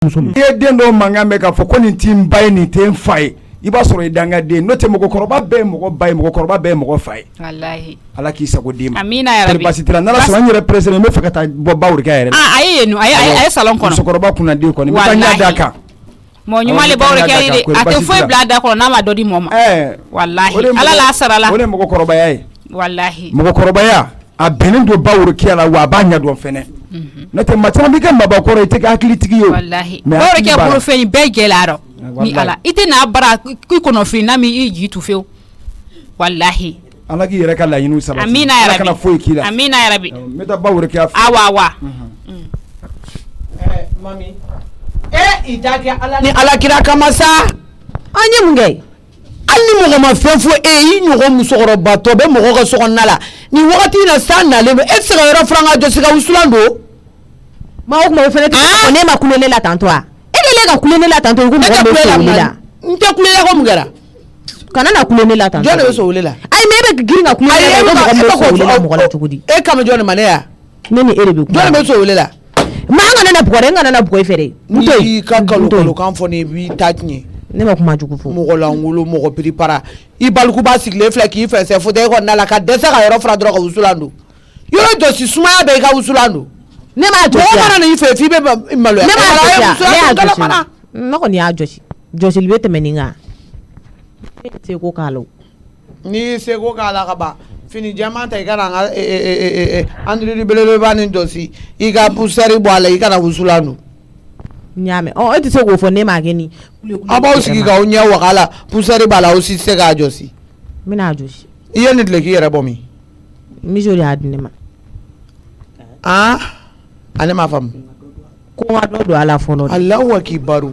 ye den do manga me ka fo ko ni tim bay ni tem fay iba soro idanga den no te mo koroba be mo bay mo koroba be mo fay wallahi ala ki sago dima amina ya rabbi basitira nala so anyere president me fakata bo bawr ka yere aye no aye salon kono so koroba kuna de ko ni tanya daka mo nyumale bawr ka yere ate fo blada ko na ma dodi moma wallahi ala la sarala wole mo koroba yayi wallahi mo koroba ya a benin do bawr ki ala wa banya do fene nate matama bi kan baba koro ite ka akilitigi yo wallahi bawr ka buru feni be gelaro ni ala ite na bara ku kono fi na mi iji tu feu wallahi ala ki yere ka la yinu sabati amina ya rabbi kana foyi kila amina ya rabbi meta bawr ki afa awa mami idake ala ni ala kira kamasa anye mungai ali mo ma fefo yi nyugo musoro bato be mo go so nala ni wakati na sana le e sera yoro franga jo sika usulando ma o kuma fene ko ne ma kulele la tanto a ele ga kulele la tanto ko mo so la nte kulele ko mugara kana na kulele la tanto jone so wulela ai me be giringa kulele ko mo so wulela mo la tukudi e kam jone mane ya nene ere be jone be so wulela ma ngana na bugore ngana na bugoi fere mutoy ka kalo kan foni bi tatni ne ma kuma jugu fo mo la ngulu mo ko prepara I balku ba sigle fla ki fe se fo de ko na la ka desa ka yoro fra dro ko usulando yoro do si suma be ka usulando ne ma jo ya mana ni fe fi be malo ne ma usulando mana no ko ni a josi libete meninga se ko kalo ni se ko kala ka ba fini jama ta ikana andri belele ba ni dosi iga pusari bo ala ikana usulando nyame o eti se go fo ne ma geni aba usiki ga onya wakala pusari bala usi se ga josi mina josi iye ni tleki yere bomi mi jori adne ma ane ma fam ko ngado do ala fono Allahu akibaru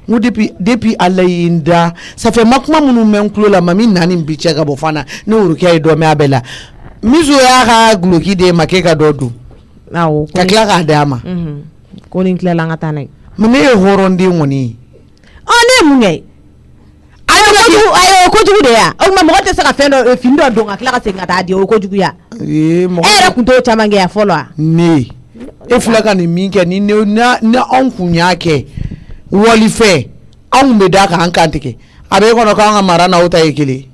mu depuis alayinda ça fait makuma munu menklo la mami nani mbiche ga bofana ne urukia do me abela mizo ya ga gloki de makeka dodu awo ka kla ga dama ko nin kla langa tanay mune horondi ngoni ne munye ayo ko jugu de ya o ma mo te saka fendo findo do ngakla ka senga ta di o ko jugu ya mo era kunto chamange ya follow ne e fulaka ni minke ni na onkunya ke woli fe an be da ka an kantike abe kono ka an mara na uta yekele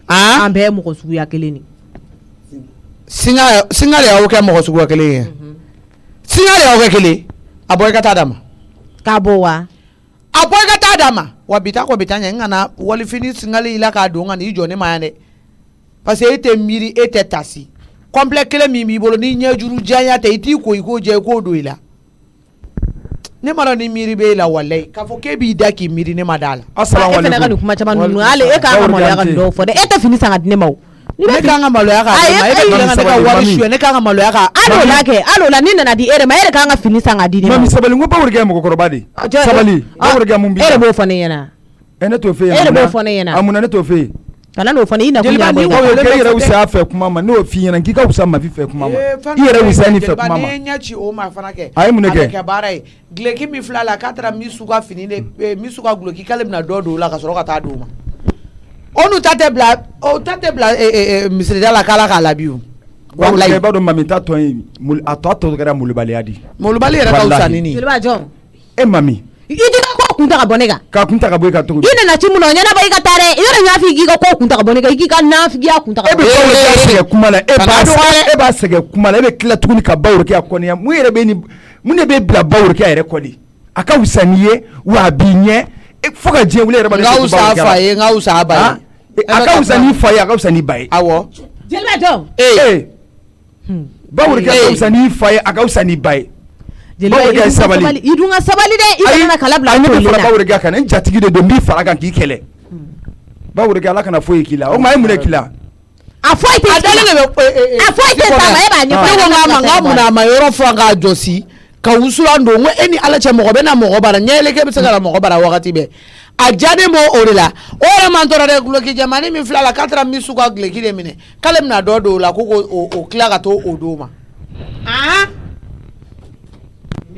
an be mo ko sugu ya kele ni singa le o ke mo ko sugu ya kele singa le o ke kele aboy ka tadama ka bowa aboy ka tadama wabita ko bitanya ngana woli fini singa le ila ka do ngana ijo ne mayane parce que ete miri ete tasi complet kele mi bolo ni nyajuru janya te iti ko iko je ko do ila ne mara ni miri be la wallahi ka fo ke bi daki miri ne madala assalamu alaikum e fene kuma chama nunu ale e ka ga mo ya ga ndo fo de e te fini sanga dine maw ne ka nga malo ya ka ma e be nga ka wari shu ne ka nga malo ya ka alo la nina na di ere ma ere ka nga fini sanga dine mami sabali ngo bawr ga mo ko robadi sabali bawr ga mum bi ere bo fo ne yana ene to fe ere bo fo ne yana amuna ne to fe kana no fo ne ina kunya bo ko yere usa afa kuma ma no fi yana kika usa ma fi fe kuma ma yere usa ni fe kuma ma ne nyachi o ma fana ke ay mun ke ke barai gleki mi flala katra mi suka fini ne mi suka gloki kalem na dodo la ka soro ka ta do ma onu tate bla misri dala kala kala biu wallahi ba do mami ta to mul ato gara mulubali adi mulubali era ka usani ni silba jon mami idi ko kunta ka bonega ka kunta ka boy ka to ina na chimuno nyana ba ika tare ina nya fi giga ko kunta ka bonega giga na fi giga kunta ka bonega kuma la ba sege kuma la be kila tuguni ka bawr ki akoni ya mu yere be ni mu ne be bla bawr ki ayre kodi aka usaniye wa binye foka je wule yere ba nga usa faye nga usa baye aka usani faye aka usani baye awo jelba jon bawr ki aka usani faye aka usani baye jelba sabali idunga sabali de ina kala bla to lena bawr ki aka en jatigi de do mbi fara kan ki kele bawr ki ala kana foye kila o ma emule kila afoite tama e ba nyofa nga muna mayoro franga josi ka usulando ngo eni ala cha mo bena mo bara nyele ke bisaka mo bara wakati be ajane mo orila ora mantora de gloki jamani mi flala katra mi suka gleki de mine kalem na dodo la ko o klaka to odoma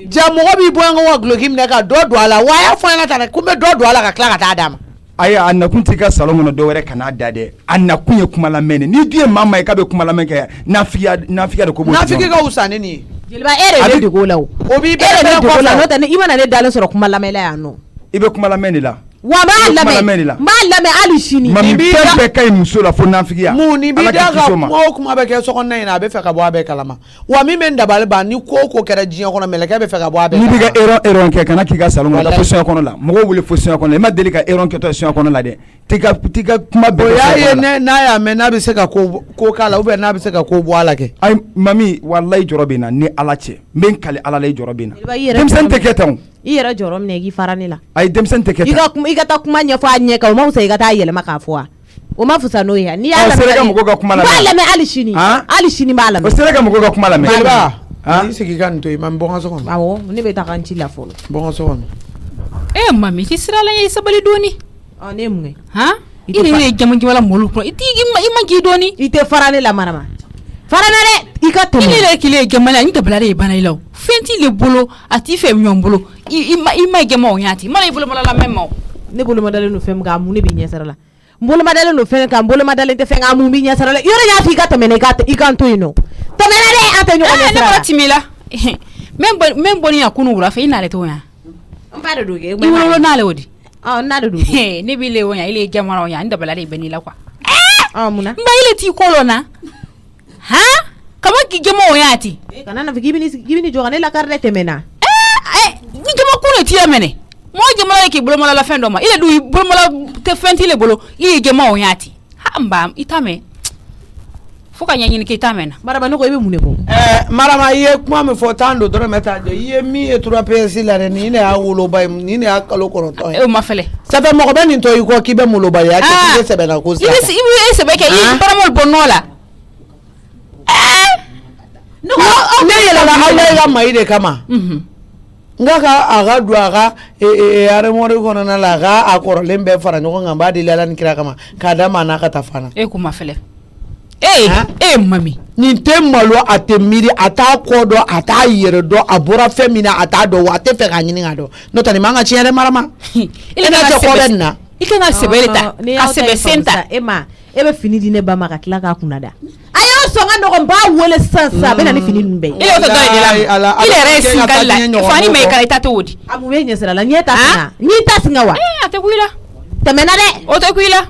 jamo bi boanga wa gloki mine ka dodo ala waya fona tane kumbe dodo ala ka klaka ta adama aya annakunti ka salon no do were kana dade annakunye kuma la mene ni die mama e ka be kuma la menke na fiya de ko bo na fiki ka usane ni Jeliba ere de ko la o bi ere de ko la no tane I mana ne dalen sɔrɔ kuma lamɛla yan no I bɛ kuma lamɛn de la wa b'a lamɛn hali sini mami fɛn bɛɛ ka ɲi muso la fo nafigiya mun ni bi da ka kuma o kuma bɛ kɛ sokɔnɔ in na a bɛ fɛ ka bɔ a bɛɛ kalama wa min bɛ dabali ban ni ko ko kɛra diɲɛ kɔnɔ mɛlɛkɛ bɛ fɛ ka bɔ a bɛɛ n'i bɛ ka erreur kɛ kana k'i ka salon kɔnɔ fo soɲɛ kɔnɔ la mɔgɔw wele fo soɲɛ kɔnɔ I ma deli ka erreur kɛtɔ soɲɛ kɔnɔ la dɛ t'i ka kuma bɛɛ o y'a ye n'a y'a mɛn n'a bɛ se ka ko k'a la ou bien n'a bɛ se ka ko bɔ a la kɛ ayi mami walayi jɔrɔ bɛ na ni Ala cɛ n bɛ n kale Ala la I jɔrɔ bɛ na denmisɛnnin tɛ kɛ tan o I yɛrɛ jɔrɔ minɛ k'i fara ne la ayi denmisɛnnin tɛ kɛ tan I ka taa kuma ɲɛfɔ a ɲɛ kan o ma fusa I ka taa yɛlɛma k'a fɔ wa o ma fusa n'o ye n'i y'a lamɛn sera ka mɔgɔw ka kuma lamɛn b'a lamɛn hali sini b'a lamɛn o sera ka mɔgɔw ka kuma lamɛn Jeliba i sigi ka nin to yen ma bɔ n ka so kɔnɔ awɔ ne bɛ taa ka n ci la fɔlɔ bɔ n ka so kɔnɔ mami ti sira la ye sabali doni ne mun kɛ I ne jamu la molu ko I ma ki doni I tɛ fara ne la marama fara na dɛ I ka tɛmɛ I ne kile jamana ni dabala de bana ilaw fenti le bolo a ti fɛ ɲɔn bolo I ma jama o yati mana I bolo mala la même ne bolo madalen no fɛn kan mun ne bi ɲɛ sara la n bolo madalen no fɛn kan n bolo madalen tɛ fɛn kan mun bi ɲɛ sara la yɔrɔ y'a fɔ I ka tɛmɛ I ka n to yen nɔ tɛmɛ na dɛ an tɛ ɲɔgɔn ɲɛ sara la ne timi la même boni ya kunu wura fɛ I n'ale to yan n ba de do kɛ I wolo n'ale o di n'a de do ne bi le o yan ile jamana o yan ni dabala de bɛ ni la quoi mun na n ba ile ti kolo na kama ki jama o yati kana na fɔ k'i bɛ ni jɔ ka ne la kari dɛ tɛmɛ na ni jama kunu ti yamene mo jama la ki bolo mala la fɛn dɔ ma ile du bolo mala te fɛn ti le bolo I jama o yati mba I tame fo ka ɲɛɲini k'i ta mɛn na marama ne ko I bɛ mun de bɔ marama I ye kuma min fɔ tan do dɔrɔn taa jɔ I ye min ye 3 PS la dɛ nin ne y'a woloba ye nin ne y'a kalo 9 ye o ma fɛlɛ ça fait mɔgɔ bɛ nin to I kɔ k'i bɛ moloba ye a tɛ sɛbɛn na ko I bɛ sɛbɛ kɛ I baramol bɔ nɔ la ne yɛlɛla aw la I ka mayi de kama n ka a ka don a ka armoire kɔnɔna la a kɔrɔlen bɛɛ fara ɲɔgɔn kan n b'a deli Ala ni kira kama k'a d'a ma n'a ka taa fana ko ma fɛlɛ mami nin tɛ malo a tɛ miiri a t'a kɔ dɔn a t'a yɛrɛ dɔn a bɔra fɛn min na a t'a dɔn wa a tɛ fɛ k'a ɲini k'a dɔn n'o tɛ nin man ka tiɲɛ dɛ marama I kan ka sɛbɛ nin na I kan ka sɛbɛ de ta ka sɛbɛ sen ta e bɛ fini di ne ba ma ka tila k'a kunna da a y'o sɔn ka nɔgɔn b'a wele sisan a bɛ na ni fini ninnu bɛɛ ye I y'o tɛ dɔ de la I yɛrɛ ye singali la fa ni ma I kala I ta t'o di a mun bɛ ɲɛ sira la ɲɛ ta singa ɲɛ ta singa wa a tɛ ku I la tɛmɛ na dɛ o tɛ ku I la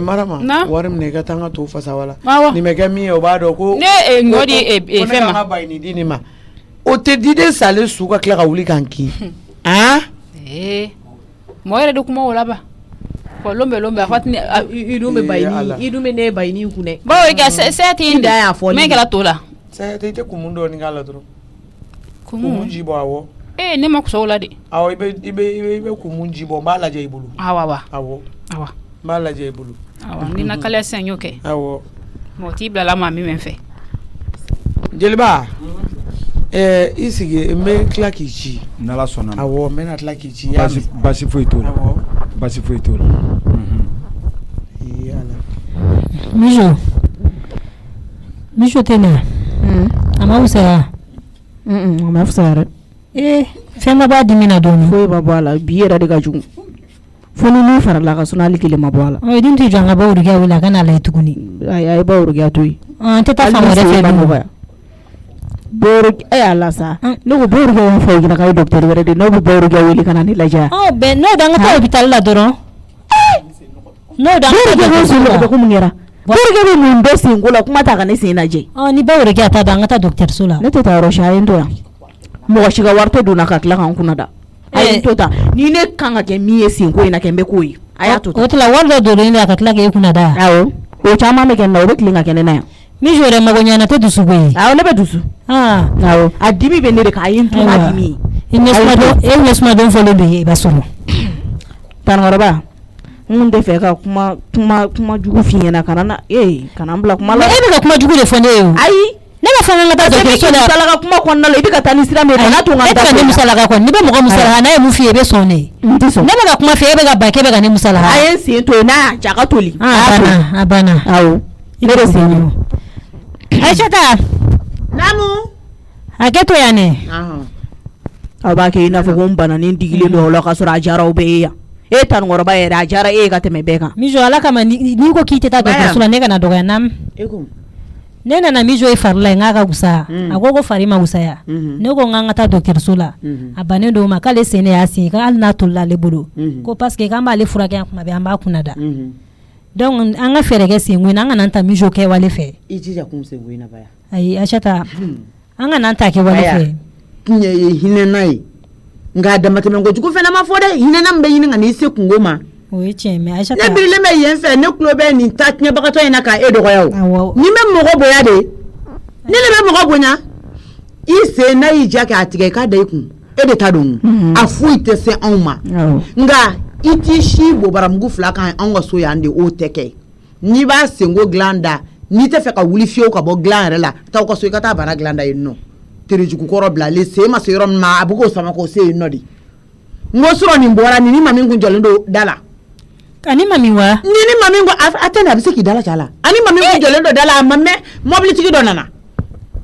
marama wari minɛ I ka taa n ka to fasa wala awɔ nin bɛ kɛ min ye o b'a dɔn ko ne ɲɔ di fɛn ma ko ne ka ba nin di nin ma o tɛ diden salen su ka tila ka wuli k'an kin mɔgɔ yɛrɛ de kuma o la ba lombe a fati I dun bɛ ne bayini kun dɛ bawo ka sɛ ti da y'a fɔ min kɛra to la sɛ i tɛ kumun dɔɔni k'a la dɔrɔn kumun ji bɔ awɔ ne ma kusɔ o la de awɔ I bɛ kumun ji bɔ n b'a lajɛ I bolo awɔ n b'a lajɛ I bolo awɔ ni na kala sisan y'o kɛ awɔ mɔgɔ t'i bila la maa min fɛ Jeliba I sigi n bɛ tila k'i ci n'Ala sɔnna awɔ n bɛna tila k'i ci basi foyi t'o la basi foyi t'o la Mijo tɛ na a ma fusaya a ma fusaya dɛ fɛn ma b'a dimi na dɔɔni foyi ma bɔ a la bi yɛrɛ de ka jugu fo ni min farala ka so hali kelen ma bɔ a la dun tɛ jɔ an ka ba wurigiya wele a ka n'a lajɛ tuguni a ye ba wurigiya to yen an tɛ taa fan wɛrɛ fɛ ala sa ne ko ba wurigiya y'an fɔ ɲɛna k'a ye docteur wɛrɛ de n'aw bɛ ba wurigiya wele ka na ne lajɛ bɛn n'o da an ka taa hôpital la dɔrɔn n'o da an ka taa dɔgɔtɔrɔso la ko mun kɛra wurigiya bɛ mun bɛ senko la kuma t'a ka ne sen lajɛ ni ba wurigiya t'a dɔn an ka taa dɔgɔtɔrɔso la ne tɛ taa yɔrɔ si a ye n to yan mɔgɔ si ka wari tɛ donna ka tila k'an kunna da a ye n to ta ni ne kan ka kɛ min ye senko in na kɛ n bɛ k'o ye a y'a to o tila wari dɔ donnen de a ka tila k'e kunna da awɔ o caman bɛ kɛ na o bɛ tilen ka kɛ ne na yan Mijo yɛrɛ mago ɲana tɛ dusu koyi awɔ ne bɛ dusu awɔ a dimi bɛ ne de kan a ye n to n'a dimi e ɲɛsuma dɔn fɔlen bɛ ye i b'a sɔrɔ tanokɔrɔba n tɛ fɛ ka kuma jugu f'i ɲɛna kana n bila kuma la e bɛ ka kuma jugu de fɔ ne ye o ayi ne b'a fɔ n ka taa dɔgɔtɔrɔso la musalaka kuma kɔnɔna la i bɛ ka taa ni sira min ye kana to n ka e tɛ ka ne musalaka kɔni n'i bɛ mɔgɔ musalaka n'a ye mun f'i ye i bɛ sɔn ne n tɛ sɔn ne bɛ ka kuma fɛ e bɛ ka ban k'e bɛ ka ne musalaka a ye n sen to yen n'a y'a ja ka toli a banna awɔ ne de sen don Aïssata naamu hakɛ to yan dɛ aw b'a kɛ i n'a fɔ ko n bana ni n digilen don aw la k'a sɔrɔ a diyara aw bɛɛ ye yan e tanokɔrɔba yɛrɛ a diyara e ye ka tɛmɛ bɛɛ kan Mijo ala kama n'i ko k'i tɛ taa dɔgɔtɔrɔso la ne kana dɔgɔya naamu ne nana mijo e farla nga ka gusa agogo fari ma gusaya ne ko nga ngata docteur sola abane do ma kale sene yasi ka al na tolla le bolo ko parce que kamba le fura kan kuma be amba kunada donc an ga fere ke sengwe na nga nanta mijo ke wale fe ijija kum sengwe na baya ai ashata an ga nanta ke wale fe nye hine nai nga da matame ngo juko fena mafode hine na mbe yini nga ni se kungoma oui cheme ashata ne bile me yen fe ne klobe ni tatnya bakato ina ka edo yawo ni me mogo boya de ni le me mogo bonya ise na ija ka atike ka da ikun ede tadon afu ite se onma nga iti shi bo baramgu flaka an waso ya ande o teke ni ba sengo glanda ni te fe ka wuli fio ka bo gland la ta ko so ka ta bana glanda yinno tere juku koro bla le se ma so yorom ma abugo sama ko se yinno di ngo suro ni mbora ni mami ngunjolendo dala ani mami wa ni mami ngo atena biseki dala chala ani mami ngunjolendo dala mamme mobility ki donana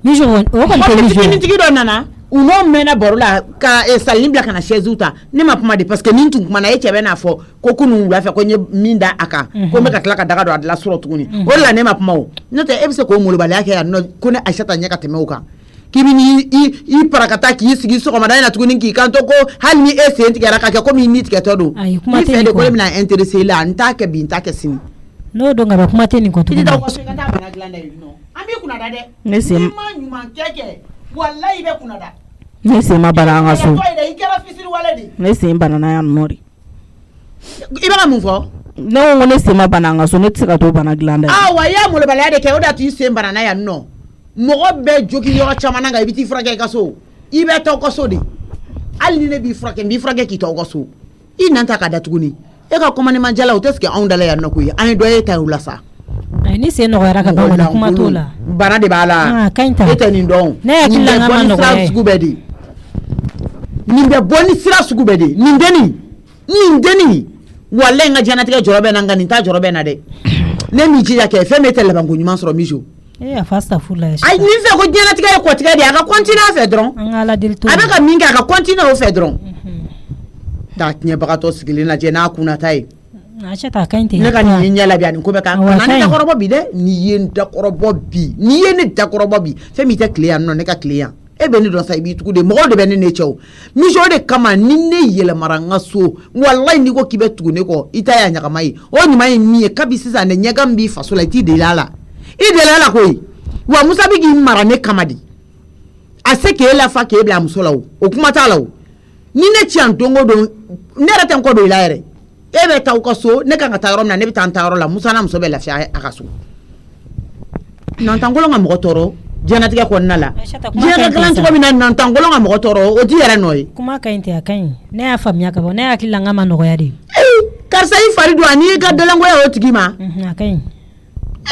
mijo o ko to mijo ni tigi donana uno mena borula ka salim bla kana chezuta ni mapuma de parce que ni tun kuma na yeche be na fo ko kunu ngwa fa ko nye minda aka ko me ka klaka daga do adla suro tuguni wala ne mapuma o note ebse ko mulu bala yake ya no ko ne aishata nyaka temeuka kibini i parakata ki sigi so ko madana tuguni ki kanto ko hal ni ese nti gara ka ko mi nit ke todo ay kuma te ko le na intéressé la nta ke bi nta ke sini no do ngaba kuma te ni ko to ti da ko so kata bana glanda no ambi kuna dade ne se ma nyuma keke wallahi be kuna da ne se ma bana nga so ne se banana ya nori ibara mu fo no ne se ma bana nga so ne tsika to bana glanda wa ya mo le bala de ke oda tu se banana ya no mogo be jogi yo chama nga ibiti frake ka so ibe to ko so de ali ne bi frake ki to ko so inanta ka datuguni e ka komane manjala o teske on dala ya no ko ani do e ta ulasa ai ni se no era ka ba kuma tola bana de bala kainta ete ni don ne akilla ngama no ko nimbe boni sira sugubede nindeni walla nga janati ke jorobe na ngani ta jorobe na de ne mi ji yake fe metele bangu nyuma soro mijo fasta fulla ai ni fe ko janati ke ko tika de aka continue fe dron ngala dilto abeka minga aka continue o fe dron ta nye bakato sigili na je na kuna tai acha ta kainte ne ka ni nyala bi ani ko be ka na ni ta korobo bi de ni yen ta korobo bi fe mi ta client no ne ka client ebe ni don sai bi tuku de mo de be ne chew mi jo de kama ni ne yele maranga so wallahi ni ko kibe tuku ne ko ita ya nyaka mai o ni mai mi e kabisi sa ne nyaga mbi fasola ti de lala ko wa musa bi gi mara ne kama di ase ke la fa ke bla musola o kuma ta lawo ni ne chi antongo do ne rata ko do ila ere ebe ta ko so ne ka ta rom na ne bi ta ro la musa na muso be la fi akaso nan tangolo nga mo toro janatiga ko nala jena galan to mina nan tangolo nga mo toro o di yara noy kuma kainte akan ne ya famya ka bo ne ya kilanga ma no ya di karsa yi faridu ani ga dalango ya o tigima akan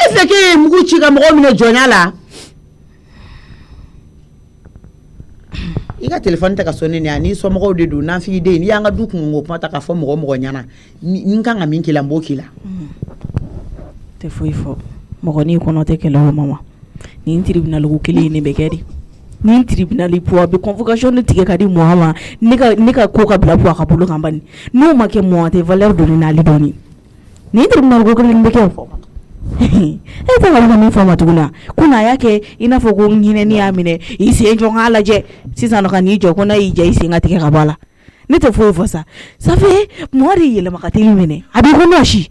efeke mugu chiga mo mine jonala iga telefone ta ka sonni ni ani so mo de do na fi de ni yanga du kungo pata ka fo mo nyana ni kan ga min kila mbokila te fo mo ni ko no te kelo mama ni tribunal ko kele ne be kedi ni tribunal po be convocation ne tige kadi moama ni ka ko ka bla po ka bulu kambani no ma ke mo te valeur de na li doni ni tribunal ko kele be ke fo e ta ga mi fo matuna kuna yake ina fo ko ngine ni amine isi enjo ngala je sisa no kan ijo ko na ije isi ngati ke kabala ni te fo ça fait mori yele makatili mene abi ko no shi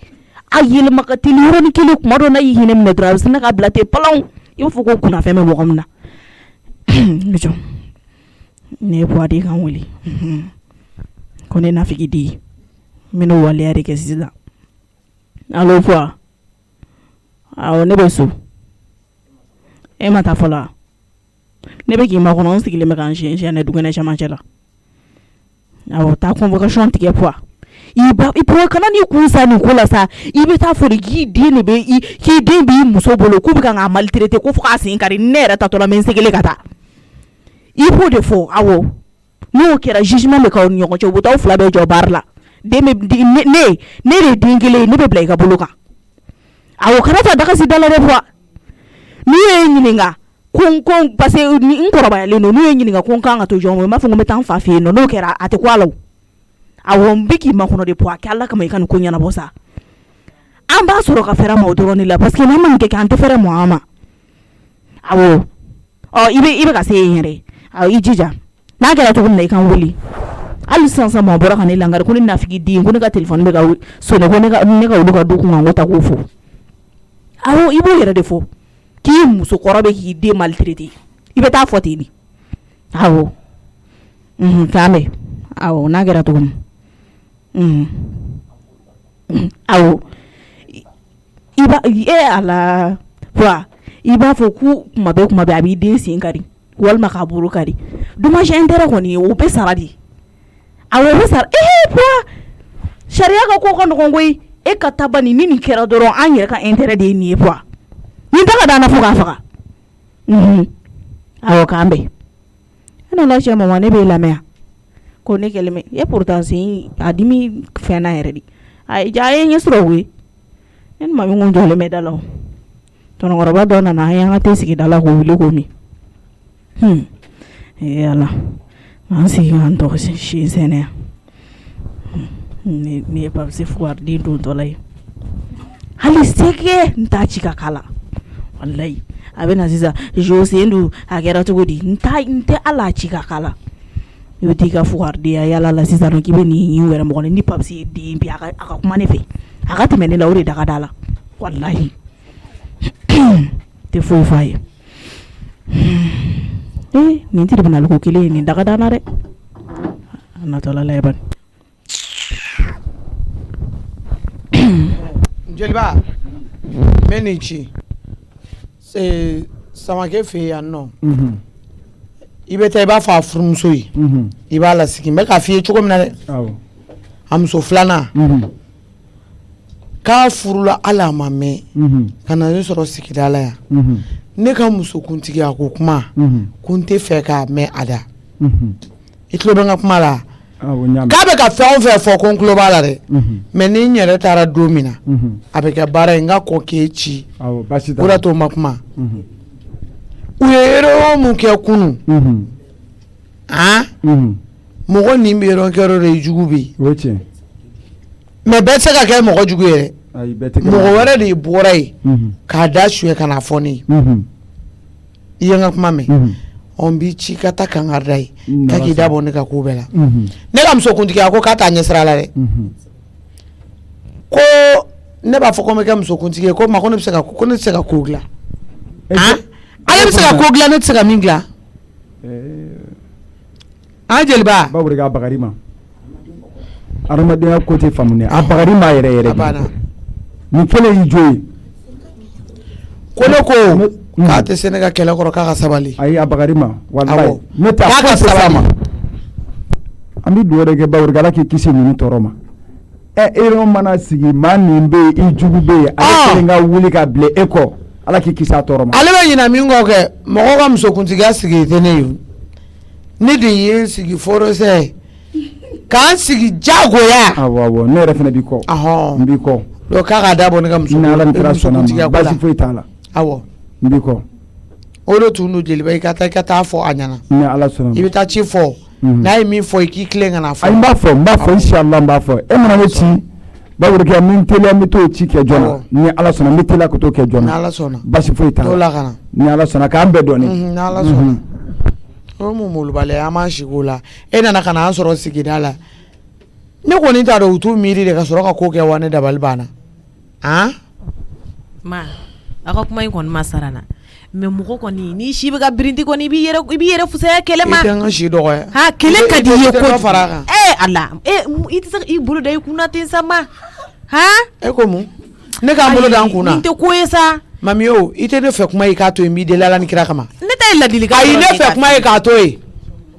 ayele makatili ro ni kele ko maro na yihine mene dra sina ka blate palon il faut ko kuna feme mo komna lujo ne boadi kan wuli ko ne nafiki di mino wali ari ke sida alo fois awo ne beso e mata fola ne be ki ma kono on sigile me kan je ne dugene chama chela awo ta convocation tike poa i po kana ni kunsa ni kula sa i be ta fori gi dini be ki den bi muso bolo ku bi kan maltraiter ko fuka sin kari nera ta to la men sigile kata i po de fo awo no kera jugement le ka on nyoko cho buta fla be jo barla de me ne re dingile ne be blai ka bolo ka awo kana ta daga si dala de poa ni e nyininga kon parce ni nkoroba le no ni e nyininga kon kan to jo ma fu ngome tan fa fi no kera ate kwalo awon biki makono de poa kala kama ikanu kunya na bosa amba soro ka fera mo doroni la parce que na man ke kan te fera mo ama awo ibe ka se yere i jija n'a kɛra cogo min na i kan wuli hali sisan ma bɔra ka ne langari ko ne nafigi den ko ne ka téléphone bɛ ka sonné ko ne ka wuli ka du kun kan ko ta k'o fo awo i b'o yɛrɛ de fɔ k'i musokɔrɔ bɛ k'i den maltraité i bɛ taa fɔ ten de awo k'an bɛ awo n'a kɛra cogo min awo i b'a ala wa i b'a fɔ ko kuma bɛɛ a b'i den sen kari walima k'a bolo kari dommage intérêt kɔni o bɛ sara de awo o bɛ sara puwa sariya ka ko ka nɔgɔn koyi e ka taa bani ni nin kɛra dɔrɔn an yɛrɛ ka intérêt de ye nin ye puwa nin ta ka d'an na fo k'a faga awo k'an bɛn e nana cɛ mama ne b'e lamɛn ko ne kɛlen bɛ e pourtant sen a dimi fɛnna yɛrɛ de a ye ɲɛ sɔrɔ o ye ne ni mami kun jɔlen bɛ da la o tɔnɔkɔrɔba dɔ nana an y'an ka te sigi da la k'o wuli k'o min ala an sigi k'an tɔgɔ si sɛnɛ yan ne ye papisi fugariden don tɔ la ye hali sɛgɛ n t'a ci ka k'a la walayi a bɛ na sisan jo sen don a kɛra cogo di n tɛ ala ci ka k'a la i bɛ t'i ka fugaridenya yala la sisan nɔ k'i bɛ nin wɛrɛ mɔgɔ la ni papisi ye den bi a ka kuma ne fɛ a ka tɛmɛ ne la o de da ka d'a la walayi tɛ foyi f'a ye nin tribunal ko kelen ye nin daga dana dɛ a natɔla la bani jeliba bɛ nin ci samakɛ fɛ yan nɔ i bɛ taa i b'a fɔ a furumuso ye i b'a lasigi n bɛ k'a f'i ye cogo min na dɛ a muso filanan k'a furula hali a ma mɛn ka na ne sɔrɔ sigida la yan ne ka musokuntigiya ko kuma ko n tɛ fɛ k'a mɛn a da i tulo bɛ n ka kuma la k'a bɛ ka fɛn o fɛn fɔ ko n tulo b'a la dɛ mɛ ni n yɛrɛ taara don min na a bɛ kɛ baara ye n ka kɔ k'e ci o de t'o ma kuma u ye erreur mun kɛ kunun mɔgɔ nin bɛ erreur kɛ yɔrɔ de jugu bɛ yen mɛ bɛɛ tɛ se ka kɛ mɔgɔ jugu ye dɛ mɔgɔ wɛrɛ de bɔra yen k'a da suɲɛ ka na fɔ ne ye i ye n ka kuma mɛn ɔn b'i ci ka taa kankari da ye ka k'i da bɔ ne ka ko bɛɛ la ne ka musokuntigiya ko k'a t'a ɲɛsira la dɛ ko ne b'a fɔ ko n bɛ kɛ musokuntigi ye ko ma ko ne tɛ se ka ko dilan ale bɛ se ka ko dilan ne tɛ se ka min dilan jeliba bawo de k'a bagari ma adamadenya ko tɛ faamu a bagari ma yɛrɛ yɛrɛ nin kelen y'i jo ye ko ne ko k'a tɛ se ne ka kɛlɛ kɔrɔ k'a ka sabali ayi a bagari ma walayi ne t'a ka sabali ma an bɛ dugawu de kɛ bawo de ala k'i kisi ninnu tɔɔrɔ ma erreur mana sigi maa min bɛ yen i jugu bɛ yen ale kelen ka wuli ka bila e kɔ ala k'i kisi a tɔɔrɔ ma ale bɛ ɲina min kɔ kɛ mɔgɔw ka musokuntigiya sigi tɛ ne ye ne de ye n sigi forosɛ k'an sigi jagoya awɔ ne yɛrɛ fana b'i kɔ n b'i kɔ donc k'a ka da bɔ ne ka ni ala ni kira sɔnna ma basi foyi t'a la awɔ n b'i kɔ o de tun don jeliba i ka taa fɔ a ɲɛna ni ala sɔnna i bɛ taa ci fɔ n'a ye min fɔ i k'i tilen ka na fɔ n b'a fɔ inshallah n b'a fɔ e mana ne ci bawo kɛ min teliya n bɛ t'o ci kɛ joona ni ala sɔnna n bɛ teliya ka t'o kɛ joona ni ala sɔnna basi foyi t'a la ni ala sɔnna k'an bɛɛ dɔɔnin ni ala sɔnna o mun molobaliya an b'an sigi o la e nana ka na an sɔrɔ sigida la ne kɔni t'a dɔn u t'u miiri de ka sɔrɔ ka ko kɛ wa ne dabali banna ma a ka kuma in kɔni ma sara na mɛ mɔgɔ kɔni ni si bɛ ka birinti kɔni i b'i yɛrɛ fusaya kɛlɛ ma i tɛ n ka si dɔgɔya kɛlɛ ka di i ye ko fara kan ala i tɛ se i bolo da i kunna ten sa ma e ko mun ne k'an bolo da n kunna nin tɛ ko ye sa mami o i tɛ ne fɛ kuma ye k'a to yen n b'i deli ala ni kira kama ne tɛ ye ladilikan ayi ne fɛ kuma ye k'a to yen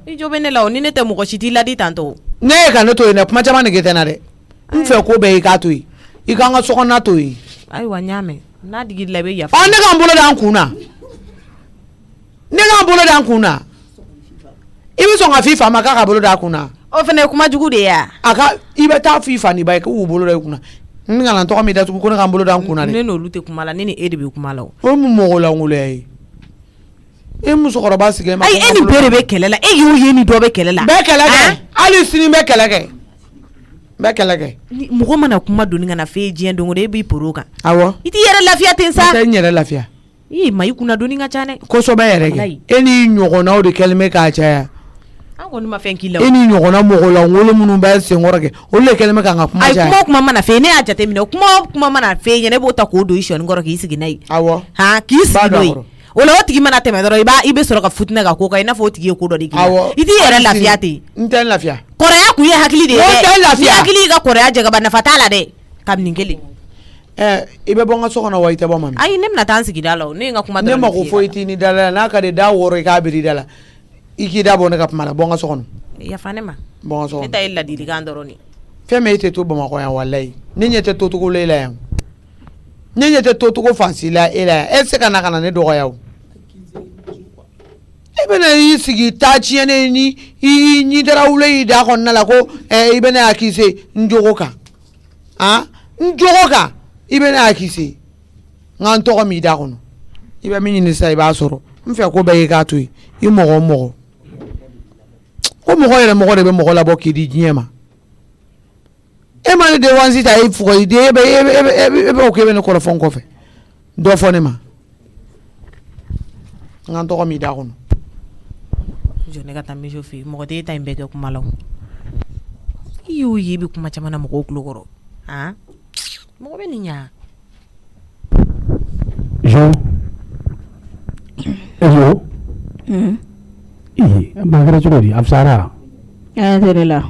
i jo bɛ ne la o ni ne tɛ mɔgɔ si t'i ladi tantɔ ne ye ka ne to yen dɛ kuma caman nege tɛ n na dɛ n fɛ ko bɛɛ ye k'a to yen i k'an ka sokɔnɔna to yen ayiwa n y'a mɛn n'a digir'i la i bɛ yafa ne k'an bolo da n kunna ne k'an bolo da n kunna i bɛ sɔn ka f'i fa ma k'a ka bolo da a kunna o fana ye kuma jugu de ye a ka i bɛ taa f'i fa ni ba ye k'u bolo da i kunna n kana tɔgɔ min datugu ko ne k'an bolo da n kunna dɛ ne n'olu tɛ kuma la ne ni e de bɛ kuma la o ye mun mɔgɔ langoloya ye e musokɔrɔba sigi ma ayi e ni bɛɛ de bɛ kɛlɛ la e y'o ye ni dɔ bɛ kɛlɛ la n bɛ kɛlɛ kɛ hali sini n bɛ kɛlɛ kɛ n bɛ kɛlɛ kɛ mɔgɔ mana kuma doni ka na f'e diɲɛ don o don e b'i poro kan awɔ i t'i yɛrɛ lafiya ten sa n tɛ n yɛrɛ lafiya ma i kunna doni ka ca dɛ kosɛbɛ yɛrɛ kɛ e ni ɲɔgɔnnaw de kɛlen bɛ k'a caya an kɔni ma fɛn k'i la e ni ɲɔgɔnna mɔgɔlankolon minnu bɛ senkɔrɔ kɛ olu de kɛlen bɛ k'an ka kuma caya ayi kuma mana fɛ ne y'a jateminɛ kuma mana fɛ ɲɛna e b'o ta k'o don i sɔni kɔrɔ k'i sigi n'a ye awɔ k'i sigi n'o ye o la o tigi mana tɛmɛ dɔrɔn i bɛ sɔrɔ ka futinɛ ka ko kan i n'a fɔ o tigi ye ko dɔ de k'i la i t'i yɛrɛ lafiya ten n tɛ lafiya kɔrɔya kun ye hakili de ye dɛ n'i hakili ka kɔrɔya jagaba nafa t'a la dɛ kabini kelen i bɛ bɔ n ka so kɔnɔ wa i tɛ bɔ mami ayi ne bɛna taa n sigi da la ne ye n ka kuma ne mako foyi t'i ni da la n'a ka di da wɔɔrɔ i k'a biri da la i k'i da bɔ ne ka kuma la bɔ n ka so kɔnɔ yafa ne ma bɔ n ka so kɔnɔ ne ta ye ladilikan dɔrɔn de fɛn min e tɛ to Bamakɔ yan walayi ne ɲɛ tɛ to cogo la e la yan ne ɲɛ tɛ to cogo fansi la e la yan e tɛ se ka na ne dɔgɔya o e bɛna i sigi taa tiɲɛnen ni i ɲidara y'i da kɔnɔna la ko i bɛ ne hakise n jogo kan n jogo kan i bɛ ne hakise n ka n tɔgɔ min i da kɔnɔ i bɛ min ɲini sisan i b'a sɔrɔ n fɛ ko bɛɛ y'i k'a to yen i mɔgɔ o mɔgɔ ko mɔgɔ yɛrɛ mɔgɔ de bɛ mɔgɔ labɔ k'i di diɲɛ ma e ma ne dewansi ta e fugɔ i den e bɛ o k'e bɛ ne kɔrɔfɔ n kɔfɛ dɔ fɔ ne ma n ka n tɔgɔ min i da kɔnɔ jɔ ne ka taa miso fɛ yen mɔgɔ tɛ e ta in bɛɛ kɛ kuma la o i y'o ye i bɛ kuma caman na mɔgɔw tulo kɔrɔ mɔgɔ bɛ nin ɲa Jo ba kɛra cogo di a fisara tɛ la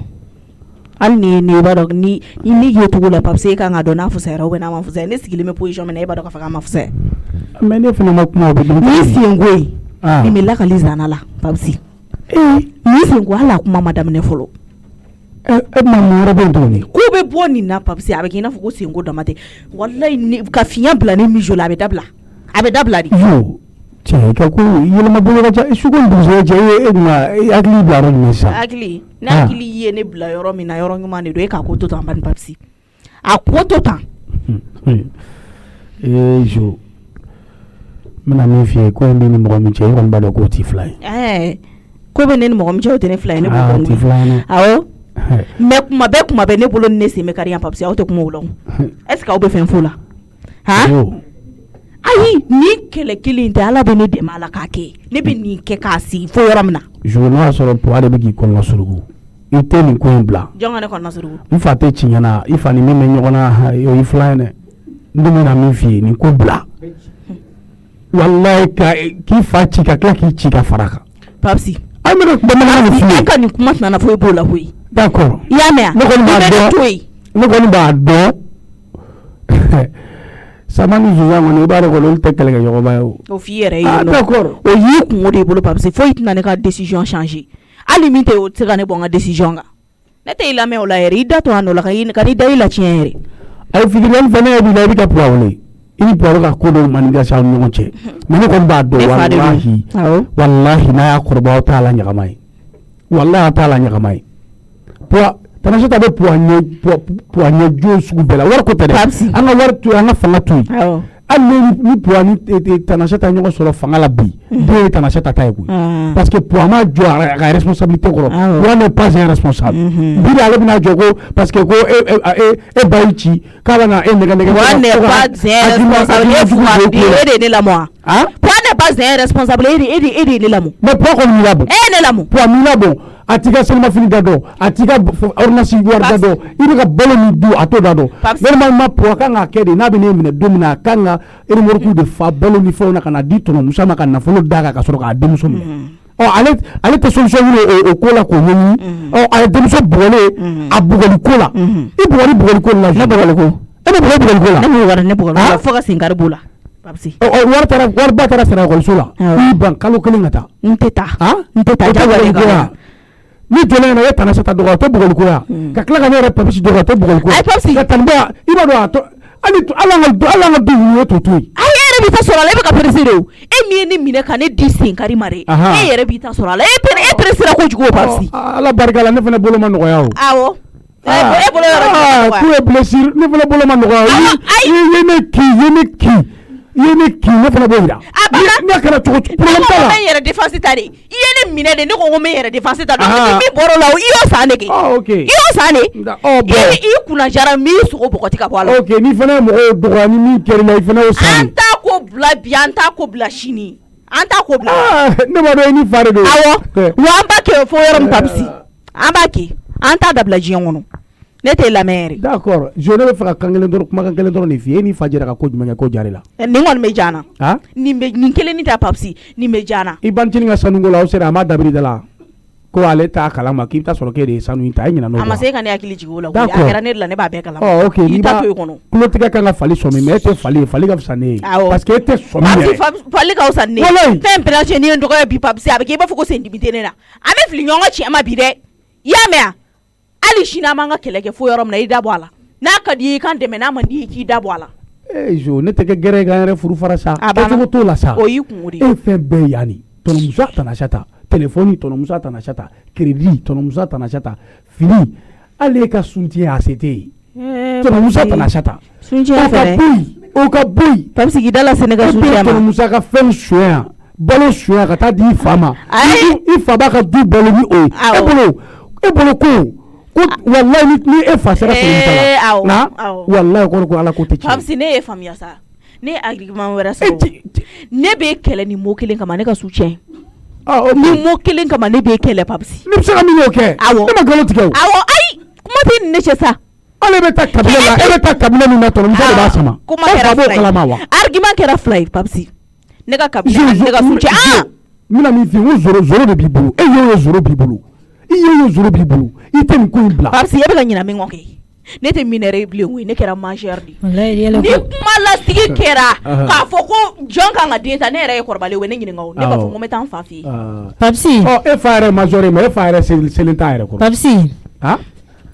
hali ni b'a dɔn ni ye tugu la parce que e kan ka dɔn n'a fusayara ou bien n'a ma fusaya ne sigilen bɛ position min na e b'a dɔn k'a fɔ k'a ma fusaya mais ne fana ma kuma o bɛ dɔn ni senko ye nin bɛ lakali zana la Papsi ni senko hali a kuma ma daminɛ fɔlɔ e ma mun wɛrɛ bɛ yen tuguni ko bɛ bɔ nin na Papsi a bɛ kɛ i n'a fɔ ko senko dama tɛ walayi ka fiɲɛ bila ni mijo la a bɛ dabila de cɛ ka ko yɛlɛma bolo ka ca suko dusu cɛ e ma hakili bila yɔrɔ jumɛn sisan hakili ne hakili ye ne bila yɔrɔ min na yɔrɔ ɲuman de don e k'a ko to tan bani Papsi a ko to tan jo n bɛna min f'i ye ko in bɛ ni mɔgɔ min cɛ e kɔni b'a dɔn k'o tɛ fila ye ko bɛ ne ni mɔgɔ min cɛ o tɛ ne fila ye ne b'o dɔn tɛ fila ye awɔ mais kuma bɛɛ ne bolo ni ne sen bɛ kari yan Papsi aw tɛ kuma o la est-ce que aw bɛ fɛn f'o la ayi ni kɛlɛ kelen tɛ ala bɛ ne dɛmɛ ala k'a kɛ ne bɛ nin kɛ k'a sigi fo yɔrɔ min na jo n'a y'a sɔrɔ puwa de bɛ k'i kɔnɔ surugu i tɛ nin ko in bila jɔn ka ne kɔnɔ surugu n fa tɛ ci ɲɛna i fa ni min bɛ ɲɔgɔn na o y'i fila ye dɛ n dun bɛna min f'i ye nin ko bila walayi k'i fa ci ka tila k'i ci ka fara kan Papsi an bɛ bamanankan de f'i ye e ka nin kuma tɛna fɔ e b'o la koyi d'accord i y'a mɛn ne kɔni b'a dɔn sama ni Zuzan kɔni i b'a dɔn olu tɛ kɛlɛkɛ ɲɔgɔnba ye o f'i yɛrɛ ye d'accord o y'i kungo de i bolo Papsi foyi tɛna ne ka décision changer hali min tɛ o tɛ se ka ne bɔ n ka décision kan ne tɛ i lamɛn o la yɛrɛ i da to a nɔ la ka n'i da i la tiɲɛ yɛrɛ ayi fikiriyali fana ye bi la i bɛ ka puwa wele i ni puwa ka ko dɔw manipulation aw ni ɲɔgɔn cɛ mais ne kɔni b'a dɔn walahi n'a y'a kɔrɔbaya aw t'a la ɲagama ye walahi aw t'a la ɲagama ye puwa Tanasita bɛ puwa ɲɛ jo sugu bɛɛ la wari ko tɛ dɛ an ka wari to an ka fanga to yen hali ni puwa ni Tanasita ɲɔgɔn sɔrɔ fanga la bi den ye Tanasita ta ye koyi parce que puwa ma jɔ a ka responsabilité kɔrɔ puwa n'est pas un responsable bi de ale bɛna jɔ ko parce que ko e ba y'i ci k'a bɛ na e nɛgɛ puwa n'est pas un responsable e de ye ne lamɔ wa puwa n'est pas un responsable e de ye ne lamɔ mais puwa kɔni m'i labɔ e ye ne lamɔ puwa m'i labɔ a t'i ka selimafini da dɔn a t'i ka ordonnance wari da dɔn i bɛ ka balo min dun a t'o da dɔn normalement puwa kan k'a kɛ de n'a bɛ ne minɛ don min na a kan ka remorque de fa balo ni fɛnw na ka na di tɔnɔmuso ma ka nafolo d'a kan ka sɔrɔ k'a denmuso minɛ ale tɛ solution ɲini o ko la k'o ɲɛɲini a ye denmuso bugɔlen a bugɔli ko la i bugɔli ko la ne bugɔli ko e bɛ bugɔli ko la ne bugɔli ko la fo ka sen kari b'o la Papsi wari ba taara sara ekɔliso la i ban kalo kelen ka taa n tɛ taa jagoya ka ni jɔlen na e Tanasita dɔgɔ tɛ bugɔli ko ya ka tila ka ne yɛrɛ Papsi dɔgɔ tɛ bugɔli ko ka tanba i b'a dɔn a tɔ ala an ka du wuli to to yen a yɛrɛ b'i ta sɔrɔ a la e bɛ ka perese de o e min ye ne minɛ ka ne di sen kari ma dɛ e yɛrɛ b'i ta sɔrɔ a la e peresera kojugu o Papsi ala barika la ne fana bolo ma nɔgɔya o awɔ e bolo yɔrɔ tu es blessure ne fana bolo ma nɔgɔya ye ne k'i ne fana b'o yira ne kɛra cogo problème t'a la n yɛrɛ défense ta de i ye ne minɛ de ne ko n bɛ yɛrɛ défense ta donc ni min bɔra o la i y'o san de kɛ i y'o san de i kunna jara min sogo bɔgɔti ka bɔ a la ok ni fana ye mɔgɔw dɔgɔya ni min kɛr'i la i fana y'o san an t'a ko bila bi an t'a ko bila sini an t'a ko bila ne ma dɔn i ni fa de don awɔ wa an b'a kɛ fo yɔrɔ min Papisi an b'a kɛ an t'a dabila diɲɛ kɔnɔ ne tɛ lamɛn yɛrɛ d'accord je ne bɛ fɛ ka kumakan kelen dɔrɔn de f'i ye e ni fa jɛra ka ko jumɛn kɛ ko jar'i la nin kɔni bɛ diya n na nin kelen ni tɛ Papisi nin bɛ diya n na i bancinin ka sanuko la aw sera a ma dabiri da la ko ale t'a kalama k'i bɛ taa sɔrɔ k'e de ye sanu in ta e ɲinɛ n'o a ma se ka ne hakili jigin o la a kɛra ne de la ne b'a bɛɛ kalama ok n'i b'a tulotigɛ kan ka fali sɔmi mais e tɛ fali ye fali ka fisa ne ye parce que e tɛ sɔmi yɛrɛ fali ka fisa ne ye fɛn pɛrɛn ni ye n dɔgɔya bi Papisi a bɛ kɛ i b'a fɔ ko sen dimi tɛ ne na an bɛ fili ɲɔgɔn ka tiɲɛ ma bi dɛ i y'a mɛn wa hali sini an b'an ka kɛlɛ kɛ fo yɔrɔ min na i da bɔ a la n'a ka di i kan dɛmɛ n'a man di i k'i da bɔ a la jo ne tɛ kɛ gɛrɛ kan yɛrɛ furu fara sa kɛcogo t'o la sa o y'i kungo de ye e fɛn bɛɛ yanni tɔnɔmuso tana sata telefoni tɔnɔmuso tana sata crédit tɔnɔmuso tana sata fini hali e ka suntiɲɛ a se tɛ yen tɔnɔmuso tana sata o ka bɔ yen Papisi k'i da lase ne ka suntiɲɛ ma tɔnɔmuso ka fɛn sonya balo sonya ka taa di i fa ma i fa b'a ka du balo ni o ye e bolo ko wallahi ni e fa sera tɔnɔmuso la na wallahi kɔrɔ ko ala ko tɛ tiɲɛ Papisi ne ye faamuya sa ne argument wɛrɛ sɔrɔ ne bɛ kɛlɛ ni mot kelen kama ne ka su tiɲɛ ni mot kelen kama ne bɛ kɛlɛ Papisi ne bɛ se ka min y'o kɛ ne ma nkalon tigɛ o awɔ ayi kuma tɛ nin ne cɛ sa ale bɛ taa kabila la e bɛ taa kabila min na tɔnɔmuso de b'a sama kuma kɛra fila ye argument kɛra fila ye Papisi ne ka kabila ne ka su tiɲɛ n bɛna min f'i ye n ko zoro de b'i bolo e y'o ye zoro b'i bolo i y'o zoro b'i bolo i tɛ nin ko in bila Papisi e bɛ ka ɲinɛ min kɔ kɛ ne tɛ min yɛrɛ bilen koyi ne kɛra majeur de ni kuma lasigi kɛra k'a fɔ ko jɔn kan ka den ta ne yɛrɛ ye kɔrɔbalen o ye ne ɲininka o ne b'a fɔ ko n bɛ taa n fa fɛ yen Papisi e fa yɛrɛ majeur ye mais e fa yɛrɛ selen t'a yɛrɛ kɔrɔ Papisi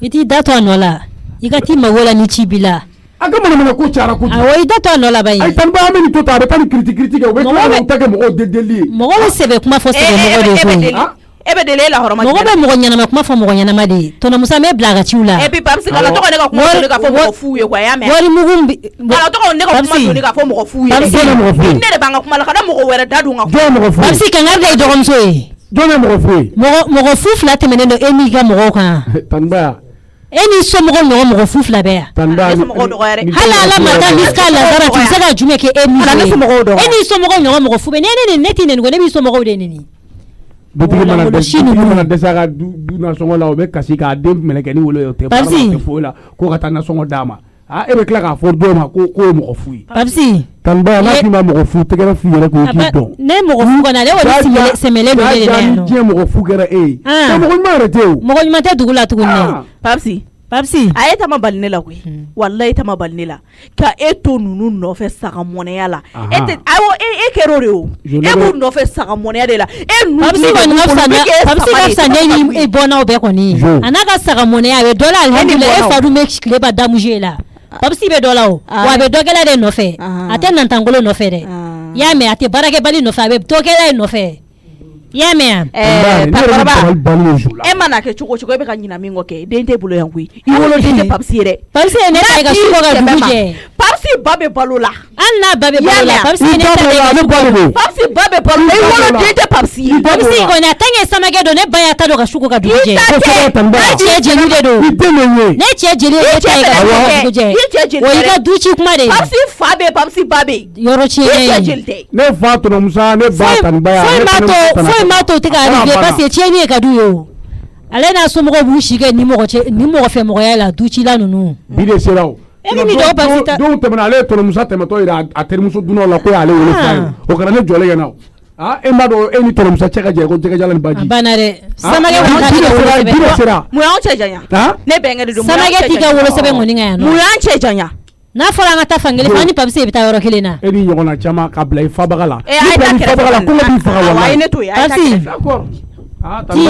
i t'i da to a nɔ la i ka t'i mago la ni ci b'i la a ka manamana ko cayara kojugu awɔ i da to a nɔ la ba ye ayi tanba an bɛ nin to ta a bɛ taa ni kiriti kɛ u bɛ tila ka ta kɛ mɔgɔw deli ye mɔgɔ bɛ sɛbɛ kuma fɔ sɛbɛ mɔgɔ de koyi e bɛ deli e la hɔrɔma mɔgɔ bɛ mɔgɔ ɲɛnama kuma fɔ mɔgɔ ɲɛnama de ye tɔnɔmusa mɛ bila a ka ciw la et puis Papisi kala tɔgɔ ne ka kuma to ne ka fɔ mɔgɔ fu ye quoi y'a mɛn wari mugu kala tɔgɔ ne ka kuma to ne ka fɔ mɔgɔ fu ye ne de b'an ka kuma la kana mɔgɔ wɛrɛ da dun ka kuma Papisi kangari da i dɔgɔmuso ye jɔn ye mɔgɔ fu ye mɔgɔ fu fila tɛmɛnen don e n'i ka mɔgɔw kan tanba e n'i somɔgɔw ɲɔgɔn mɔgɔ fu fila bɛɛ yan hali ala ma taa Miska Lazara tun bɛ se ka jumɛn kɛ e min ye e n'i somɔgɔw ɲɔgɔn mɔgɔ fu bɛɛ ne t'i nɛni ko ne b'i somɔgɔw de nɛni dutigi mana dɛsɛ a ka du nasɔngɔ la o bɛ kasi k'a den mɛlɛkɛ ni wolo ye o tɛ foyi la ko ka taa nasɔngɔ d'a ma e bɛ tila k'a fɔ dɔw ma ko ye mɔgɔ fu ye Papisi tanba n'a k'i ma mɔgɔ fu tɛgɛrɛ f'i yɛrɛ k'o k'i dɔn ne mɔgɔ fu kɔni ale kɔni sɛmɛlen don ne de la yan nɔ diɲɛ mɔgɔ fu kɛra e ye mɔgɔ ɲuman yɛrɛ tɛ o mɔgɔ ɲuman tɛ dugu la tuguni dɛ Papisi a ye tama bali ne la koyi wallahi tama bali ne la ka e to ninnu nɔfɛ saga mɔnɛya la e tɛ awɔ e kɛra o de o e b'u nɔfɛ saga mɔnɛya de la e ninnu Papisi kɔni ka fisa ne ni e bɔnnaw bɛɛ kɔni a n'a ka saga mɔnɛya a bɛ dɔ la alihamudulila e fa dun bɛ tileba damuze la Papisi bɛ dɔ la o wa a bɛ dɔkɛla de nɔfɛ a tɛ nantangolo nɔfɛ dɛ i y'a mɛn a tɛ baarakɛbali nɔfɛ a bɛ dɔkɛla de nɔfɛ i y'a mɛn e mana kɛ cogo cogo e bɛ ka ɲinɛ min kɔ kɛ den tɛ bolo yan koyi i woloden tɛ Papisi ye dɛ Papisi ye ne ta ka su bɔ ka dugu jɛ Papisi ba bɛ balo la hali n'a ba bɛ balo la Papisi ye ne ta ka su bɔ Papisi ba bɛ balo la i woloden tɛ Papisi ye Papisi kɔni a tant que samakɛ don ne ba y'a ta don ka su ko ka dugu jɛ ne cɛ jeli de don ne cɛ jeli ne ta ye ka dugu jɛ o y'i ka du ci kuma de ye Papisi fa bɛ Papisi ba bɛ yɔrɔ tiɲɛ ne fa tɔnɔmusa ne ba tanba foyi m'a to o tɛ ka arrivé parce que tiɲɛni ye ka d'u ye o ale n'a somɔgɔw b'u si kɛ ni mɔgɔ fɛ mɔgɔya la du cila ninnu bi de sera o e bɛ min dɔn Papisi ta don tɛmɛna ale ye tɔnɔmusa tɛmɛtɔ yira a terimuso dunnaw la ko y'ale wele fa ye o kɛra ne jɔlen ɲɛna o e m'a dɔn e ni tɔnɔmusa cɛ ka jɛ ko jɛgɛjalan ni baji a banna dɛ samakɛ mun y'anw cɛ janya ne bɛnkɛ de don samakɛ t'i ka wolosɛbɛn kɔni kan yan nɔ mun y'an cɛ janya n'a fɔra an ka taa fankelen fɛ an ni Papisi bɛ taa yɔrɔ kelen na e ni ɲɔgɔnna caman ka bila i fabaga la ni bila i fabaga la ko ne b'i faga walahi a ye ne to yen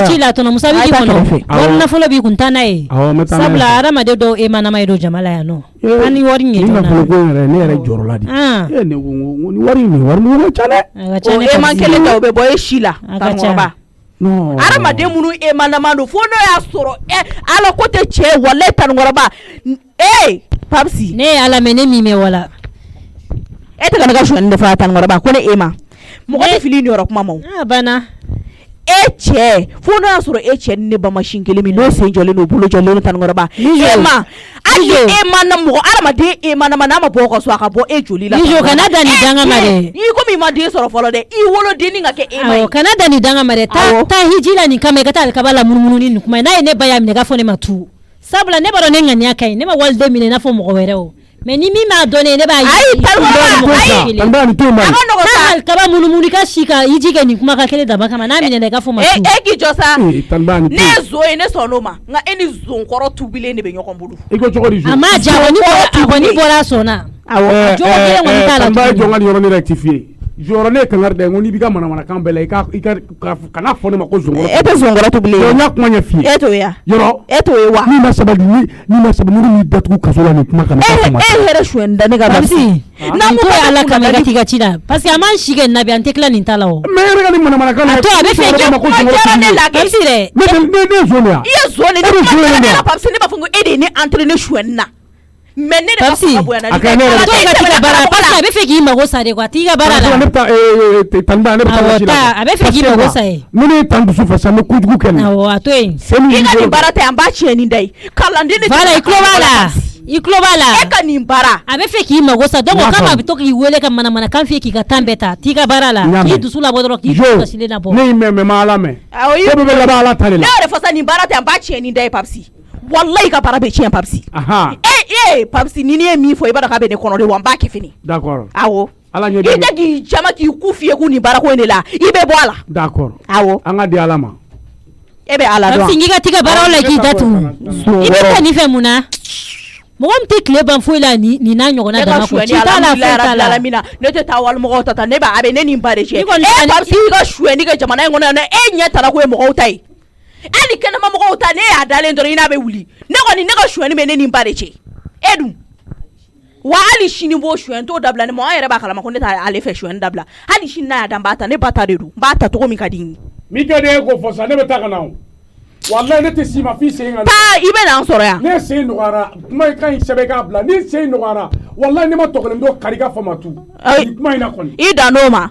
ci la tɔnɔmusa b'i kɔnɔ wari nafolo b'i kun taa n'a ye sabula adamaden dɔw e manama ye don jama la yan nɔ an ni wari ɲɛ jɔn na nafolo ko yɛrɛ ne yɛrɛ jɔrɔ la de ne ko ni wari in wari min ka ca dɛ e man kelen ta o bɛ bɔ e si la kankɔrɔba adamaden minnu e manama don fo n'o y'a sɔrɔ ala ko tɛ cɛ walahi tankɔrɔba Papisi ne ye ala mɛ ne min mɛn wala e tɛ ka ne ka sonyani de fɔ tankɔrɔba ko ne e ma mɔgɔ tɛ fili nin yɔrɔ kuma ma a banna e cɛ fo n'o y'a sɔrɔ e cɛ ni ne ba ma sin kelen min n'o sen jɔlen n'o bolo jɔlen n'o tannikɔrɔba e ma hali e ma na mɔgɔ adamaden e ma na n'a ma bɔ ka so a ka bɔ e joli la kana da ni danga ma dɛ i komi i ma den sɔrɔ fɔlɔ dɛ i wolodenni ka kɛ e ma ye kana da ni danga ma dɛ taa hiji la nin kama i ka taa alikaba la munumunu ni nin kuma n'a ye ne ba y'a minɛ k'a fɔ ne ma tu sabula ne b'a dɔn ne ŋaniya ka ɲi ne ma waliden minɛ i n'a fɔ mɔgɔ wɛrɛ o mais ni min m'a dɔn ne b'a ye alikaba munumunu ka si ka hiji kɛ nin kuma ka kelen daba kama n'a minɛ i k'a fɔ ma tu e k'i jɔ sa ne ye zo ye ne sɔn n'o ma nka e ni zonkɔrɔ tubilen de bɛ ɲɔgɔn bolo a ma ja a kɔni bɔra a sɔnna awɔ jogo kelen kɔni t'a la tanba ye jɔn ka nin yɔrɔ ni rectifier jɔyɔrɔ ne ye kankari da ye ko n'i b'i ka manamanakan bɛɛ la i kana fɔ ne ma ko zonkɔrɔ e tɛ zonkɔrɔ tubilen ye n y'a kuma ɲɛ f'i ye e t'o ye wa yɔrɔ e t'o ye wa n'i ma sabali n'i datugu kaso la nin kuma kana fɔ ma e yɛrɛ suɲɛni da ne ka Babsi n'an ko ala kama i ka t'i ka ci la parce que a m'an si kɛ nabi an tɛ tila nin ta la o mais e yɛrɛ ka nin manamanakan a to a bɛ fɛ k'i kuma diyara ne la kɛ Babsi dɛ ne ye zon de ya i ye zon de kuma diyara ne la Babsi ne b'a fɔ ko e de ye ne entraîner suɲɛni na mais ne de b'a fɔ ka bonya na a to i ka t'i ka baara la parce que a bɛ fɛ k'i mago sa de quoi t'i ka baara la ne bɛ taa tanba ne bɛ taa ci la a bɛ fɛ k'i mago sa ye ne ye tan dusu fɛ sa n bɛ kojugu kɛ nin awɔ a to yen i ka nin baara tɛ an b'a tiɲɛ nin da ye kalanden de voilà i tulo b'a la i tulo b'a la e ka nin baara a bɛ fɛ k'i mago sa donc kama a bɛ to k'i wele ka manamanakan f'i ye k'i ka temps bɛɛ ta t'i ka baara la k'i dusu labɔ dɔrɔn k'i dusu kasilen labɔ ne y'i mɛn ma ala mɛn ko bɛɛ bɛ laban ala ta de la ne yɛrɛ fɔ sa nin baara tɛ an b'a tiɲɛ nin da ye Babsi wallahi ka baara bɛ tiɲɛ Babsi Babsi ni ne ye min fɔ i b'a dɔn k'a bɛ ne kɔnɔ de wa n b'a kɛ fini d'accord awɔ ala ɲɛ i tɛ k'i jama k'i ku f'i ye ko nin baara ko in de la i bɛ bɔ a la d'accord awɔ an ka di ala ma e bɛ ala dɔn Babsi n'i ka t'i ka baaraw la i k'i datugu i bɛ taa nin fɛ mun na mɔgɔ min tɛ tile ban foyi la nin n'a ɲɔgɔnna dama ko ci t'a la foyi t'a la ne tɛ taa walimɔgɔw ta ne b'a a bɛ ne nin ba de cɛ Babsi i ka suɲɛni kɛ jamana in kɔnɔ yan e ɲɛ tala ko ye mɔgɔw ta ye hali kɛnɛma mɔgɔw ta ne y'a dalen dɔrɔn i n'a bɛ wuli ne kɔni ne ka suɲɛni bɛ ne nin ba de cɛ e dun wa hali sini b'o suɲɛni t'o dabila ne ma an yɛrɛ b'a kalama ko ne t'a ale fɛ suɲɛni dabila hali sini n'a y'a da n b'a ta ne ba ta de don n b'a ta cogo min ka di n ye. min ka di e k'o fɔ sa ne bɛ taa ka na o walayi ne tɛ s'i ma f'i sen ka na. taa i bɛ n'an sɔrɔ yan. ne sen nɔgɔyara kuma in ka ɲi sɛbɛn k'a bila ni sen nɔgɔyara walayi ne ma tɔgɔlen dɔ kari ka fama tu nin kuma in na kɔni. i dan n'o ma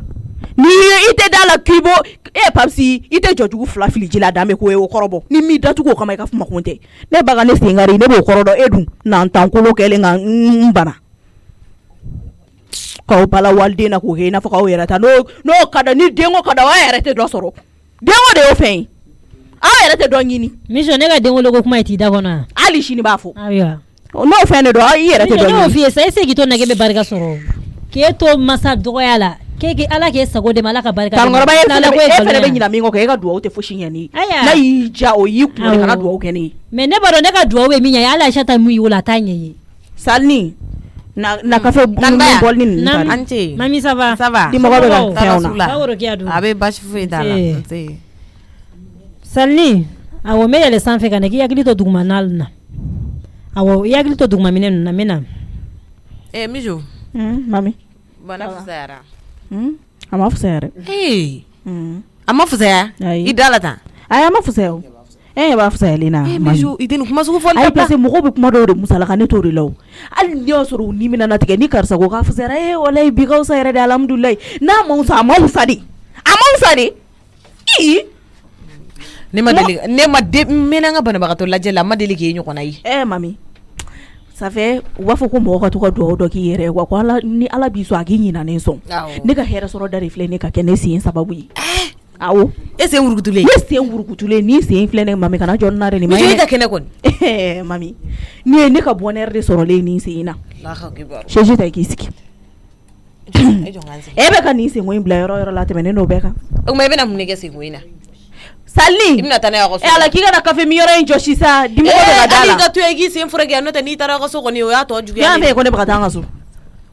ni i tɛ da la k'i bɔ Babsi i tɛ jɔjugu fila fili ji la dan bɛ k'o ye o kɔrɔ bɔ ni m'i datugu o kama i ka fama kun tɛ ne ba ka ne sen kari ne b'o kɔrɔ dɔn e dun n'an tan kolo kɛlen ka n bana. k'aw bala waliden na k'o kɛ i n'a fɔ k'aw yɛrɛ ta n'o ka da ni denko ka da aw yɛrɛ tɛ dɔ sɔrɔ denko de y'o fɛn ye aw yɛrɛ tɛ dɔ ɲini. Mission ne ka denwoloko kuma ye t'i da kɔnɔ hali sini b'a fɔ. ayiwa n'o fɛn de don i yɛrɛ tɛ dɔ ɲini. ne y'o f'i ye sa ese k'i to nage bɛ barika sɔrɔ k'e to masa dɔgɔya la k'e ala k'e sago dɛmɛ ala ka barika dɛmɛ. kankɔrɔba e fɛnɛ bɛ ɲina min kɔ kɛ e ka duwawu tɛ fosi ɲɛ ne ye. n'a y'i ja o y'i kun ka duwawu kɛ ne ye. mais ne b'a dɔn ne ka duwawu ye min ɲɛ ye hali Aisha ta mun ye o la a t'a ɲɛ ye. Salini na kafe bɔli nin ta Anti mami ça va di mɔgɔ bɛ ka fɛnw na a bɛ basi foyi t'a la Salini awɔ n bɛ yɛlɛ sanfɛ ka na k'i hakili to dugumana na awɔ i hakili to duguma minɛ ninnu na n bɛ na. Mijo mami bana fisayara a ma fisaya dɛ a ma fisaya i da la tan ayi a ma fisaya o e b'a fisayalen na Mijo i tɛ nin kuma sugu fɔli ayi parce que mɔgɔw bɛ kuma dɔw de musala ka ne t'o de la o hali ni y'a sɔrɔ u ni mina na tigɛ ni karisa ko k'a fisayara walayi bi ka wusa yɛrɛ de alhamdulilayi n'a ma wusa a ma wusa de ne ma mɛna n ka banabagatɔ lajɛ la a ma deli k'e ɲɔgɔnna ye mami ça fait u b'a fɔ ko mɔgɔ ka to ka duwawu dɔ k'i yɛrɛ ye wa ko ni ala b'i sɔn a k'i ɲinalen sɔn ne ka hɛrɛ sɔrɔ da de filɛ ne ka kɛ ne sen sababu ye awɔ e sen wurukutulen ne sen wurukutulen ni sen filɛ ne mami kana jɔ n na dɛ nin ma ɲɛ ka kɛnɛ kɔni mami ni ye ne ka bonheur de sɔrɔlen nin sen in na chaise ta i k'i sigi e bɛ ka nin senko in bila yɔrɔ la tɛmɛnen n'o bɛɛ kan o tuma i bɛna mun de kɛ senko in na Salini i bɛna taa n'a ye aw ka so ala k'i kana kafe min yɔrɔ in jɔsi sa dimɔgɔ bɛ ka da la hali ka to yen k'i sen furakɛ n'o tɛ n'i taara aw ka so kɔni o y'a tɔ juguya ne ko ne bɛ ka taa an ka so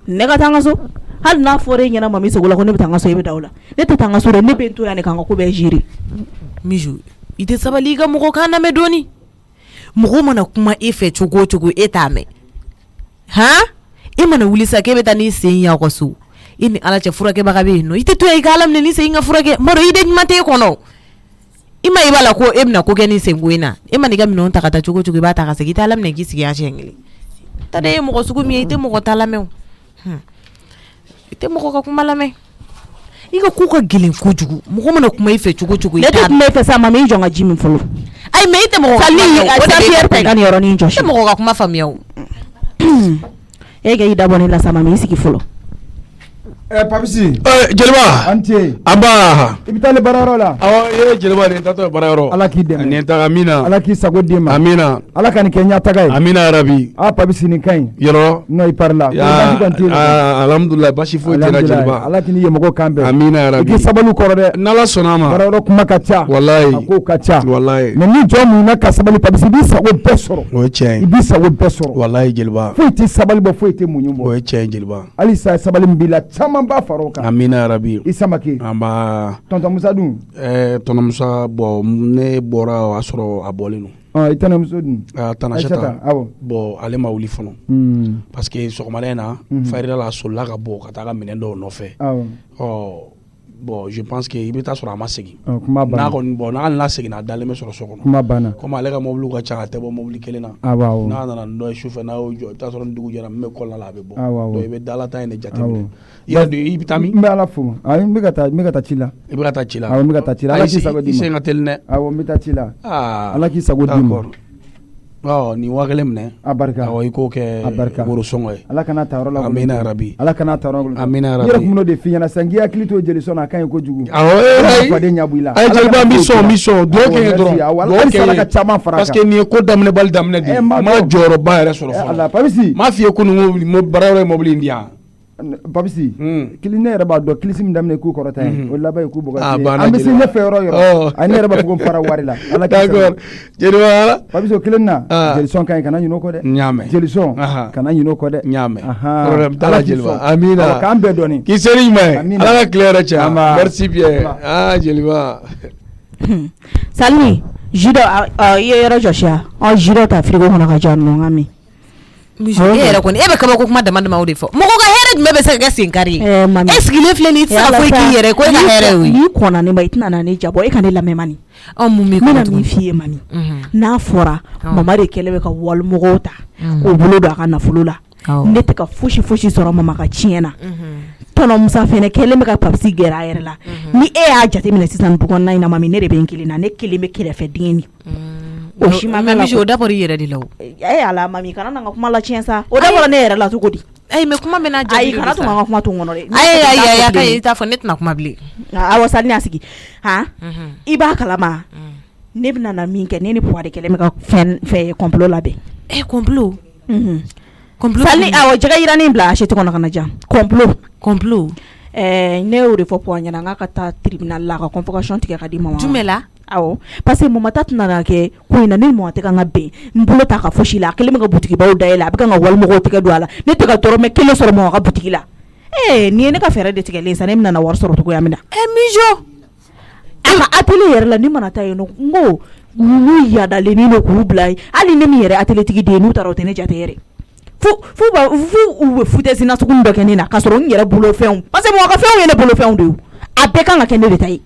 ne ka taa an ka so hali n'a fɔra e ɲɛna mami sago la ko ne bɛ taa an ka so i bɛ da o la ne tɛ taa an ka so dɛ ne bɛ n to yan de k'an ka ko bɛɛ géré Mijo i tɛ sabali i ka mɔgɔ kan lamɛn dɔɔni mɔgɔ mana kuma e fɛ cogo o cogo e t'a mɛn e mana wuli sa k'e bɛ taa n'i sen ye aw ka so i ni ala cɛ furakɛbaga bɛ yen nɔ i tɛ to yen i ka ala minɛ ni sen ka furakɛ mɔdɔ i de ɲuman tɛ e kɔnɔ i ma i b'a la ko e bɛna ko kɛ ni senko in na e ma n'i ka minɛnw ta ka taa cogo o cogo i b'a ta ka segin i t'a laminɛ k'i sigi a siɲɛ kelen ta da e ye mɔgɔ sugu min ye i tɛ mɔgɔ ta lamɛn o i tɛ mɔgɔ ka kuma lamɛn i ka ko ka gelen kojugu mɔgɔ mana kuma i fɛ cogo cogo ne tɛ kuma i fɛ sa mami i jɔ n ka ji min fɔlɔ ayi mais i tɛ mɔgɔ Pierre ta i ka nin yɔrɔnin jɔsi tɛ mɔgɔ ka kuma faamuya o e ka i dabɔ ne la sa mami i sigi fɔlɔ Papisi jeliba an ce aba i bɛ taa baarayɔrɔ la ye jeliba nin tatɔ baarayɔrɔ ala k'i dɛmɛ nin ta amina ala k'i sago d'i ma amina ala ka nin kɛ ɲɛtaga ye amina rabi Papisi nin ka ɲi yɔrɔ n'o i pari la alhamdulilayi basi foyi tɛ jeliba ala k'i ni ɲɛmɔgɔ kan bɛn amina rabi i k'i sabali kɔrɔ dɛ n'ala sɔnna a ma baarayɔrɔ kuma ka ca walayi a ko ka ca walayi mais ni jɔn mun na ka sabali Papisi i b'i sago bɛɛ sɔrɔ o ye tiɲɛ i ye b'i sago bɛɛ sɔrɔ walayi jeliba foyi tɛ sabali bɔ foyi tɛ muɲu o bɔ ye tiɲɛ ye jeliba hali sa sabali min b'i la caman b'a fara o kan amina rabi i Samake an b'a tonton Musa dun tɔnɔ musa bɔn ne bɔra o y'a sɔrɔ a bɔlen don i tɛnɛmuso dun Tanasɛta awɔ bon ale ma wuli fɔlɔ parce que sɔgɔmada in na farida la a solila ka bɔ ka taa ka minɛn dɔw nɔfɛ bon je pense que i bɛ taa sɔrɔ a ma segin n'a kɔni bon n'a n'a seginna a dalen bɛ sɔrɔ so kɔnɔ kuma banna comme ale ka mobili ka ca a tɛ bɔ mobili kelen na n'a nana nin dɔ ye sufɛ n'a y'o jɔ i bɛ taa sɔrɔ ni dugu jɛra min bɛ kɔlɔn la a bɛ bɔ donc i bɛ dala ta in de jateminɛ i bɛ taa min n bɛ ala fo n bɛ ka taa ci la i bɛ ka taa ci la awɔ n bɛ ka taa ci la ala k'i sago d'i ma i sen ka teli dɛ awɔ n bɛ taa ci la ala k'i sago d'i ma nin waa kelen minɛ a barika awɔ i k'o kɛ woro sɔngɔ ye ala kana taa yɔrɔ la amina yarabi ala kana taa yɔrɔ la amina yarabi yɛrɛ kun b'o de f'i ɲɛna sisan k'i hakili to jeli sɔn na a ka ɲi kojugu awɔ faden ɲɛ b'i la a ye jeliba min sɔn duwawu kɛ n ye dɔrɔn duwawu kɛ ala ka caman fara parce que nin ye ko daminɛ bali daminɛ de ye n ma jɔyɔrɔba yɛrɛ sɔrɔ fɔlɔ Papisi m'a f'i ye ko nin baarayɔrɔ ye mobili in di yan Papisi kili ne yɛrɛ b'a dɔn kilisi min daminɛ k'u kɔrɔta ye o laban ye k'u bɔgɔ banna an bɛ se ɲɛfɛ yɔrɔ ani ne yɛrɛ b'a fɔ ko n fara wari la ala k'i sago jeliba Papisi o kelen na jelisɔn ka ɲi kana ɲin'o kɔ dɛ n y'a mɛn jelisɔn kana ɲin'o kɔ dɛ n y'a mɛn problème t'a la jeliba amina k'an bɛɛ dɔɔni k'i seri ɲuman ye ala ka tile yɛrɛ caya merci bien jeliba Salini ji dɔ i ye yɔrɔ jɔsi wa ji dɔ ta frigo kɔnɔ ka ja ninnu ka min e yɛrɛ kɔni e bɛ kabako kuma dama dama o de fɔ mɔgɔ ka hɛrɛ jumɛn bɛ se ka kɛ senkari ye e sigilen filɛ nin i tɛ se ka foyi k'i yɛrɛ ko e ka hɛrɛ ye o ye n'i kɔnna ne ma i tɛna na ne jabɔ e ka ne lamɛn mani mun b'i kɔnɔ tuguni n bɛna min f'i ye mani n'a fɔra mama de kɛlen bɛ ka walimɔgɔw ta k'o bolo don a ka nafolo la ne tɛ ka fosi sɔrɔ mama ka tiɲɛ na tɔnɔ Musa fɛnɛ kɛlen bɛ ka Papisi gɛrɛ a yɛrɛ la ni e y'a jateminɛ sisan du kɔnɔna in na mami ne de bɛ n kelen na ne kelen bɛ kɛrɛfɛ den ni o si ma kala o dabɔra i yɛrɛ de la o ala mami kana na ka kuma la tiɲɛ sa o dabɔra ne yɛrɛ la cogo di mais kuma bɛ n'a ayi kana to ka kuma to n kɔnɔ dɛ ayi a ka i t'a fɔ ne tɛna kuma bilen awɔ Salini a sigi i b'a kalama ne bɛna na min kɛ ne ni Puwa de kɛlen bɛ ka fɛn complot labɛn complot Salini awɔ jɛgɛ jiranin bila assiette kɔnɔ ka na jan complot ne y'o de fɔ Puwa ɲɛna n k'a ka taa tribunal la ka convocation tigɛ ka di mama jumɛn la awɔ parce que mama ta tɛna na kɛ ko in na ne ni mama tɛ kan ka bɛn n bolo ta ka fosi la a kelen bɛ ka butikibaw dayɛlɛ a bɛ kan ka walimɔgɔw tɛgɛ don a la ne tɛ ka dɔrɔmɛ kelen sɔrɔ mama ka butiki la nin ye ne ka fɛɛrɛ de tigɛlen sa ne bɛna na wari sɔrɔ cogoya min na Mijo a ka atelier yɛrɛ la ni mana taa yen nɔ n ko n'u yadalenin de k'u bila yen hali ne min yɛrɛ atelier tigi den n'u taara o tɛ ne jate yɛrɛ fu u bɛ foutaise nasugu dɔ kɛ ne na k'a sɔrɔ n yɛrɛ bolofɛnw parce que mɔgɔ ka fɛnw ye ne bolofɛnw de ye a bɛɛ kan ka kɛ ne de ta ye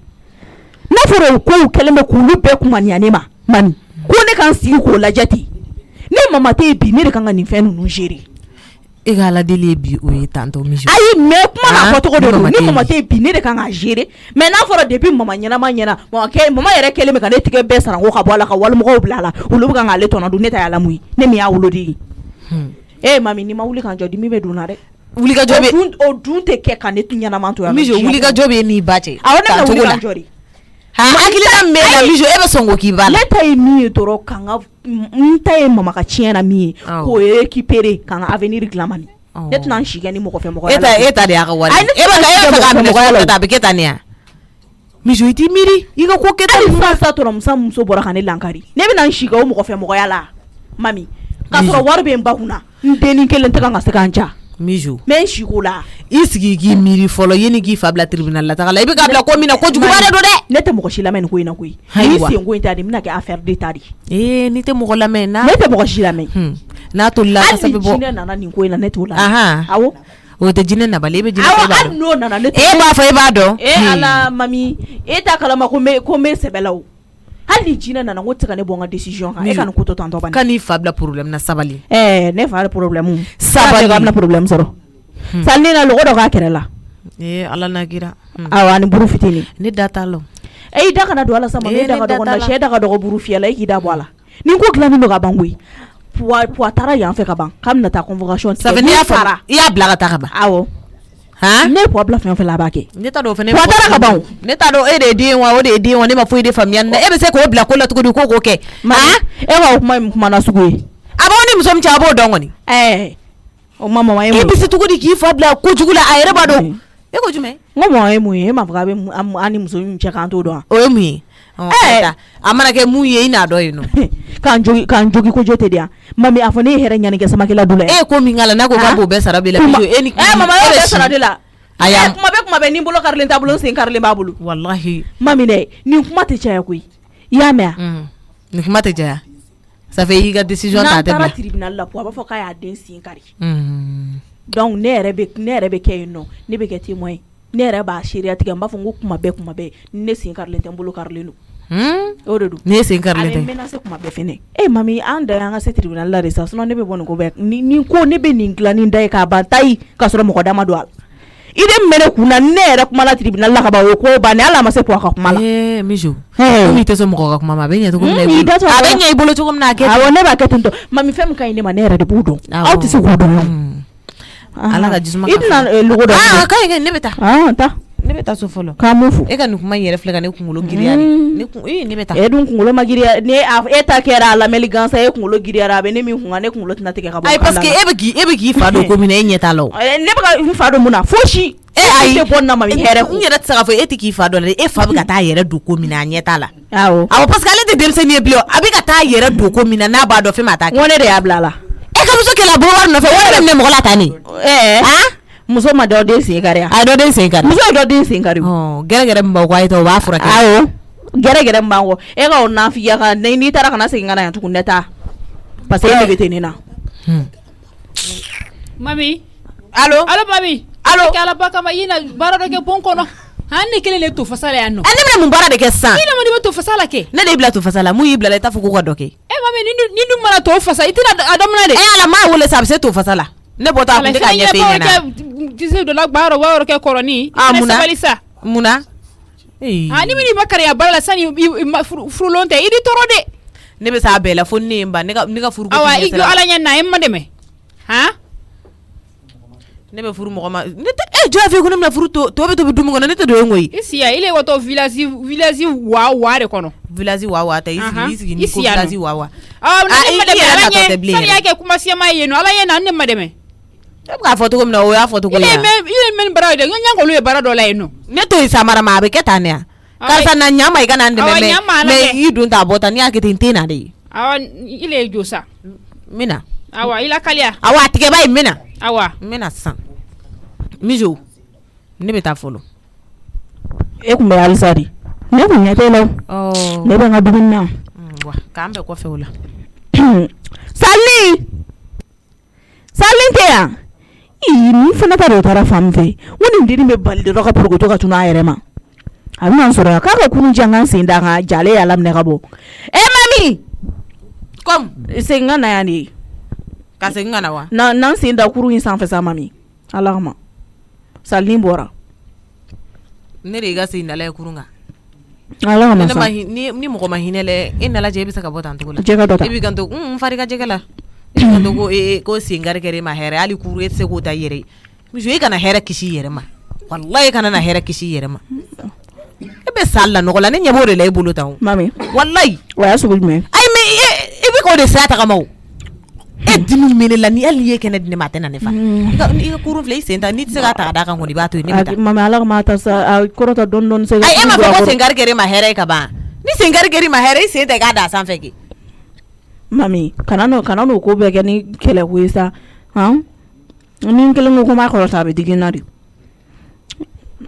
n'a fɔra o kow kɛlen bɛ k'olu bɛɛ kumaniya ne ma mani ko ne kan sigi k'o lajɛ ten ne mama tɛ yen bi ne de kan ka nin fɛn ninnu gérer e ka ala deli ye bi o ye tantɔ Mijo ayi mais kuma n'a fɔcogo de don ni mama tɛ yen bi ne de kan ka gérer mais n'a fɔra depuis mama ɲɛnama ɲɛna mama yɛrɛ kɛlen bɛ ka ne tigɛ bɛɛ saranko ka bɔ a la ka walimɔgɔw bila a la olu bɛ kan k'ale tɔnɔ dun ne ta y'a lamu ye ne min y'a wolo de ye mami ni ma wuli ka jɔ dimi bɛ dun na dɛ wulikajɔ bɛ o dun tɛ kɛ ka ne ɲɛnama to yan Mijo wulikajɔ bɛ n'i ba cɛ awɔ ne ka wuli ka jɔ de hakilina min bɛ na Mijo e bɛ sɔn k'o k'i ba la ne ta ye min ye dɔrɔn kan ka n ta ye mama ka tiɲɛ na min ye k'o récupérer kan ka avenir dilan mani ne tɛna n si kɛ ni mɔgɔ fɛ mɔgɔ e ta de y'a ka wari e bɛ ka minɛ mɔgɔ la a bɛ kɛ tan ne ya Mijo i t'i miiri i ka ko kɛ tan hali sa tɔrɔmusa muso bɔra ka ne lankari ne bɛna n si kɛ o mɔgɔ fɛ mɔgɔya la mami k'a sɔrɔ wari bɛ n ba kunna n denni kelen tɛ kan ka se k'an ja Mijo mais n si ko la i sigi k'i miiri fɔlɔ yanni k'i fa bila tribunal la taga la i bɛ k'a bila ko min na kojuguba de don dɛ ne tɛ mɔgɔ si lamɛn nin ko in na koyi ni sen ko in t'a di n bɛna kɛ affaire d'État de n'i tɛ mɔgɔ lamɛn ne tɛ mɔgɔ si lamɛn n'a tolila kasa bɛ bɔ hali ni jinɛ nana nin ko in na ne t'o la awɔ o tɛ jinɛ nabali e bɛ jinɛ fɛ e b'a dɔn hali n'o nana ne e b'a fɔ e b'a dɔn ala mami e t'a kalama ko n bɛ sɛbɛ la o hali ni jinɛ nana ko tɛ ka ne bɔ n ka décision kan e ka nin ko to tantɔ bani kan'i fa bila problème na sabali ne fa problème sabali ka bɛna problème sɔrɔ Salini na logo dɔ k'a kɛrɛ la ala n'a kira awa ni buru fitini ne da t'a la e da kana don ala sama Eh, ne da ne ka da dɔgɔ t'a na la. sɛ da ka dɔgɔ buru fiyɛ la e k'i da bɔ a la ni ko dilannen don ka ban koyi puwa taara yan fɛ ka ban k'a bɛna taa convocation tigɛ sabu n'i y'a fara i y'a bila ka taa ka ban awɔ han ne ye puwa bila fɛn o fɛn la a b'a kɛ ne t'a dɔn o fana Wa taara ka ban o. ne t'a dɔn e de ye den wa o de ye den wa ne ma foyi de faamuya nin na e bɛ se k'o bila ko la cogo di ko k'o kɛ han e ka o kuma in kuma na sugu ye a b'aw ni muso min cɛ a b'o dɔn kɔni o ma mama ye e mun bɛ ye se cogo di k'i fa bila kojugu la a yɛrɛ b'a dɔn e ko jumɛn n ko mama ye mun ye e m'a fɔ k'a bɛ an ni muso min cɛ k'an t'o dɔn wa o ye mun ye a mana kɛ mun ye i n'a dɔn yen nɔ k'an jogi ko jo tɛ di yan mami a fɔ ne ye hɛrɛ ɲani kɛ samakila du la e ko min k'a la n'a ko k'a b'o bɛɛ sara bi la e ni mama y'o bɛɛ sara de la a y'a kuma bɛɛ ni bolo karilen t'a bolo n sen karilen b'a bolo walahi mami dɛ nin kuma tɛ caya koyi i y'a mɛn wa nin kuma tɛ jaya ça fait i ka décision ta n'an tɛ bila taara tribunal la po a b'a fɔ k'a y'a den sen kari donc ne yɛrɛ bɛ kɛ yen nɔ ne bɛ kɛ témoin ye ne yɛrɛ b'a seereya tigɛ n b'a fɔ n ko kuma bɛɛ ni ne sen karilen tɛ n bolo karilen don o de don ne sen karilen ale tɛ menace kuma bɛɛ fɛnɛ mami an da y'an ka se tribunal la de sa sinon ne bɛ bɔ nin ko bɛɛ ni ko ne bɛ nin dilan nin da ye k'a ban tayi k'a sɔrɔ mɔgɔ da ma don a la i de min bɛ ne kun na ne yɛrɛ kuma la tribunal la ka ban o ko ban hali a ma se puwa ka kuma la mijo komi i tɛ sɔn mɔgɔ ka kuma ma a bɛ ɲɛ cogo min na i bolo a bɛ ɲɛ i bolo cogo min na a kɛ awɔ ne b'a kɛ ten tɔ mami fɛn min ka ɲi ne ma ne yɛrɛ de b'o dɔn aw tɛ se k'o dɔn ala ka jisuma i tɛna logo dɔ ka ɲi ne bɛ taa ta ne bɛ taa so fɔlɔ k'an mun fɔ e ka nin kuma in yɛrɛ filɛ ka ne kunkolo giriya de ne bɛ taa e dun kunkolo ma giriya ni e ta kɛra a lamɛnli gansan e kunkolo giriyara a bɛ ne min kun ne kunkolo tɛna tigɛ ka bɔ ayi parce que e bɛ k'i fa don ko min na e ɲɛ t'a la o ne bɛ ka n fa don mun na fosi ayi tɛ bɔ na mami hɛrɛ n yɛrɛ tɛ se k'a fɔ e tɛ k'i fa dɔn dɛ e fa bɛ ka taa a yɛrɛ don ko min na a ɲɛ t'a la awɔ parce que ale tɛ denmisɛnnin ye bilen a bɛ ka taa a yɛrɛ don ko min na n'a b'a dɔn fɛn ma taa kɛ n ko ne de y'a bila a la e ka muso kɛlɛ a bolo wari nɔfɛ wari bɛ minɛ mɔgɔ la tan ne muso ma dɔ den sen kari a dɔ den sen kari muso ye dɔ den sen kari gɛrɛgɛrɛ min b'aw kɔ a ye ta o b'a furakɛ awɔ gɛrɛgɛrɛ min b'an kɔ e ka o nafiya kan n'i taara kana segin ka na yan tugun ne ta parce que e de bɛ ten nin na mami allo mami allo kɛ alaba kama i na baara dɔ kɛ bon kɔnɔ han ne kelen de to fasa la yan nɔ ne bɛna mun baara de kɛ sisan i na ma de bɛ to fasa la kɛ ne de y'i bila to fasa la mun y'i bila la i t'a fɔ k'u ka dɔ kɛ mami ni dun mana to fasa i tɛna a daminɛ de ala m'a wele sa a bɛ se to fasa la ne bɔ t'a kun tɛ k'a ɲɛfɛ i ɲɛna dise dɔ la baara wɔɔrɔ kɛ kɔrɔni munna sabali sa munna ni min ma kariya baara la sani furulon tɛ i di tɔɔrɔ de ne bɛ s'a bɛɛ la fo ne ye n ba ne ka furu ko awa i jɔ ala ɲɛ na e ma dɛmɛ han ne bɛ furu mɔgɔ ma ne tɛ jɔn fɛ ko ne bɛna furu to bɛ tobi dumuni kɔnɔ ne tɛ don yen koyi i siya ile wato village wa de kɔnɔ village wa tɛ i sigi ni ko village wa ne ma dɛmɛ ala ɲɛ sani y'a kɛ kuma siyama ye yen nɔ ala ɲɛ na ne ma dɛmɛ e bɛ k'a fɔ cogo min na o y'a fɔ cogo ye ile mɛ baara ye dɛ n ɲɛ ye baara dɔ la yen nɔ ne to yen samara ma a bɛ kɛ tan ne yan karisa na ɲama i ka na n dɛmɛ mɛ i dun t'a bɔ tan n'i y'a kɛ ten n tɛ na de ye awa ile ye jo sa n bɛna awa i la kaliya awa a tigɛba ye n bɛna awa n bɛna sisan mijo ne bɛ taa fɔlɔ e kun bɛ halisa de ne kun ɲɛ tɛ la ne bɛ n ka dumuni na k'an bɛɛ kɔfɛ o la Salin tɛ yan nin fana ta de taara fan min fɛ n ko nin dennin bɛ bali dɔrɔn ka porokoto ka tunu a yɛrɛ ma a bɛna n sɔrɔ yan k'a ka kurun jan kan sen da kan jalen y'a laminɛ ka bɔ mami comme segin ka na yan de ka segin ka na wa n'an sen da kurun in sanfɛ sa mami ala kama Salin bɔra ne de y'i ka segin dala ye kurun kan ala kama sa ni mɔgɔ ma hinɛ lɛ e nana jɛ e bɛ se ka bɔ tan cogo la jɛgɛ dɔ ta e b'i kan to n fari ka jɛgɛ la e b'i kan to ko sen kari kɛra e ma hɛrɛ hali kuru e tɛ se k'o ta i yɛrɛ ye muso e kana hɛrɛ kisi i yɛrɛ ma walayi e kana na hɛrɛ kisi i yɛrɛ ma e bɛ sa la nɔgɔ la ne ɲɛ b'o de la e bolo tan o mami walayi o y'a sugu jumɛn ayi mɛ e bɛ k'o de sira tagama o e dimi mele la ni hali n'i ye kɛnɛ di ne ma a tɛ na ne fa i ka kurun filɛ i sen ta n'i tɛ se k'a ta ka d'a kan kɔni i b'a to yen ne bɛ taa mami ala kama ta sa a kɔrɔta dɔɔni se ayi e ma fɔ ko sen kari kɛra e ma hɛrɛ ye ka ban ni sen kari kɛra i ma hɛrɛ i sen tɛ k'a da sanfɛ kɛ mami kana n'o ko bɛɛ kɛ ni kɛlɛ ko ye sa ni n kelen ko ko n b'a kɔrɔta a bɛ digi n na de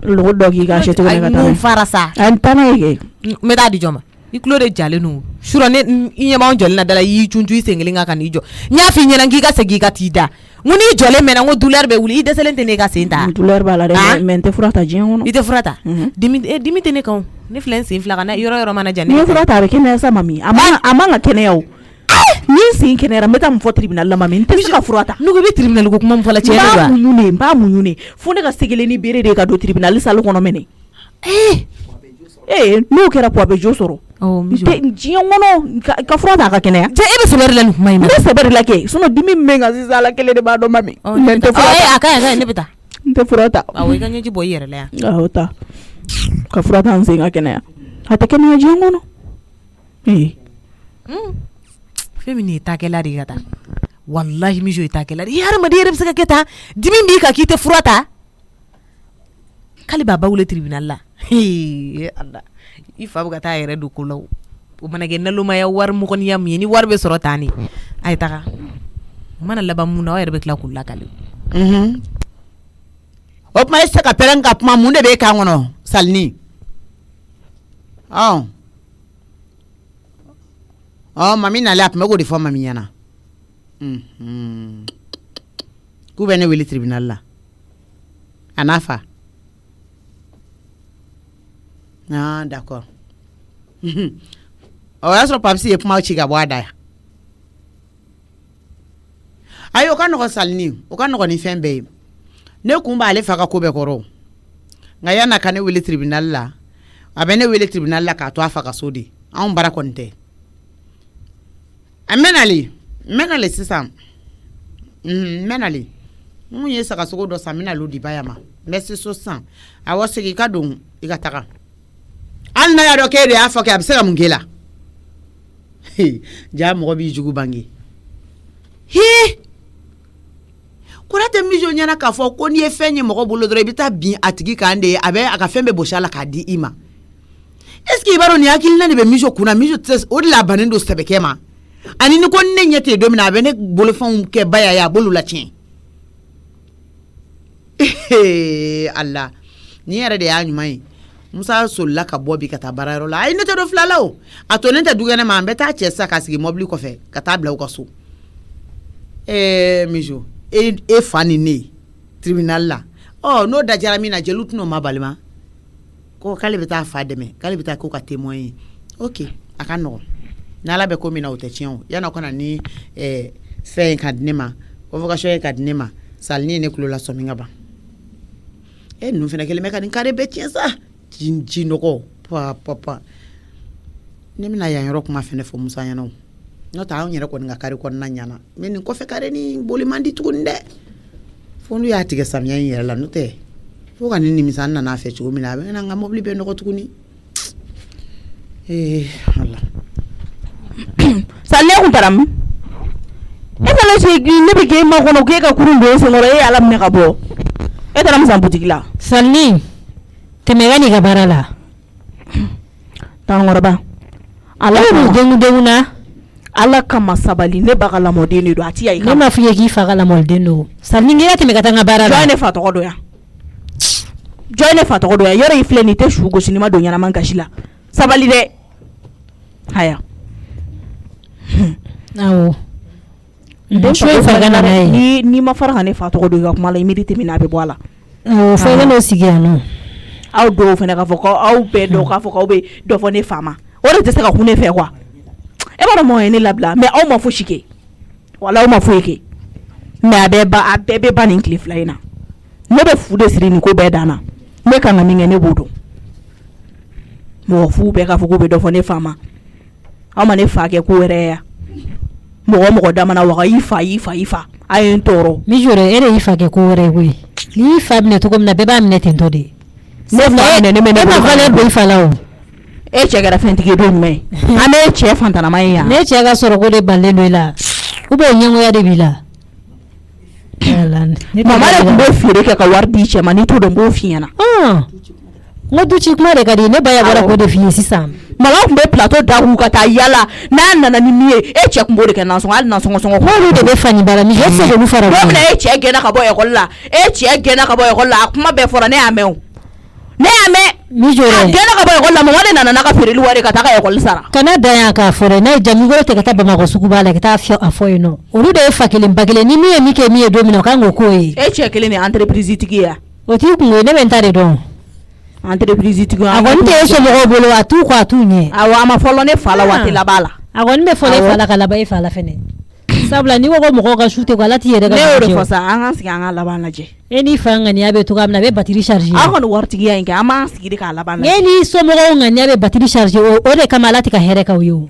logo dɔ k'i ka acheter ko ne ka taa mun fara sa a taa n'a ye kɛ n bɛ taa di jɔn ma i tulo de jalen don surɔ ne i ɲɛ b'anw jɔlen na da la i y'i cuncu i sen kelen kan ka n'i jɔ n y'a f'i ɲɛna k'i ka segin i ka t'i da n ko n'i jɔlen mɛnna n ko douleur bɛ wuli i dɛsɛlen tɛ ne ka sen ta douleur b'a la dɛ mais n tɛ fura ta diɲɛ kɔnɔ i tɛ fura ta dimi tɛ ne kan o ne filɛ n sen fila kan na yɔrɔ yɔrɔ mana ja ne n'i ye fura ta a bɛ kɛnɛya sa mami a man ka kɛnɛya o ni n sen kɛnɛyara n bɛ taa mun fɔ tribunal la mami n tɛ se ka fura ta n'u ko i bɛ tribunal ko kuma min fɔ la tiɲɛ de don wa n b'a muɲu ne fo ne ka segelen ni bere de ye ka don tribunal salle kɔnɔ mɛnɛ n'o kɛra ko a bɛ jo sɔrɔ diɲɛ kɔnɔ ka fura ta ka kɛnɛya e bɛ sɛbɛri la nin kuma in ma ne sɛbɛri la kɛ sinon dimi min ka sisan ala kelen de b'a dɔn mami a ka ne bɛ taa n tɛ fura ta awɔ i ka ɲɛji bɔ i yɛrɛ la yan awɔ ta ka fura ta n sen ka kɛnɛya a tɛ kɛnɛya diɲɛ kɔnɔ fɛn min ye takɛla de ye ka taa wallahi mijo ye takɛla de ye hadamaden yɛrɛ bɛ se ka kɛ tan dimi b'i kan k'i tɛ fura ta k'ale b'a ba wele tribunal la Allah i fa bɛ ka taa yɛrɛ don ko la o mana kɛ nalomaya wari mɔgɔniya min ye ni wari bɛ sɔrɔ tan ne a ye taga o mana laban mun na aw yɛrɛ bɛ tila k'u lakale o tuma e tɛ se ka pɛrɛn ka kuma mun de b'e kan kɔnɔ Salini mami nale a tun bɛ k'o de fɔ mami ɲɛna k'u bɛ ne wele tribunal la a n'a fa d'accord o y'a sɔrɔ papisi ye kuma ci ka bɔ a da yan ayi o ka nɔgɔn Salini o ka nɔgɔn ni fɛn bɛɛ ye ne kun b'ale fa ka ko bɛɛ kɔrɔ nka yan'a ka ne wele tribunal la a bɛ ne wele tribunal la k'a to a fa ka so de anw bara kɔni tɛ a mɛnale sisan mɛnale mun ye sagasogo dɔ san mina lo di baya ma n bɛ se so sisan awɔ segin ka don i ka taga hali n'a y'a dɔn k'e de y'a fɔ kɛ a bɛ se ka mun k'e la ja mɔgɔ b'i jugu bange Konate mijo ɲɛna k'a fɔ ko n'i ye fɛn ye mɔgɔ bolo dɔrɔn i bɛ taa bin a tigi kan de a bɛ a ka fɛn bɛɛ bosi a la k'a di i ma est-ce que i b'a dɔn nin hakilina de bɛ mijo kunna mijo tɛ o de la a bannen don sɛbɛkɛ ma ani ni ko ne ɲɛ tɛ don min na a bɛ ne bolofɛnw kɛ baya ye a b'olu latiɲɛ Allah ni yɛrɛ de y'a ɲuman ye Musa solila ka bɔ bi ka taa baarayɔrɔ la ayi ne tɛ don fila la o a to ne tɛ dukɛnɛ ma an bɛ taa cɛ sa ka sigi mɔbili kɔfɛ ka taa bila u ka so mijo e fa ni ne tribunal la n'o dajara min na jeliw tɛn'o ma balima ko k'ale bɛ taa fa dɛmɛ k'ale bɛ taa k'o ka témoin ye ok a ka nɔgɔn n'ala bɛ ko min na o tɛ tiɲɛ o yan'a kana ni fɛn ka di ne ma convocation ye ka di ne ma Salini ye ne kulo la sɔmi ka ban ninnu fana kelen bɛ ka nin kare bɛɛ tiɲɛ sa ji nɔgɔ papa ne bɛna yan yɔrɔ kuma fɛnɛ fɔ Musa ɲɛna o n'o tɛ anw yɛrɛ kɔni ka kare kɔnɔna ɲana mais nin kɔfɛ kare ni boli man di tuguni dɛ fo n'u y'a tigɛ samiya in yɛrɛ la n'o tɛ fo ka ni nimisa n nana fɛ cogo min na a bɛ na n ka mobili bɛɛ nɔgɔ tuguni Allah Salini kun taara min e taara sigi ne bɛ k'e ma kɔnɔ k'e ka kurun don e senkɔrɔ e y'ala minɛ ka bɔ e taara min san butigi la Salini tɛmɛ ka n'i ka baara la tankɔrɔba ala b'u denw na ala kama sabali ne ba ka lamɔden de don a ti ya i ne ma f'i ye k'i fa ka lamɔden don Salini n'i y'a tɛmɛ ka taa n ka baara la jɔn ne fa tɔgɔ dɔ yan jɔn ne fa tɔgɔ dɔ yan yɔrɔ in filɛ nin tɛ su gosi ni ma don ɲɛnama gasi la sabali dɛ haya awɔ muso in fara ka na n'a ye n'i ma fara ka ne fa tɔgɔ don i ka kuma la i miiri tɛ min na a bɛ bɔ a la awɔ fo i ka n'o sigi yan nɔ aw dɔw fana k'a fɔ k'aw bɛɛ dɔw k'a fɔ k'aw bɛ dɔ fɔ ne fa ma o de tɛ se ka kun ne fɛ quoi e b'a dɔn mɔgɔ ye ne labila mais aw ma fosi kɛ wala aw ma foyi kɛ mais a bɛɛ bɛ ba nin tile fila in na ne bɛ fu de siri nin ko bɛɛ dan na ne kan ka min kɛ ne b'o dɔn mɔgɔ fu bɛɛ k'a fɔ k'u bɛ dɔ fɔ ne fa ma aw ma ne fa kɛ ko wɛrɛ ya mɔgɔ damana waga i fa a ye n tɔɔrɔ mijo dɛ e de y'i fa kɛ ko wɛrɛ ye koyi n'i y'i fa minɛ cogo min na bɛɛ b'a minɛ ten tɔ de ne fa minɛ ne e ma falen don i fa la o e cɛ kɛra fɛntigi don jumɛn ye an bɛ cɛ fantanama ye yan ne cɛ ka sɔrɔ ko de balen don i la ou bien ɲɛngoya de b'i la mama de tun bɛ feere kɛ ka wari di cɛ ma n'i t'o dɔn n b'o f'i ɲɛna n ko du ci kuma de ka di ne ba ya bɔra k'o de f'i ye sisan mama tun bɛ plateau da k'u ka taa yala n'a nana ni min ye e cɛ tun b'o de kɛ nansɔngɔ hali nansɔngɔ k'olu de bɛ fani bara mi e se k'olu fara don min na e cɛ gɛnna ka bɔ ekɔli la a kuma bɛɛ fɔra ne y'a mɛn o ne y'a mɛn mijo dɛ a gɛnna ka bɔ ekɔli la mama de nana n'a ka feereli wari ka taa ka ekɔli sara kana dan yan k'a fɔ dɛ n'a ye jamigolo tɛ ka taa Bamakɔ sugu ba la ka taa a fɔ yen nɔ olu de ye fa kelen ba kelen ni min ye min kɛ min ye don min na o kan k'o k'o ye e cɛ kelen de ye entreprise tigi ye o t'i kun ye ne bɛ n ta de dɔn entreprise tigi a kɔni tɛ e somɔgɔw bolo a t'u ɲɛ awɔ a ma fɔlɔ ne fa la waati laban la a kɔni bɛ fɔ ne fa la ka laban e fa la fɛnɛ sabula ni ko mɔgɔ ka su tɛ ko ala t'i yɛrɛ ka ne y'o de fɔ sa an k'an sigi an ka laban lajɛ e ni fa ŋaniya bɛ togoya min na a bɛ batiri charger an kɔni waritigiya in kɛ an b'an sigi de k'a laban lajɛ e ni somɔgɔw ŋaniya bɛ batiri charger o de kama ala tɛ ka hɛrɛ k'aw ye o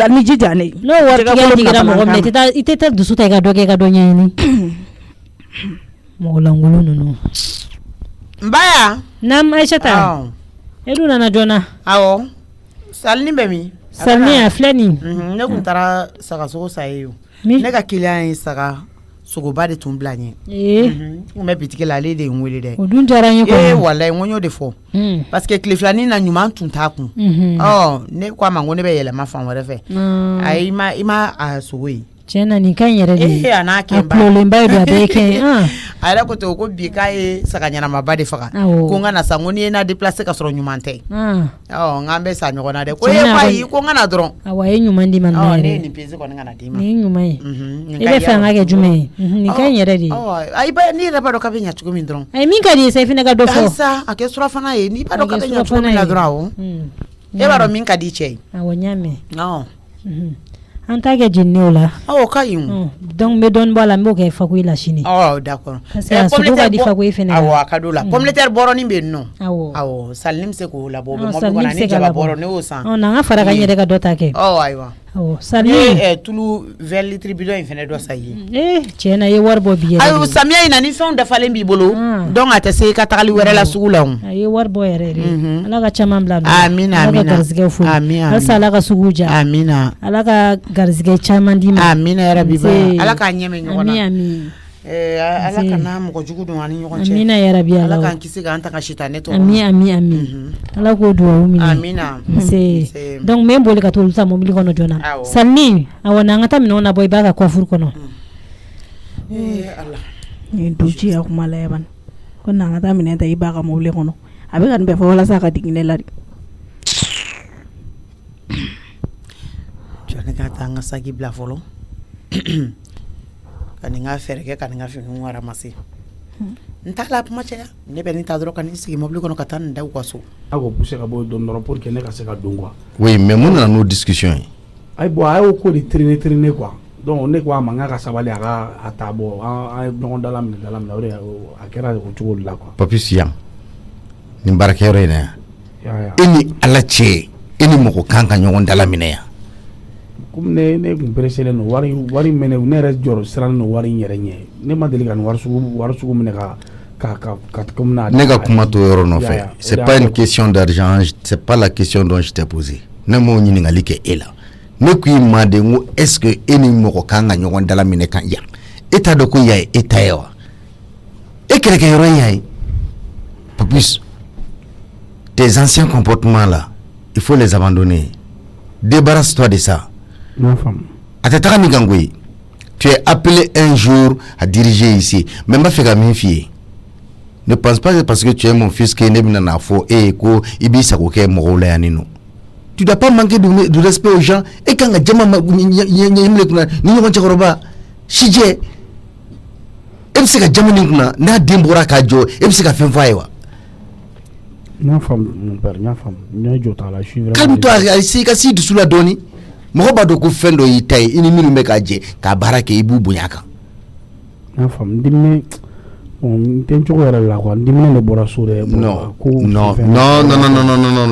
ni jija ne n'o waritigiya digira mɔgɔ min na i tɛ taa dusu ta i ka dɔ kɛ i ka dɔ ɲɛɲini mɔgɔ lankolon ninnu Mbaya naam Aïssata e dun nana joona awɔ salini bɛ min salini a filɛ nin ne kun taara sagasogo sa ye o ne ka client ye saga sogoba de tun bila n ye n kun bɛ bitigi la ale de ye n wele dɛ o dun diyara n ye kɔni walayi n ko n y'o de fɔ parce que tile filanin na ɲuman tun t'a kun ne ko a ma ko ne bɛ yɛlɛma fan wɛrɛ fɛ ayi i ma a sogo ye tiɲɛ na nin ka ɲi yɛrɛ de ye a n'a kɛ a kulolenba ye don a bɛɛ kɛ a yɛrɛ ko ten ko bi k'a ye saga ɲɛnamaba de faga ko n ka na sa n ko n'i ye n'a déplacé ka sɔrɔ ɲuman tɛ n bɛ sa ɲɔgɔn na dɛ ko ayi ko n ka na dɔrɔn awɔ a ye ɲuman di ma yɛrɛ ne ye nin pese kɔni ka na d'i ma nin ye ɲuman ye i bɛ fɛ an ka kɛ jumɛn ye nin ka ɲi yɛrɛ de ye ayi n'i yɛrɛ b'a dɔn k'a bɛ ɲɛ cogo min dɔrɔn ayi min ka di ye sa i fana ka dɔ fɔ sa a kɛ surafana ye n'i b'a dɔn k'a bɛ ɲɛ cogo min na dɔrɔn awɔ e b'a dɔn min ka di cɛ ye awɔ n y'a mɛn an t'a kɛ jenini o la ka ɲi donc n bɛ dɔɔnin bɔ a la n b'o kɛ Fakoyi la sini d'accord parce que a sogo ka di Fakoyi fɛnɛ awɔ a ka d'o la pomme de terre bɔrɔnin bɛ yen nɔ awɔ salini bɛ se k'o labɔ o bɛ mɔbili kɔnɔ ani jaba bɔrɔ ne y'o san n'an ka fara kan n yɛrɛ ka dɔ ta kɛ ayiwa salini tulu 20 litres bidon in fɛnɛ dɔ san ye tiɲɛ na i ye wari bɔ bi yɛrɛ ayiwa samiya in na ni fɛnw dafalen b'i bolo donc a tɛ se i ka tagali wɛrɛ la sugu la o a ye wari bɔ yɛrɛ de ala ka caman bila amina ala ka garizigɛw fo halisa ala ka sugu ja amina ala ka garizigɛ caman d'i ma amina yarabi ba ala k'a ɲɛmɛ ɲɔgɔn na amin ala kana mɔgɔ jugu don ani ɲɔgɔn cɛ amina yarabi ala k'an kisi k'an ta ka sita ne tɔgɔ amin ala k'o duwawu minɛ amina donc n bɛ n boli ka t'olu ta mobili kɔnɔ joona salini awɔ n'an ka taa minɛnw labɔ i b'a ka coffre kɔnɔ ala nin du ci a kuma la yaban ko n'an ka taa minɛn ta i b'a ka mobili kɔnɔ a bɛ ka nin bɛɛ fɔ walasa a ka digi ne la de ne ka taa n ka saki bila fɔlɔ ka nin ka fɛɛrɛ kɛ ka nin ka finiw ramase n t'a la kuma caya ne bɛ nin ta dɔrɔn ka nin sigi mobili kɔnɔ ka taa nin da u ka so a ko poussé ka bɔ dɔɔnin dɔrɔn pour que ne ka se ka don quoi oui mais mun nana n'o discussion ye ayi bon a y'o ko de traîner quoi donc ne ko a ma n ka sabali a ka a ta bɔ an ye ɲɔgɔn dala minɛ o de a kɛra o cogo de la quoi Papis yan nin baarakɛyɔrɔ in na yan e ni ala cɛ e ni mɔgɔ kan ka ɲɔgɔn dala minɛ yan comme ne kun pressé len wari minɛ ne yɛrɛ jɔrɔ siran no wari in yɛrɛ ɲɛ ne ma deli ka nin wari sugu minɛ ka comme na ne ka kuma to yɔrɔ nɔfɛ c'est pas une question d'argent c'est pas la question dont je t'ai posé ne m'o ɲininkali kɛ e la ne ko i ma de ko est-ce que e ni mɔgɔ kan ka ɲɔgɔn dala minɛ kan yan e t'a dɔn ko ya ye e ta ye wa e kɛlɛkɛyɔrɔ in ya ye Papis tes anciens comportements là il faut les abandonner débarrasse-toi de ça. A tɛ taga ni kan koyi tu es appelé un jour à diriger ici mais n b'a fɛ ka min f'i ye ne pense pas que parce que tu es mon fils que ne bɛna n'a fɔ e ye ko i b'i sago kɛ mɔgɔw la yan ni nɔ tu dois pas manquer de respect aux gens e kan ka jama ɲɛmile kunna ni ɲɔgɔn cɛkɔrɔba si jɛ e bɛ se ka jama nin kunna n'a den bɔra k'a jɔ e bɛ se ka fɛn fɔ a ye wa mon père calme-toi i ka s'i dusu la dɔɔni mɔgɔ b'a dɔn ko fɛn dɔ y'i ta ye i ni minnu bɛ k'a jɛ k'a baara kɛ i b'u bonya kan non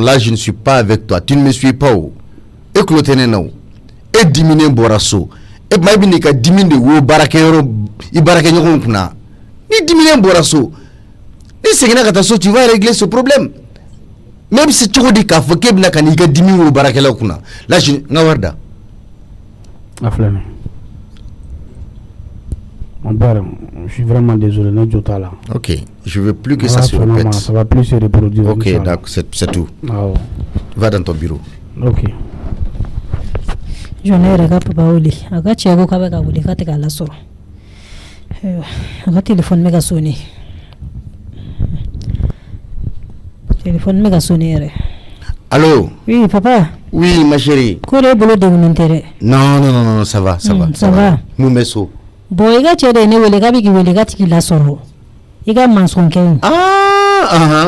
là je ne suis pas avec toi tu ne me suis pas o e tulo tɛ ne na o e diminen bɔra so e tuma e bɛ n'i ka dimi de wo baarakɛyɔrɔ i baarakɛɲɔgɔnw kunna ni diminen bɔra so ni seginna ka taa so tu vas régler ce problème même si cogo di k'a fɔ k'e bɛna ka n'i ka dimi wo baarakɛlaw kunna là n ka wari da mon père, je suis vraiment désolé, ne joue pas là. Ok, je veux plus que ça se répète. Ça va plus se reproduire. Ok, d'accord, c'est tout. Oh. Va dans ton bureau. Ok. Je n'ai rien papa Oli. Aga tiago ka beka wuli ka tika la soro. Aga téléphone mega sonné. Téléphone mega sonné. Allô? Oui, papa. Oui, ma chérie. Kore bolo de n'intérêt. Non, ça va. Ça va. Nous messo. Bon, iga chere ne wele ka bigi wele ka tiki la soro. Iga manson ken.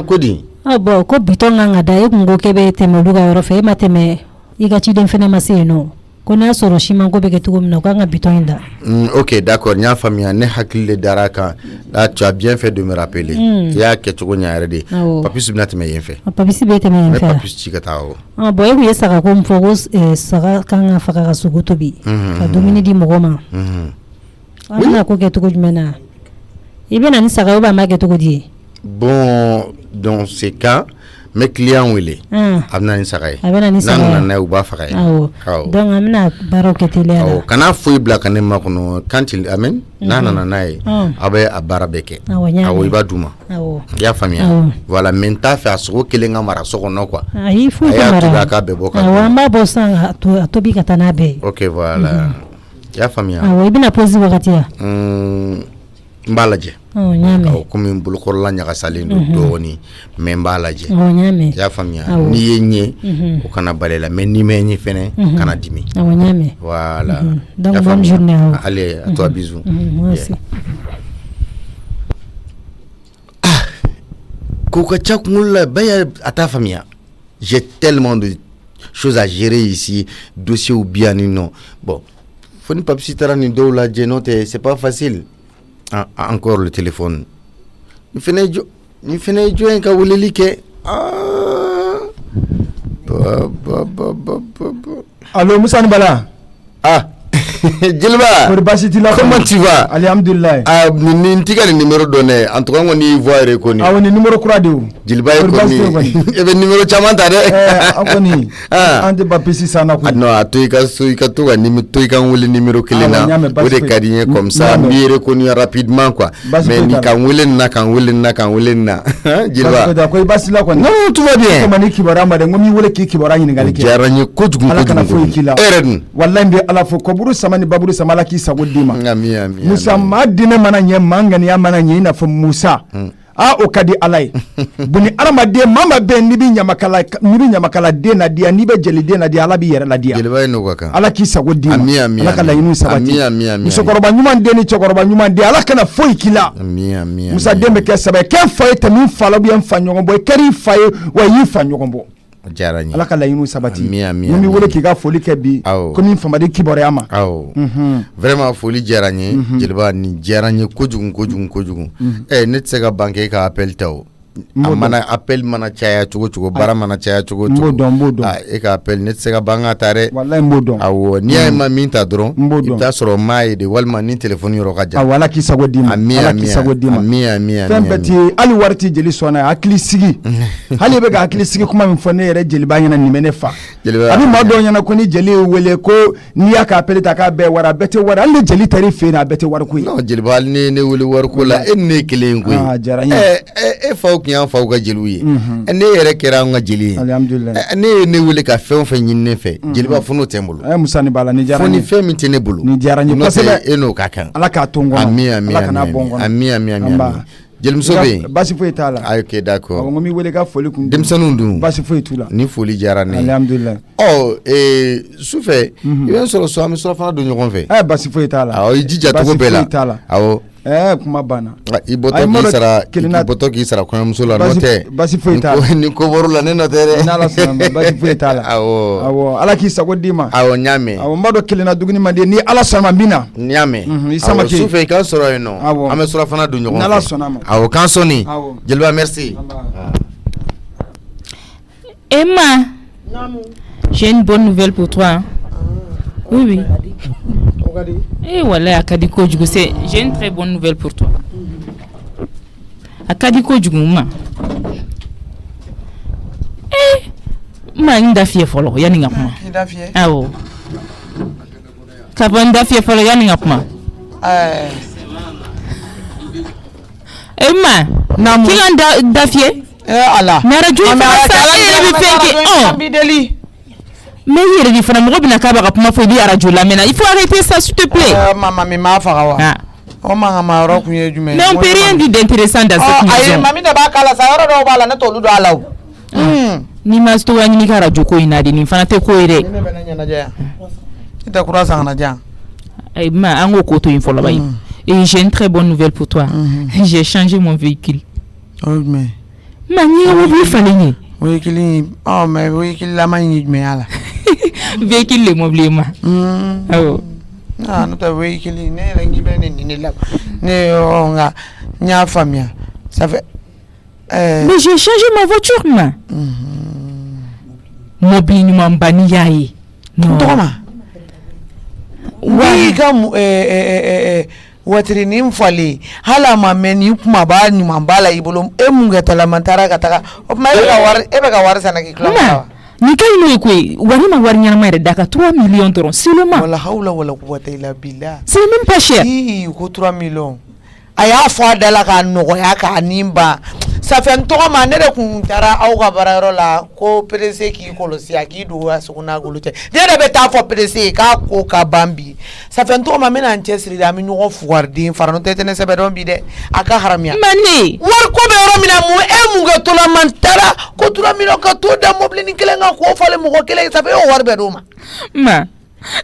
Kodi. Bon, ko biton nga da e kungo kebe teme luga yoro fe mateme iga ci den fene maseno. ko n'a sɔrɔ siman ko bɛ kɛ cogo min na ko an ka bitɔn in da. Ok, d'accord, ɲ'a faamuya ne hakili le dara kan. Là tu as bien fait de me rappeler. I y'a kɛ cogo ɲa yɛrɛ de. Papis bɛna tɛmɛ yen fɛ. Papis bɛ tɛmɛ yen fɛ. Papis ci ka taa o. Bon e kun ye saga ko min fɔ ko saga kan ka faga ka sogo tobi ka dumuni di mɔgɔ ma. An bɛna ko kɛ cogo jumɛn na i bɛna ni saga ou bien an b'a kɛ cogo di. Bon, dans ces cas, mes clients wele a bɛna ni saga ye. A bɛna ni saga ye. N'a nana n'a ye u b'a faga ye. Awɔ. Donc an bɛna baaraw kɛ teliya la. Awɔ, kana foyi bila ka ne makɔnɔ quand il amène n'a nana n'a ye a bɛ a baara bɛɛ kɛ. Awɔ i b'a d'u ma. Awɔ. I y'a faamuya. Voilà, mais n t'a fɛ a sogo kelen ka mara so kɔnɔ quoi. Ayi foyi tɛ mara. A y'a tobi a k'a bɛɛ bɔ ka. Awɔ an b'a bɔ sisan a tobi ka taa n'a bɛɛ ye. Ok voilà. I y'a faamuya. Awɔ i bɛna pause wagati ya. N b'a lajɛ. N y'a mɛn. Awɔ komi bolokɔrɔla ɲagasalen don dɔɔni mais n b'a lajɛ. Awɔ n y'a mɛn. I y'a faamuya. N'i ye n ye o kana bali la mais n'i ma n ye fɛnɛ kana dimi. Awɔ n y'a mɛn. Voilà. Donc bonne journée. Allez, à toi bisous. Merci. Kokacha kungula baya ata famia. J'ai tellement de choses à gérer ici, dossier ou bien non. Bon, faut ne pas citer ni do la genote, c'est pas facile. Encore le téléphone. Ni fene jo en ka wuleli ke. Allô Moussa Nbala. Ah. Djilba, comment tu vas? Alhamdulillah. Ah, ni ntika ni numéro donné. En tout cas, on y voit reconnu. Ah, on est numéro quoi de où? Djilba est connu. Et le numéro chamanta de. Akoni. Ah, ande bapisi sana ko. Non, atoika soika to ga numéro toika wole numéro kelena. Ou des cadiniers comme ça, bien reconnu rapidement quoi. Mais ni kan wole na. Djilba. Non, tout va bien. Comment ni kibara ma de ngomi wole ki kibara ni ngali ke. Jaranye ko jugun ko jugun. Eren. Wallahi be ala fo ko buru sama ni baburu sama la ki sago dima. Ami. Musa ma dine mana nye mangani ya mana nye na fo Musa. O kadi alay. Buni alama de mama be ni bi nyamakala de na dia ni be jeli de na dia ala bi yere la dia. Jeli no kwa kan. Ala ki sago dima. Ami. Ala kala yinu sabati. Ami. Musokoroba nyuma de ni chokoroba nyuma de ala kana foi kila. Ami. Musa dembe ke sabe ken foi te min fala bi en fanyo bo keri faye wa yi fanyo bo. Jaranye. Ala kala yinu sabati. Ami. Yumi wole ki ga foli ke bi. Komi famade kibore ama. Vraiment foli jaranye. Jeliba ni jaranye kojugun. Ne tsega banke ka appel taw. Mana appel mana chaya chugo bara mana chaya chugo. Mbodon. E ka appel ne tsega banga tare. Wallahi mbodon. Awo ni ay ma minta dron. Ita soro mai de walma ni telephone yoro kaja. Wala ki sago dima. Ami. Fembeti ali warti jeli sona akli sigi. Hali be ga akli sigi kuma min fone yere jeli ba nyana nimene fa. Abi ma do nyana ko ni jeli wele ko ni ya ka appel ta ka be wara bete wara alle jeli tari fe na bete war ko. Non jeli ba ne wele war ko la enne kelen ko. Fa kiyan fa ga jeli ye. Ne yere kera nga jeli. Alhamdulillah. Ne wele ka fe on fe nyinne fe. Jeli ba fono tembulu. Musa ni bala ni jarani. Foni fe min tene bulu. Ni jarani ko sebe eno ka kan. Ala ka tongo. Ami. Jeli musobe. Basi fo etala. Ah OK d'accord. Ngomi wele ka foli kun. Demsanu dun. Basi fo etula. Ni foli jarani. Alhamdulillah. Souffé. Il vient sur le soir mais sur la fin de ñogon fe. Basi fo etala. Ah il dit jatugo bela. Awo. Kuma bana. Iboto ki sara ko muso la note. Basi fo etala. Ni ko boru la ne notere. Na la sama basi fo etala. Awo. Ala ki sago dima. Awo nyame. Awo mbado kelena duguni mande ni ala sama bina. Nyame. Isama ke. Souffé kan soro eno. Ame sur la fin de ñogon. Na la sonama. Awo kan soni. Jelba merci. Emma, j'ai une bonne nouvelle pour toi. Oui. Eh voilà, Akadiko Djougou, j'ai une très bonne nouvelle pour toi. Akadiko Djougou, ma ndafie folo, yani ngapma. Ndafie. Ah oh. Kaba ndafie folo, yani ngapma. Emma, namu. Kila ndafie? Allah. Nara juu mais il est différent. Il faut arrêter ça, s'il te plaît. Maman, mais ma fara. Oh, maman, mais on peut rien dire d'intéressant dans cette maison. Maman, d'abord, la salle de Obala, n'a pas de ni masto wa ni kara joko inadi ni fana te ko ire. Ita kurasa na ja. Ma ango koto info là-bas. Et j'ai une très bonne nouvelle pour toi. J'ai changé mon véhicule. Oh mais. Mani wo bi fallait ni. Véhicule mais véhicule la mani mais ala. véhicule le mobile ma oh ah no ta véhicule ne rangi bene ni la ne nga nya famia ça fait mais j'ai changé ma voiture ma mobile ni mambani yayi non toma oui comme watri ni mfali hala mameni kuma ba ni mambala ibolo emunga talamantara kataka ebe ka war sana ki klama ni kai no ikwe wari ma war nyama re daka 3 millions d'euros seulement wala hawla wala quwwata illa billah c'est même pas cher ko 3 millions aya fa dala ka no ya ka nimba ça fait to ma ne de kun tara aw ka bararo la ko presse ki kolosi aki do asuna gulute de be ta fo presse ka ko ka bambi ça fait to ma mena nchesri da mi no fuardi farano tetene se be don bi de aka haramia mani war ko be ro mina mu e mu ga to la mantara ko 3 millions ka to da mobile ni kelenga ko fale mu ko kele ça fait o war be do ma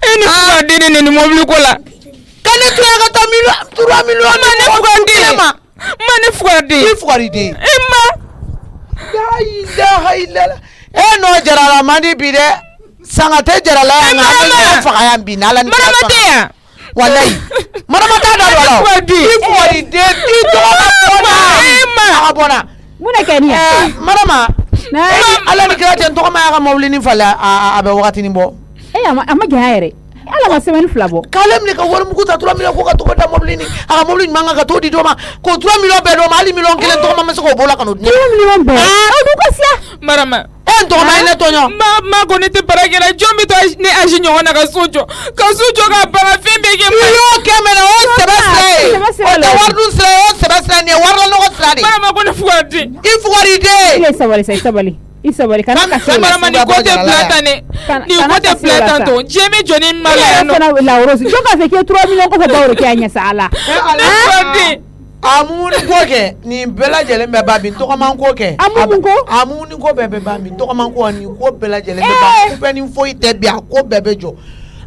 eni fuardi ne ni mobile ko la kane to ga ta 3 millions mane fuardi ma mane fuardi fuardi emma la ilaha no jarala mandi bi de sangate jarala nga fa ya bi nala ni maramatea wallahi maramata da wala fuardi ti to abona muna kenia marama na ala ni krate to ma ga mawlini fala abe wakati ni bo ama gaire ala ma semaine flabo kalem ni ka wor mu ko ta 3 millions ko ka to da mawlini aga mawlini manga ka to di do ma ko 3 millions be do ma ali millions kelen to ma ma ko bola kanu 3 millions be du ko sia marama to ma ine to nyo ma ko ne te paragera jombi to ne aji nyo na ka sojo ka para fembe ke yo ke mena o sebastre o ta wardu sre o sebastre ne warlo no ko sradi marama ko ne fuardi ile sabali isabali kana ka marama ni ko te platane ni ko te platane to jemi joni mala no la rose jo ka fe ke 3 millions ko fa bawro ke anya sala amun ko ke ni bela jele be babi to ko man ko ke amun ko be babi to ko man ko ni ko bela jele be ba ko be ni fo ite bi ko bebe jo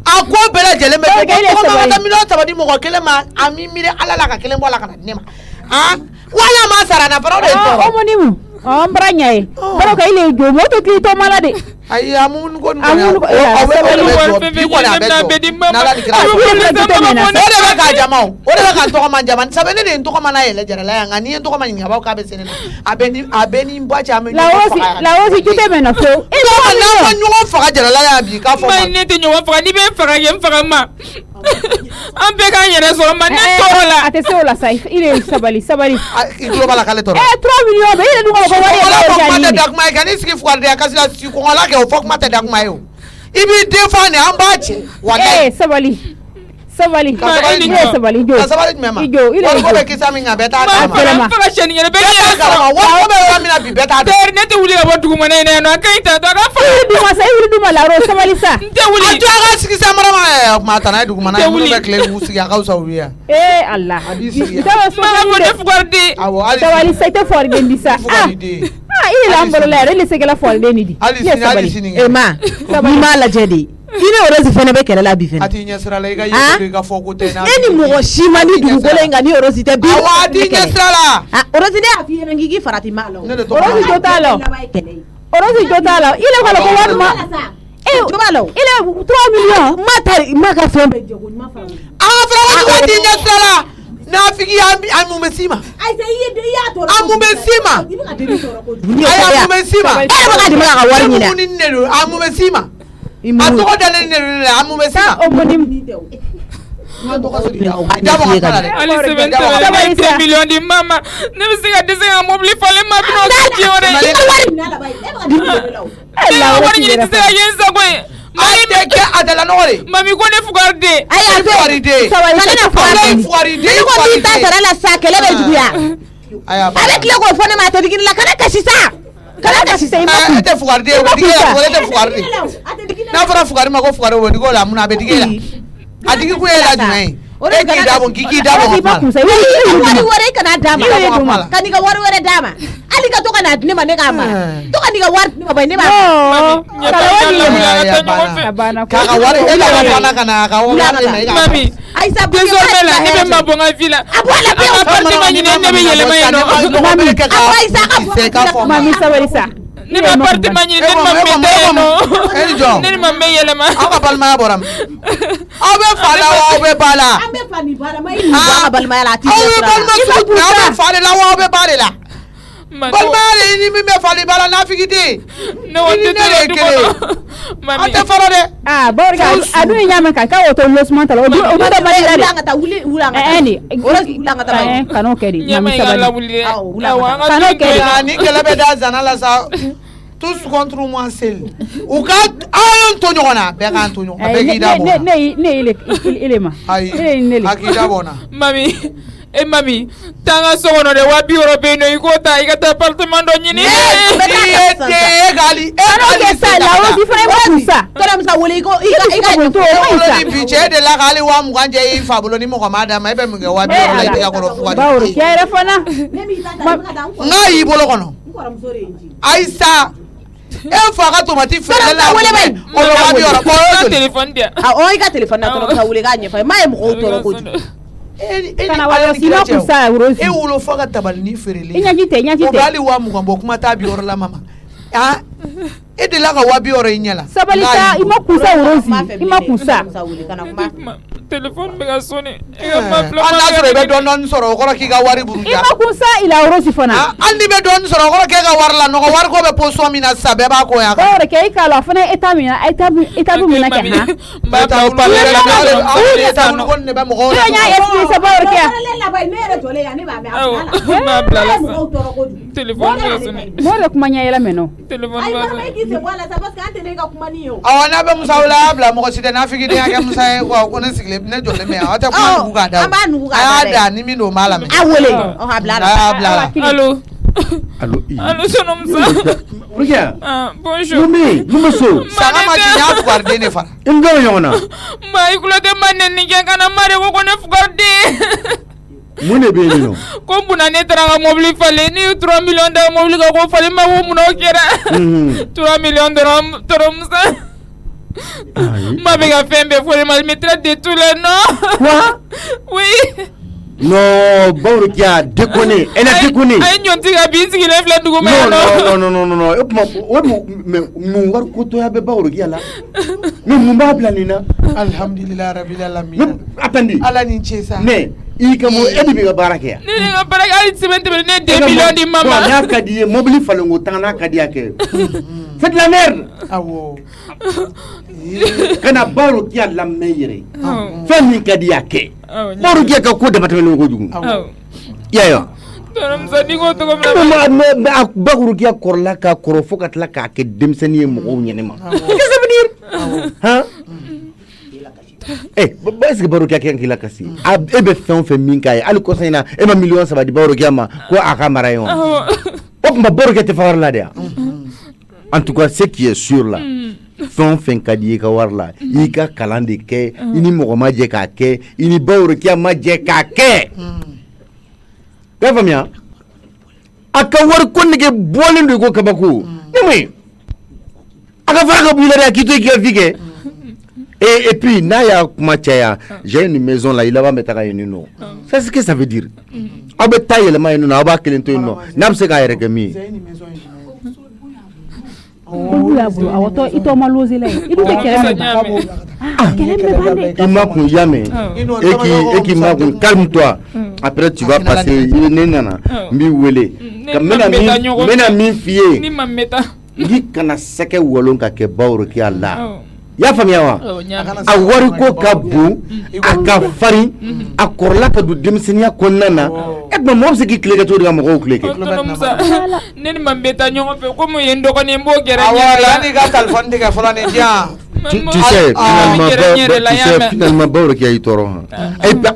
ako bela jele be ko ma ta millions tabadi mo ko kele ma ami mire ala la ka kele bola kana nema wala ma sara na parole o monimu ombranya baro ka ile jo moto ki to malade ay amun ko ka jamao o de ka to ko man jaman sabene de to ko man ayele jara la ngani to ko man ngaba ka be sene abeni mbacha amen la osi jute mena fo e ko na ko nyo fa jara la ya bi ka fo ma ne te nyo fa ni be fa yem fa ma ambe ka yere so ma ne to la ate se ola sai ile sabali ilo bala kale to 3 millions be ile du ko wari ko ma dak mai kan iski fu arde akasila si ko la ke o fok ma te dak mai o ibi defane ambache wallahi sabali mema ile ko be kisami nga beta ma fa sheni yere be wa ko be wa mina bi beta ter ne te wuli ba dugu mane ne no kai ta to ka fa du ma la ro sabali sa te wuli atu aga siki samara ma ta na dugu mana ko be kle musi ya ka usawiya Allah ma ko de fugardi sabali sa te for gendi sa ile lambolo la ile se gela for deni di ali sini ma ni mala jedi ine orozi fene be kele la bi fene ati nyesra la iga yego ga foko te na eni mo shima ni dugu gole nga ni orozi te bi ati nyesra la orozi ne afi yene ngi farati malo orozi jotalo ile ko ko war ma jobalo ile 3 millions ma ka fembe jogo ma fa ati nyesra la na figi amumesima amumesima atoko dale ne amumesima ali 7 millions di mama ne bi siga dese nga mobile fale ma bino ci ore la wari ni dese nga yensa ko mami de ke adala nore mami ko ne fugarde ay fugarde fugarde ko bi ta sara la sa kele be juya avec le ko fone ma te digin la kana kasisa ima ete fugarde ete fugarde na fara fugarde ma ko fugarde wodi ko la muna be digela adigi ku ela jumai ore kiki dabo wari wari kana dama kani ga wari dama ali ka to kana ne ma ne ga ma to kani ga wari ne ba ne ba ka wari ela kana kana ka wari mami aisa désormais la ne be ma bonga villa abola be ma ni ne be yele ma no mami aisa mami sabali sa ne ma parti ma ni ne ma mete no ne ma me yele ma aka balma boram abe fala wa abe bala ambe fani bara mai ba balma la ti abe balma abe fala la wa abe bala la balma ni mi me fali bala na figiti ne wote te do mami ate fara de borga adu nyama ka woto losman talo odo do bali la ngata wula ni wula ngata kano kedi nyama ngala wuli kano kedi ni kele be da zana la sa tous contre moi seul ou ka ayon to nyona be kan to nyona be gida bona ne ile ma ai akida bona mami mami tanga sono de wabi europe no ikota ikata appartement do nyini gali sa la o di fere mo sa kala msa wole iko ika to sa ni biche de la gali wa muganje ifabulo ni mo ko madam ebe mu wabi europe ya ko fuwa bawro ya refana ngai bolo kono aisa fa ka tomati fere la o lo wabi europe ko telephone dia o ika telephone na to ka wole ganye fa mai mo ko to ko kana wala sima kusa urosi e wulo faga tabal ni ferele inyajite o bali wa mu gambo kuma ta bi orla mama e de la ka wa bi oro inyala sabalita ima kusa urosi ima kusa telephone be ga sone e ga ma fla anda soro be don soro ko ki ga wari buruja ima kusa ila urosi fana andi be don soro ko ke ga warla no ko war ko be poso mina sabe ba ko ya ko re ke kala fana etamina etabu mina ke ha ba ta pale la ta no ko ne ba mo ko nya esi se ba re ke la ba mere tole ya ne ba ma bla la telephone be ga sone mo re kuma nya yela meno telephone be ga sone ki se wala sa parce que ante ne ga kuma ni yo awana be musawla bla mo ko site na figi de ya ke musa ko ne sigle ne jole me ata kuma nugu ga da ada ni mi no mala me awole o habla allo sono msa Rukia bonjour Mumi so sana ma ti ya fugarde ne fa ndo yona ma ikulo de manen ni kana mare ko ne fugarde mune be ni no ko buna ne tranga mobile fale ni 3 millions de mobile ko fale ma wo muno kera 3 millions de msa ma be ga fembe fole mal me traite de tous les noms quoi oui no bawru kia déconner elle a déconné ay nyonti ga binsi le fla dugo me non e kuma o mu war ko to ya be bawru kia la mais mu ba planina alhamdulillah rabbil alamin attendez ala ni chesa ne i kamo edi be ga baraka ya ne ga baraka ali semaine ne 2 millions di mama ya kadiye mobile falango tanga kadiya ke faites la merde awo kana bawru kia la meilleur fami kadiya ke bawru kia ka ko de batalo ko jugu ya torom sadi ko to ko ma bawru kia korla ka korofo katla ka ke demseni mo nyenema qu'est-ce que ça veut dire hein est-ce que bawru kia kila kasi e be fɛn min kay ali ko sayna e ma million saba di bawru kia ma ko aka marayon o ma bawru kia te fawar la de en tout cas ce qui est sûr là fɛn ka di ka war la i ka kalan de kɛ i ni mɔgɔ ma jɛ k'a kɛ i ni bawru kia ma jɛ k'a kɛ ka faamuya a ka wari ko nege bɔlen do ko kabako ne a ka fara ka bula de k'i to i ka vie kɛ et puis n'a y'a kuma caya j'ai une maison là il va me taga yen nɔ c'est ce que ça veut dire aw bɛ taa yɛlɛma yen nɔ aw b'a kelen to yen nɔ n'a bɛ se k'a yɛrɛ kɛ min ye awɔtɔ ito ma loze la i dun tɛ kɛlɛ i ma kun ya mɛn et qui ma kun calme toi après tu vas passer ne nana n b'i wele ka n bɛna min f'i ye i kana sɛgɛ wɔlon ka kɛ bawro k'i a la i y'a faamuya wa a wari ko ka bon a ka farin a kɔrɔla ka don denmisɛnniya kɔnɔna na e tuma mɔgɔ bɛ se k'i tile kɛ cogo di ka mɔgɔw tile kɛ ne ni man bɛ taa ɲɔgɔn fɛ komi ye n dɔgɔnin n b'o gɛrɛ awala ni ka téléphone tigɛ fɔlɔ ni diyan tu sais finalement bawro k'i a y'i tɔɔrɔ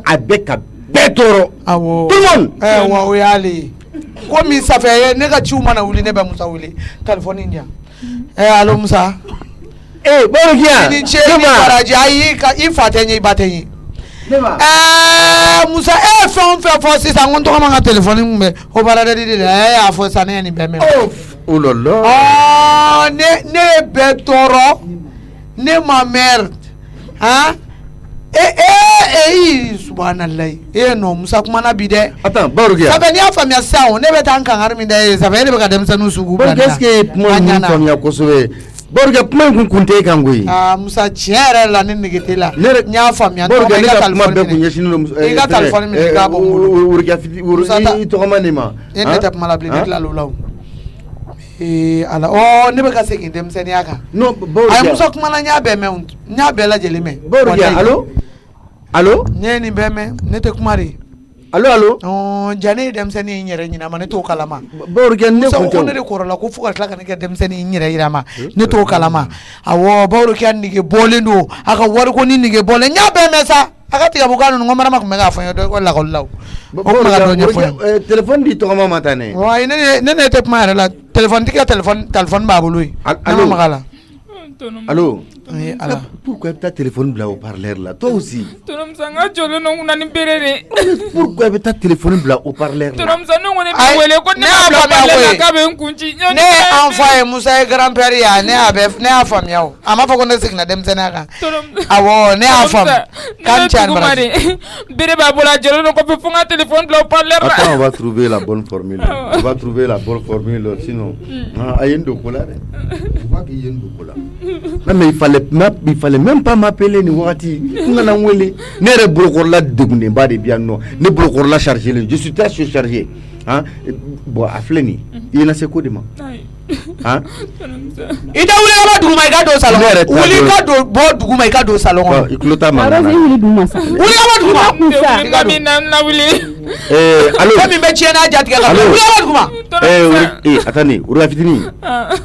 a bɛ ka bɛɛ tɔɔrɔ tout le monde wa o y'ale komi safɛ ne ka ciw mana wuli ne bɛ Musa wele téléphone in diyan allo Musa bawro kia ni ce ni baraji ayi ka i fa tɛ ɲɛ i ba tɛ ɲɛ Musa fɛn fɔ sisan ko n tɔgɔ man ka téléphone kun bɛ o baara de y'a fɔ sisan ne ye nin bɛɛ mɛn oh là là ne bɛ tɔɔrɔ ne ma merde subhanallah non musa kuma na bi de attends Barukia ça fait ni afamia sa on ne be tan kan harmi de ça fait ne be ka dem sanu sugu ba qu'est-ce que moi ni famia ko sobe Barukia kuma kun kunte kan goyi musa tiere la ni nigete la nya famia Barukia ne ka kuma be kun yeshinu e ka telefone mi ka bo urga fi urga to kamane ma ne tap malabli ne la lulaw ala ne be ka segin dem seni aka non Barukia ay musa kuma na nya be me nya be la jeli me Barukia allo ne ni be me ne te kuma re allo jane dem seni nyere nyina ma ne to kalama Barukia ne ko ne ko la ko fuka tla kan ke dem seni nyere yira ma ne to kalama awo Barukia ni ge bolendo aka war ko ni ge bolen nya be me sa aka tiga bugano ngomara ma ko mega fa do ko la ko law o ma do nya fa téléphone di to kama matane wa ne te ma la téléphone tika téléphone ba bului allo magala allo ala pourquoi ta téléphone bla au parleur là toi aussi Tonom sanga jolo no nguna ni berere pourquoi ta téléphone bla au parleur là Tonom sanga ngone be wele ko ne ba parleur ka be nkunci ne envoyer Musa grand père ya ne afam yawo ama fa ko ne signa dem senaka awo ne afam kan chan bara bere ba bola jolo no ko be funga téléphone bla au parleur là attends on va trouver la bonne formule sinon ayendo kola pas qu'il yendo kola mais il fallait même pas m'appeler ni wati ngana ngwele ne re blokorla degne ba de bien non ne blokorla charger je suis très surchargé hein bon afleni il a ce coup de moi hein ida wuli ka duguma I ka do salon wuli ka do bo duguma I ka do salon iklota mana wuli duguma sa wuli ka duguma mami na wuli allo kami be tiena jati ka wuli ka duguma attendez ura fitini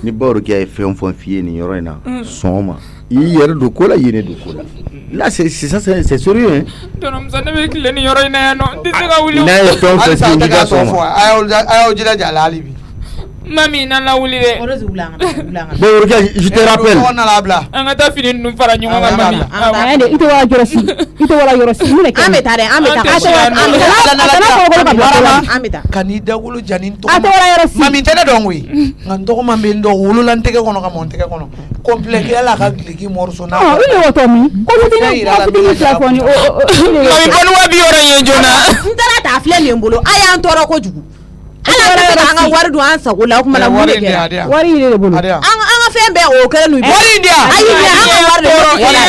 ni Barukia e fait un fond fier ni yoro ina soma hier do kola yene do kola là c'est ça c'est sérieux hein Tonom sa ne be kile ni yoro ina no disega wuli na e ton fait ni ga soma ayo jira jala alibi mami na la wuli de Barukia je te rappelle on na la bla angata fini nu fara nyuma mami ande ito wala yorosi mune ke ameta kani dawulu janin to ate wala yorosi mami tene dongwi nganto ko mambe ndo wulu lan tege kono ka montege kono complet ke la ka gliki morso na ile woto mi ko mutini telefoni mami bonu wa bi yoro ye jona ntara ta afle ni mbolo aya ntoro ko jugu ala ta anga wari do ansa ko la kuma la mune ke wari ile bolo anga fembe o kere nu wari ndia ayi anga wari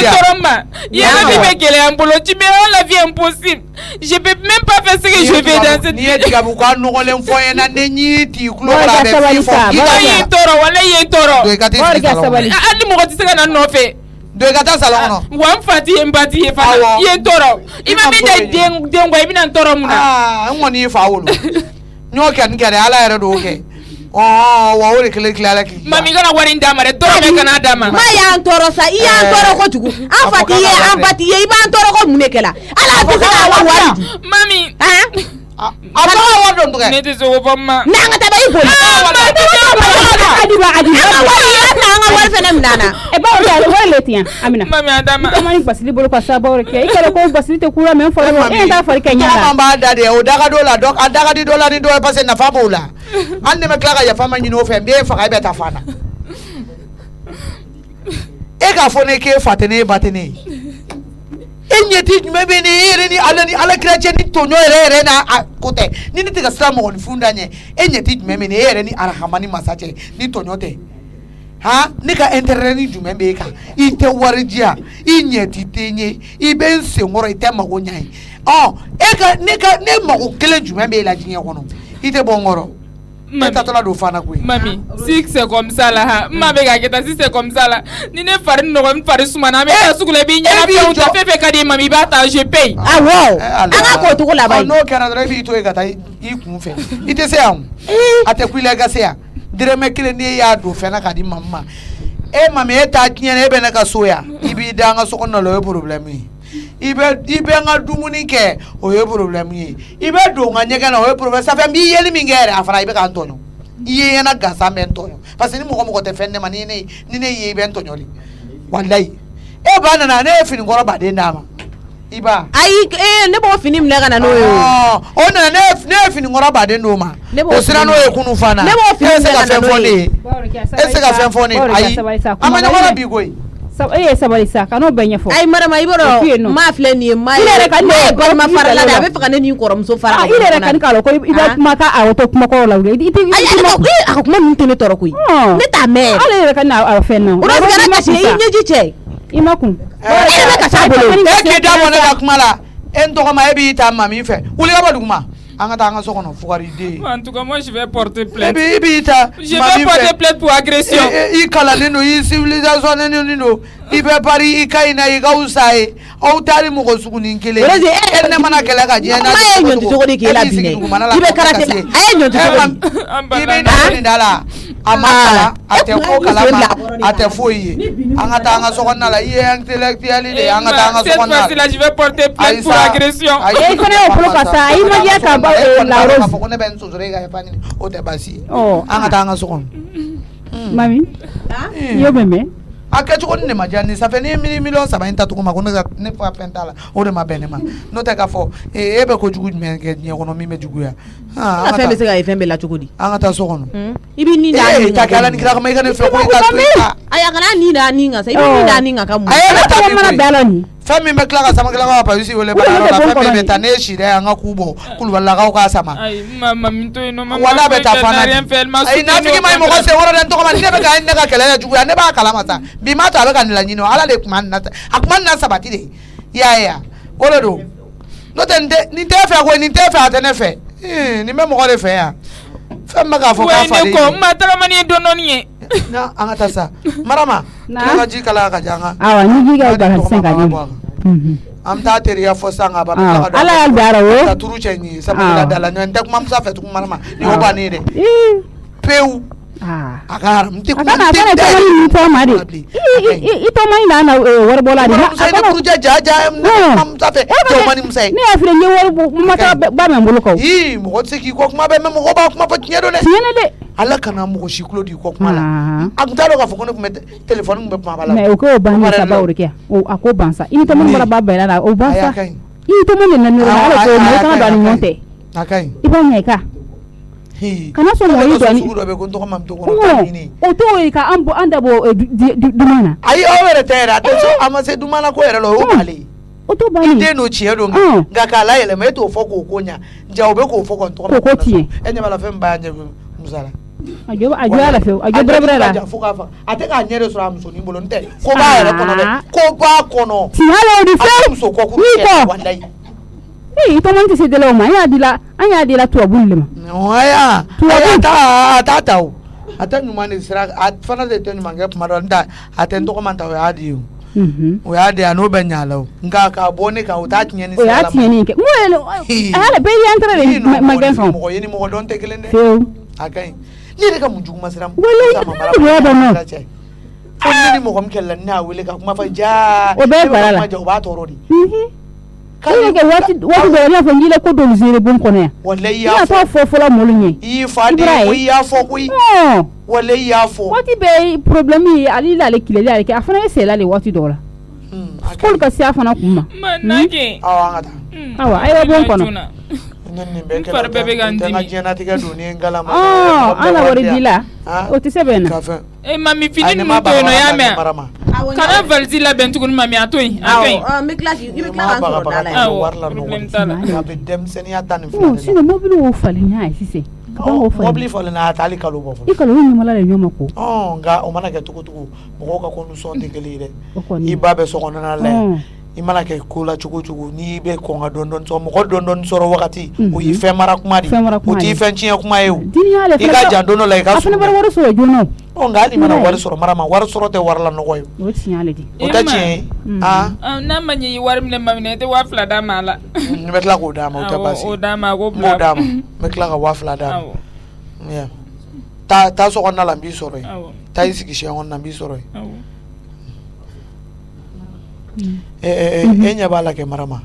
toro ma yena bi be kele ambolo tu me la vie impossible je peux même pas faire ce que je vais dans cette vie ni diga bu ko no golen foye na ne nyiti kulo la be fo ye toro wala ye toro do ka wari ga sabali andi mo ko tisega na no fe do ka ta salon no wan fati mbati ye fa ye toro ima me de dengo ibina toro muna ngoni fa wolo nyokan kare ala yare do ke wa wori kile kila ki mami kana wari ndama re toro me kana dama ma ya ntoro sa iya ntoro ko jugu afati ye iba ntoro ko munekela ala tu ka wa wari mami aba wa do nduga ne te so bomma nanga ta bayi boli anga wari fena minana e ba wari letian amina mami adama mami basili bolo kwa sabore ke ikere ko basili te kura men folo e da fari kenya mama ba dade o daga dola dok adaga di dola ni do passe na fa bola ande me klaga ya fama nyino fe mbe fa ka beta fana e ka fone ke fatene batene enyeti mebe ni ere ni ala chrétien ni tonyo ere na kote ni tiga slam on funda nye enyeti mebe ni ere ni arahamani masache ni tonyo te ha nika entere ni jumembe ka ite warijia inyeti tenye ibense ngoro ite magonyai eka nika ne mago kele jumembe la jinye kono ite bongoro mami si c'est comme ça là ma be ga keta si c'est comme ça là ni ne fari no ko fari sumana me ka sukule bi nyana pe on ta fe ka di mami ba ta je paye wow anga ko to la bay no kana drive ito e ga tai I kun fe ite se am ate kwile ga se ya dire me kile ni ya do fe na ka di mama e mami e ta kinyane e be na ka soya ibi da nga so ko no lo problem yi ibe nga dumuni ke o ye problem yi ibe do nga nyega na o ye problem ça fait mbi yeli mingere afara ibe ka ntonyo iye na gasa men ntonyo parce que ni mo te fenne mani ni ye ibe ntonyo li wallahi e bana na ne fini ngoro ba de ndama iba ai ne bo fini mne kana no yo o na ne fini ngoro ba de ndoma o sira no e kunu fana ne bo fini se ka fen foni ai amanya ngoro bi koi sabali sa kana bɛn ɲɛfɔ ay marama i bolo ma filɛ nin ye ma yɛrɛ ka ne balima fara la a bɛ fɛ ka ne ni kɔrɔmuso fara i yɛrɛ ka k'a la ko i bɛ kuma ka a to kuma kɔrɔ la a kuma ninnu tɛ ne tɔɔrɔ koyi ne t'a mɛn ale yɛrɛ ka na fɛn na o de kasi i ɲɛji cɛ i ma kun e k'i da bɔ ne ka kuma la e n tɔgɔma e b'i ta ma min fɛ wuli ka bɔ dugu ma an ka taa an ka so kɔnɔ fugari den en tout cas moi je vais porter plainte e b'i ta je vais porter plainte pour agression i kalannen don i civilisation nen don i bɛ pari i ka ɲi na i ka wusa ye aw taari mɔgɔ sugunin kelen e ne mana kɛlɛ ka diɲɛ na ye ɲɔnti cogo de k'e la bi ne i bɛ karate la a ye ɲɔnti cogo di i bɛ nin da la a ma kala a tɛ ko kalama a tɛ foyi ye an ka taa an ka so kɔnɔna la i ye intellectuel de ye an ka taa an ka so kɔnɔna la cette fois-ci je vais porter plainte pour agression e fana y'o bolo ka sa i ma diya ka ba la rose ka fɔ ko ne bɛ n sonsoro e ka yafa ɲini o tɛ baasi ye an ka taa an ka so kɔnɔ mami i y'o mɛn mɛn a kɛcogo ni ne ma diya ni ça fait ni miliyɔn 3 in ta tuguma ko ne fa fɛn t'a la o de ma bɛn ne ma n'o tɛ k'a fɔ e bɛ kojugu jumɛn kɛ diɲɛ kɔnɔ min bɛ juguya fɛn bɛ se ka ye fɛn bɛɛ la cogo di an ka taa so kɔnɔ i bɛ nin da nin ta kɛ ala ni kira kama i ka ne fɛ ko i ka to i ka ayi a kana nin da nin kan sa i bɛ nin da nin kan ka mun a ye ne ta mana bɛɛ la nin fɛn min bɛ tila ka sama tila ka palisi wele baara la fɛn min bɛ taa ne ye si dɛ an ka k'u bɔ kulubalilakaw k'a sama wala bɛ taa fana ayi nafigi ma ye mɔgɔ sen wɔrɔ dɛ n tɔgɔ ma ni ne bɛ ka ne ka kɛlɛ juguya ne b'a kalama sa bi ma to a bɛ ka nin laɲini o ala de kuma nin na a kuma nin na sabati de i y'a ye o de don n'o tɛ nin tɛ fɛ koyi nin tɛ fɛ a tɛ ne fɛ nin bɛ mɔgɔ de fɛ yan fɛn bɛ k'a fɔ k'a falen ye n ma tagamani ye dɔɔni ye na an ka taa sa marama tila ka ji kala ka jan kan awɔ ni ji ka baga sisan ka di an bɛ taa teriya fɔ sisan ka ban ala y'a diyara o ka turu cɛ ɲi sabu da la ɲɔgɔn tɛ kuma musa fɛ tugun marama ni o bannen dɛ pewu a ka haram tɛ kuma tɛ dɛ tɔ ma de i tɔ ma ɲina na wari bɔ la de musa ne turu cɛ ja ne musa fɛ tɔ ma ni musa ye ne y'a fili n ye wari ma taa ba mɛ n bolo kɔ mɔgɔ tɛ se k'i kɔ kuma bɛ mɛ mɔgɔ b'a kuma fɔ tiɲɛ don dɛ tiɲɛ dɛ ala kana mɔgɔ si tulo di kɔ kuma la a tun t'a dɔn k'a fɔ ko ne tun bɛ téléphone kun bɛ kuma la mɛ o k'o ban sa baw de kɛ a ko ban sa i ni tɔmɔ bɔra ba bɛɛ la o ban sa i ni tɔmɔ de na ɲɔgɔn na ala ko mɔgɔ kana don a ni ɲɔgɔn tɛ a ka ɲi i b'a ɲɛ i ka kana sɔn mɔgɔ y'i dɔn sugu dɔ bɛ ko n tɔgɔ ma to kɔnɔ ɲini o t'o ye ka an da bɔ duman na ayi aw yɛrɛ tɛ yɛrɛ a tɛ sɔn a ma se duman na ko yɛrɛ la o y'o bali o t'o bali i den n'o tiɲɛ don nka k'a la yɛlɛma e t'o fɔ k'o ko ɲa ja o bɛ k'o fɔ k'o tɔgɔ ma ko tiɲɛ e ɲɛ b'a la fɛn b'a ɲɛ musa la a jɔ la fɛ a jɔ bɛrɛbɛrɛ la a tɛ k'a ɲɛ de sɔrɔ a musonin bolo n tɛ ko b'a yɛrɛ kɔnɔ dɛ ko b'a kɔnɔ tiɲɛ la o de fɛ a muso kɔ k'u cɛ walayi i tɔmɔ tɛ se dala o ma an y'a di la tubabu de ma a t'a ta o a tɛ ɲuman de sira a fana de tɛ ɲuman kɛ kuma dɔ n ta a tɛ n tɔgɔ ma ta o y'a di o o y'a di a n'o bɛ ɲa la o nka k'a bɔ ne kan o t'a tiɲɛ ni sira la o y'a tiɲɛ kɛ a y'a bɛɛ y'an tɛrɛ de magɛn kan mɔgɔ ye ni mɔgɔ dɔn tɛ kelen dɛ a ka ɲi ne yɛrɛ ka mun jugu ma sira mu wala fo ne ni mɔgɔ min kɛlɛ la ne y'a wele ka kuma fɔ jaa o bɛɛ bara la o b'a tɔɔrɔ de k'ale kɛ waati dɔ i n'a fɔ n y'i ko dɔw ziiri bon kɔnɔ yan walayi i y'a fɔ fɔlɔ mɔlu ɲɛ i y'i fa de ko i y'a fɔ koyi walayi i y'a fɔ waati bɛɛ problème ye ale n'ale kileli ale kɛ a fana ye sɛla de waati dɔw la k'olu ka se a fana kun ma awɔ an ka taa awɔ ayiwa bon kɔnɔ nin bɛɛ kɛra tɛ n ka diɲɛnatigɛ don ni n galama an na wari di la o tɛ se bɛn na mami fini ninnu to yen nɔ y'a mɛn kana valise labɛn tuguni mami a to yen a ka ɲi n bɛ tila k'i ka sɔrɔ da la yen problème t'a la a bɛ denmisɛnninya ta nin fila de la sinon mobili y'o falen n'a ye sisan mobili falen na a tɛ hali kalo bɔ fɔlɔ i kalo ɲamala de ɲɔgɔn ma ko nka o mana kɛ cogo cogo mɔgɔw ka condition tɛ kelen ye dɛ i ba bɛ so kɔnɔna la i mana kɛ ko la cogo cogo n'i bɛ kɔn ka dɔɔni sɔrɔ mɔgɔ dɔɔni sɔrɔ wagati o y'i fɛn mara kuma de o t'i fɛn tiɲɛ kuma ye o i ka jan don dɔ la i ka sɔrɔ a fana bɛ wari sɔrɔ joona o nka hali mana wari sɔrɔ mara ma wari sɔrɔ tɛ wari la nɔgɔ ye o tiɲɛ ale de o tɛ tiɲɛ ye n'a ma ɲɛ i ye wari minɛ mami i tɛ 2000 d'a ma a la n bɛ tila k'o d'a ma o tɛ baasi o d'a ma ko n b'o d'a ma n bɛ tila ka 2000 d'a ma taa so kɔnɔna la n b'i sɔrɔ yen taa i sigi siɲɛ kɔnɔna n b'i sɔrɔ yen e ɲɛ b'a la kɛ marama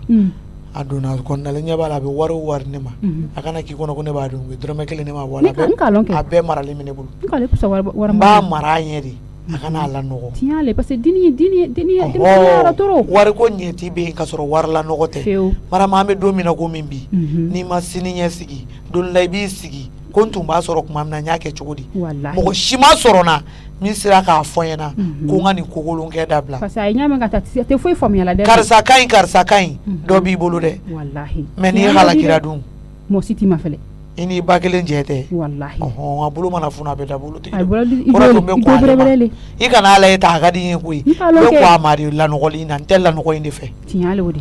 a donna kɔnɔna la ɲɛ b'a la a bɛ wari o wari ne ma a kana k'i kɔnɔ ko ne b'a dun u bɛ dɔrɔmɛ 1 ne ma bɔ a la a bɛɛ maralen bɛ ne bolo n b'a mara a ɲɛ de a kana a lanɔgɔ tiɲɛ ale parce que dini yɛrɛ tɔɔrɔ wari ko ɲɛ t'i bɛ yen ka sɔrɔ wari lanɔgɔ tɛ marama an bɛ don min na ko min bi n'i ma sini ɲɛ sigi don la i b'i sigi ko n tun b'a sɔrɔ kuma min na n y'a kɛ cogo di mɔgɔ si ma sɔrɔ n na min sera k'a fɔ n ɲɛna ko n ka nin kokolon kɛ dabila parce que a ye ɲa mɛn ka taa tɛ foyi faamuyala dɛ karisa ka ɲi dɔ b'i bolo dɛ mais n'i halakira dun mɔgɔ si t'i ma fɛlɛ i n'i ba kelen jɛ tɛ wallahi a bolo mana funu a bɛ da bolo tigɛ ay bolo i kana ala ye ta a ka di n ye koyi n bɛ ko a ma de lanɔgɔli in na n tɛ lanɔgɔ in de fɛ tiɲɛ o de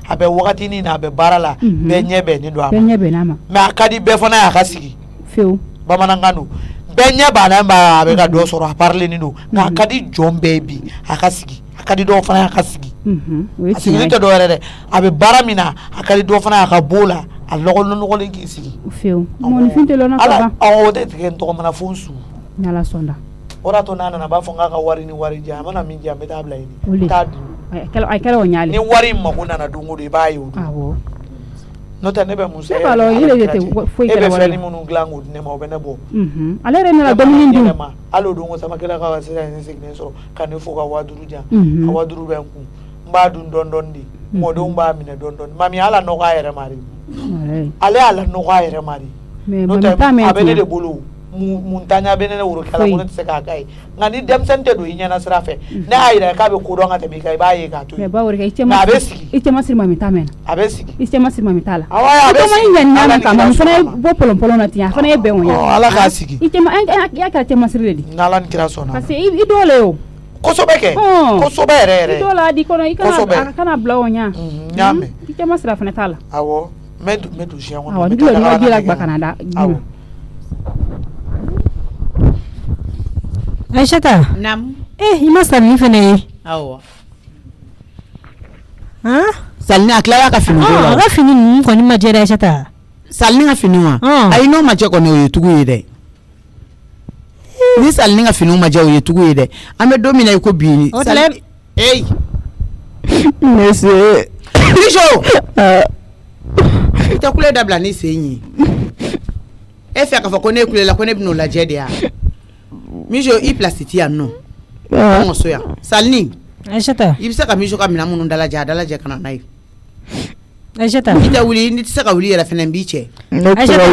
a bɛ wagatinin na a bɛ baara la bɛɛ ɲɛ bɛn ne don a ma bɛɛ ɲɛ bɛn n'a ma mais a ka di bɛɛ fana y'a ka sigi fewu bamanankan don bɛɛ ɲɛ b'a la a bɛ ka dɔ sɔrɔ a parilenin don nka a ka di jɔn bɛɛ bi a ka sigi a ka di dɔw fana y'a ka sigi a sigilen tɛ dɔw yɛrɛ dɛ a bɛ baara min na a ka di dɔw fana y'a ka b'o la a lɔgɔlen k'i sigi fewu mɔnifin tɛ lɔnna ka ban o tɛ tigɛ n tɔgɔ mana fo n su ni ala sɔnna o de y'a to n'a nana a b'a fɔ n k'a ka wari ni wari di a mana min di an bɛ taa bila yen t'a dun a kɛra o ɲaale ni wari in mako nana don o don i b'a ye o don n'o tɛ ne bɛ muso e b'a lɔ yɛrɛ de tɛ foyi kɛra wari e bɛ fɛn minnu dilan k'o di ne ma o bɛ ne bɔ ale yɛrɛ nana dumuni dun hali o don ko Samakɛla ka se ka ne sigilen sɔrɔ ka ne fo ka 5000 di yan a 5000 bɛ n kun n b'a dun dɔɔni de mɔdenw b'a minɛ dɔɔni mami ala nɔgɔ a yɛrɛ ma de ale y'a la nɔgɔ a yɛrɛ ma de n'o tɛ a bɛ ne de bolo mun tanya bɛ ne worokɛla ko ne tɛ se k'a k'a ye nka ni denmisɛnnin tɛ don i ɲɛna sira fɛ ne y'a yira k'a bɛ ko dɔn ka tɛmɛ i kan i b'a ye k'a to yen mais a bɛ sigi i cɛ ma siri mami t'a mɛn a bɛ sigi i cɛ ma siri mami t'a la a bɛ sigi i ɲani ɲa mɛn kama fana ye bɔ pɔlɔn na ten a fana ye bɛn o ɲɛ ala k'a sigi i cɛ ma y'a kɛra cɛ ma siri de n'ala ni kira sɔnna parce que i dɔw le o kosɛbɛ kɛ kosɛbɛ yɛrɛ yɛrɛ i dɔw la di kɔnɔ i kana bila o ɲɛ n y'a mɛn i cɛ ma sira fana t'a la awɔ n bɛ don siɲɛ kɔnɔ awɔ ni dulɔ ni waji la gba kana da awɔ Aïchata Nam. I ma salini fana ye Awɔ. Salini a tilala ka fini ko la a ka fini ninnu kɔni ma jɛ dɛ Aïchata Salini ka fini wa ayi n'o ma jɛ kɔni o ye tugu ye dɛ ni Salini ka finiw ma jɛ o ye tugu ye dɛ an bɛ don min na i ko bi hey monsieur Bicho i tɛ kule dabila ni sen ye e fɛ k'a fɔ ko ne kulela ko ne bɛn'o lajɛ de ya Mijo i place ti yan nɔ an so yan Salini Aïchata i bɛ se ka Mijo ka minɛn minnu dalajɛ kana n'a ye Aïchata i tɛ wuli ni tɛ se ka wuli yɛrɛ fɛnɛ n b'i cɛ Aïchata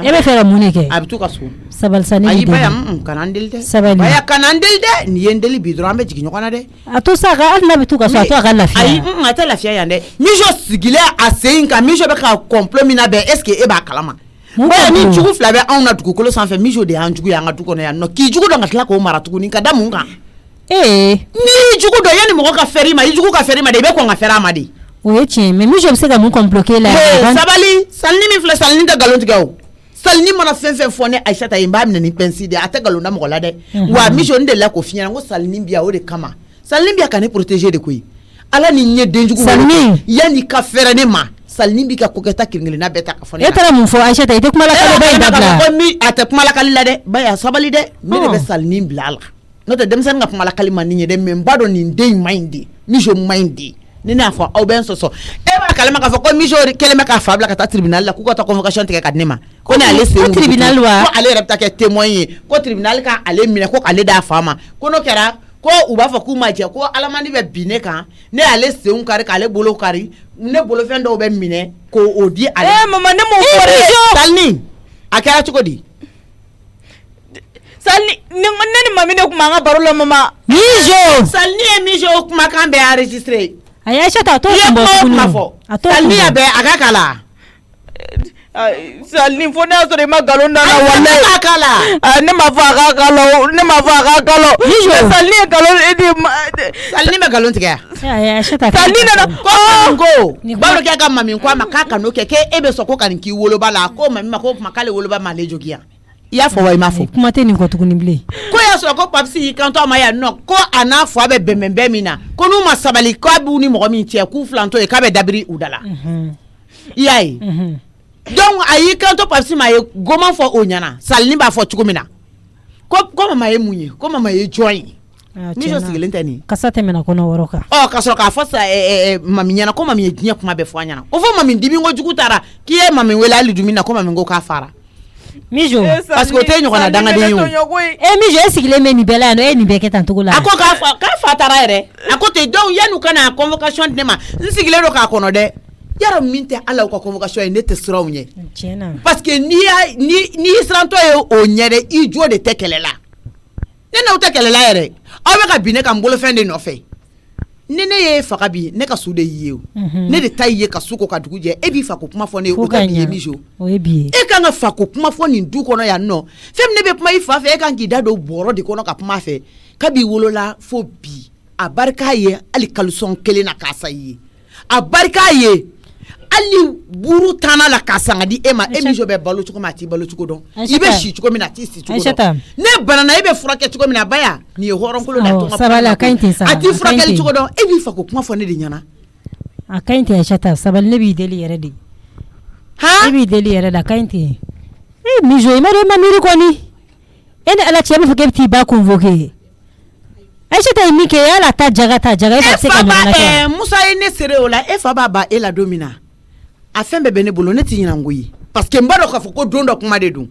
e bɛ fɛ ka mun de kɛ a bɛ to ka so sabali sa ne ayi ba yan kana n deli dɛ sabali ba kana n deli dɛ nin ye n deli bi dɔrɔn an bɛ jigin ɲɔgɔn na dɛ a to sa ka hali n'a bɛ to ka so a to a ka lafiya ayi a tɛ lafiya yan dɛ Mijo sigilen a sen kan Mijo bɛ ka complot min na bɛn est ce que e b'a kalama Oya ni jugu fila bɛ anw na dugukolo sanfɛ Mijo de y'an jugu y'an ka du kɔnɔ yan nɔ k'i jugu dɔn ka tila k'o mara tuguni ka da mun kan ni jugu dɔn yanni mɔgɔ ka fɛrɛ i ma i jugu ka fɛrɛ i ma de i bɛ kɔn ka fɛrɛ a ma de o ye tiɲɛ mais Mijo bɛ se ka mun complot k'e la sabali Salini min filɛ Salini tɛ nkalon tigɛ o Salini mana fɛn fɛn fɔ ne Aïchata ye n b'a minɛ ni pince de a tɛ nkalon da mɔgɔ la dɛ wa Mijo n delila k'o f'i ɲɛna ko Salini bi yan o de kama Salini bi yan ka ne protéger de koyi ala ni ɲɛ den jugu Salini yanni ka fɛrɛ ne ma Salini bi ka kokɛta kelen-kelenna bɛɛ ta ka fɔ ne e taara mun fɔ Aïchata i tɛ kuma lakali ba in dabila a tɛ kuma lakali la dɛ ba ya sabali dɛ ne de bɛ Salini bila a la n'o tɛ denmisɛnnin ka kuma lakali man di n ye dɛ mais n b'a dɔn nin den in man ɲi de Mijo man ɲi de ni ne y'a fɔ aw bɛ n sɔsɔ e b'a kalama k'a fɔ ko Mijo kɛlen bɛ k'a fa bila ka taa tribunal la k'u ka taa convocation tigɛ ka di ne ma ko ni ale sen tribunal wa ko ale yɛrɛ bɛ taa kɛ témoin ye ko tribunal ka ale minɛ ko k'ale d'a fa ma ko n'o kɛra ko u b'a fɔ k'u ma jɛ ko alamandi bɛ bin ne kan ne y'ale senw kari k'ale bolo kari ne bolofɛn dɔw bɛ minɛ k'o di ale mama ne m'o fɔ dɛ Salini a kɛra cogo di Salini ne ni mami de kuma an ka baro la mama Mijo Salini ye Mijo kumakan bɛɛ enregistré ayi Aïchata a t'o kun bɔ tuguni a t'o Salini ya bɛɛ a ka kala Salini fo ne y'a sɔrɔ i ma nkalon da n na walayi a ka kala ne ma fɔ a ka kala ne ma fɔ a ka kala Salini ye nkalon Salini bɛ nkalon tigɛ ayi Aïchata Salini nana ko balo kɛ ka mami ko a ma k'a ka n'o kɛ k'e bɛ sɔn ko ka nin k'i woloba la ko mami ma ko kuma k'ale woloba ma ale jogi yan i y'a fɔ wa i m'a fɔ kuma tɛ nin kɔ tuguni bilen ko y'a sɔrɔ ko papisi y'i kanto a ma yan nɔ ko a n'a fɔ a bɛ bɛnbɛn min na ko n'u ma sabali k'a b'u ni mɔgɔ min cɛ k'u filantɔ ye k'a bɛ dabiri u da la i y'a ye donc a y'i kanto papisi ma ye goman fɔ o ɲɛna Salini b'a fɔ cogo min na ko mama ye mun ye ko mama ye jɔn ye Mijo sigilen tɛ nin kasa tɛmɛna kɔnɔ wɔɔrɔ kan ka sɔrɔ k'a fɔ mami ɲɛna ko mami ye diɲɛ kuma bɛɛ fɔ a ɲɛna o fɔ mami dimi ko jugu taara k'i ye mami wele hali dumuni na ko mami ko k'a fara Mijo parce que o tɛ ɲɔgɔnna dangaden ye o Mijo e sigilen bɛ nin bɛɛ la yan nɔ e nin bɛɛ kɛ tan cogo la a ko k'a fa taara yɛrɛ a ko ten donc yan'u ka na convocation di ne ma n sigilen don k'a kɔnɔ dɛ yaro min tɛ ala ka convocation ye ne tɛ siraw ɲɛ tiɲɛna parce que ni sirantɔ ye o ɲɛ dɛ i jo de tɛ kɛlɛ la ne n'aw tɛ kɛlɛ la yɛrɛ aw bɛ ka bin ne ka n bolofɛn de nɔfɛ ni ne ye faga bi ne ka su de y'i ye o ne de ta y'i ye ka su ko ka dugu jɛ e b'i fa ko kuma fɔ ne ye o tɛ bi ye Mijo e kan ka fa ko kuma fɔ nin du kɔnɔ yan nɔ fɛn min ne bɛ kuma i fa fɛ e kan k'i da don bɔrɔ de kɔnɔ ka kuma fɛ kabi wolola fo bi a barika ye hali kalisɔn kelen na k'a sa i ye a barika ye hali buru tanna la k'a sanga di e ma e Mijo bɛ balo cogo min a t'i balo cogo dɔn i bɛ si cogo min a t'i si cogo dɔn ne banana e bɛ furakɛ cogo min na baya nin ye hɔrɔnkolo na sabali a ka ɲi ten sa a t'i furakɛli cogo dɔn e b'i fa ko kuma fɔ ne de ɲɛna a ka ɲi ten Aïssata sabali ne b'i deli yɛrɛ de e b'i deli yɛrɛ de a ka ɲi ten Mijo i ma dɔn i ma miiri kɔni e ni ala cɛ b'a fɔ k'e bɛ t'i ba convoquer Aïssata ye min kɛ e ala ta jaga e bɛ se ka ɲɔgɔn kɛ Musa ye ne sere o la e fa b'a ba e la don min na a fɛn bɛɛ bɛ ne bolo ne tɛ ɲinɛ n ko ye parce que n b'a dɔn k'a fɔ ko don dɔ kuma de don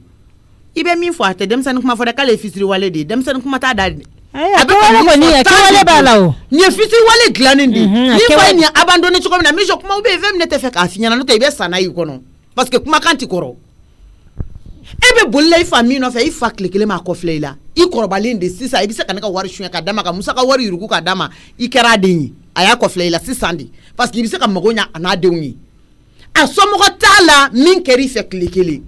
i bɛ min fɔ a tɛ denmisɛnnin kuma fɔ dɛ k'ale ye fitiriwale de ye denmisɛnnin kuma t'a da de a kɛwale b'a la o nin ye fitiriwale dilannen de ni fa ye nin abandonné cogo min na Mijo kuma bɛ yen fɛn min ne tɛ fɛ k'a f'i ɲɛna n'o tɛ i bɛ sa n'a y'i kɔnɔ parce que kumakan ti kɔrɔ e bɛ bolila i fa min nɔfɛ i fa tile kelen m'a kɔfilɛ i la i kɔrɔbalen de sisan i bɛ se ka ne ka wari suɲɛ ka d'a ma ka Musa ka wari yurugu ka d'a ma i kɛra a den ye a y'a kɔfilɛ i la sisan de parce que i bɛ se ka mago ɲa a n'a denw ye a somɔgɔ t'a la min kɛra i fɛ tile kelen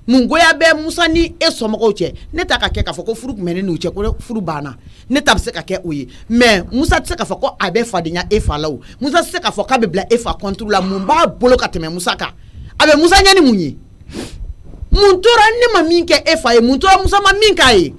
mun goya bɛ Musa ni e somɔgɔw cɛ ne ta ka kɛ k'a fɔ ko furu tun bɛ ne n'u cɛ ko furu banna ne ta bɛ se ka kɛ o ye mais Musa tɛ se k'a fɔ ko a bɛ fadenya e fa la o Musa tɛ se k'a fɔ k'a bɛ bila e fa contre la mun b'a bolo ka tɛmɛ Musa kan a bɛ Musa ɲɛ ni mun ye mun tora ne ma min kɛ e fa ye mun tora Musa ma min k'a ye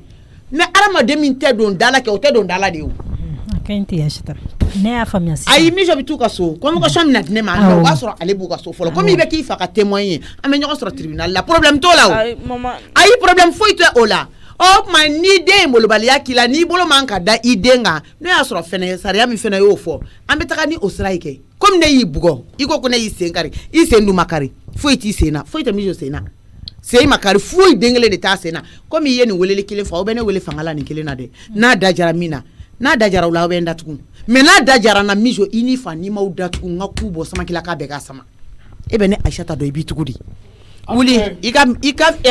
mais adamaden min tɛ don da la kɛ o tɛ don da la de ye o a ka ɲi ten Aïssata ne y'a faamuya sisan ayi Mijo bɛ t'u ka so convocation min na di ne ma o b'a sɔrɔ ale b'u ka so fɔlɔ komi i bɛ k'i fa ka témoin ye an bɛ ɲɔgɔn sɔrɔ tribunal la problème t'o la o ayi problème foyi tɛ o la o tuma ni den ye molobaliya k'i la n'i bolo man ka da i den kan n'o y'a sɔrɔ fɛnɛ sariya min fɛnɛ y'o fɔ an bɛ taga ni o sira ye kɛ komi ne y'i bugɔ i ko ne y'i sen kari i sen dun ma kari foyi t'i sen na foyi tɛ Mijo sen na sen ma kari foyi den kelen de t'a sen na komi i ye nin weleli kelen fɔ aw bɛ ne wele fanga la nin kelen na dɛ n'a da jara min na n'a da jara o la aw bɛ n datugu mais n'a da jara na Mijo i ni fa ni m'aw datugu n ka ku bɔ samakila k'a bɛɛ k'a sama e bɛ ne Aïssata dɔn i b'i tugu di wuli i ka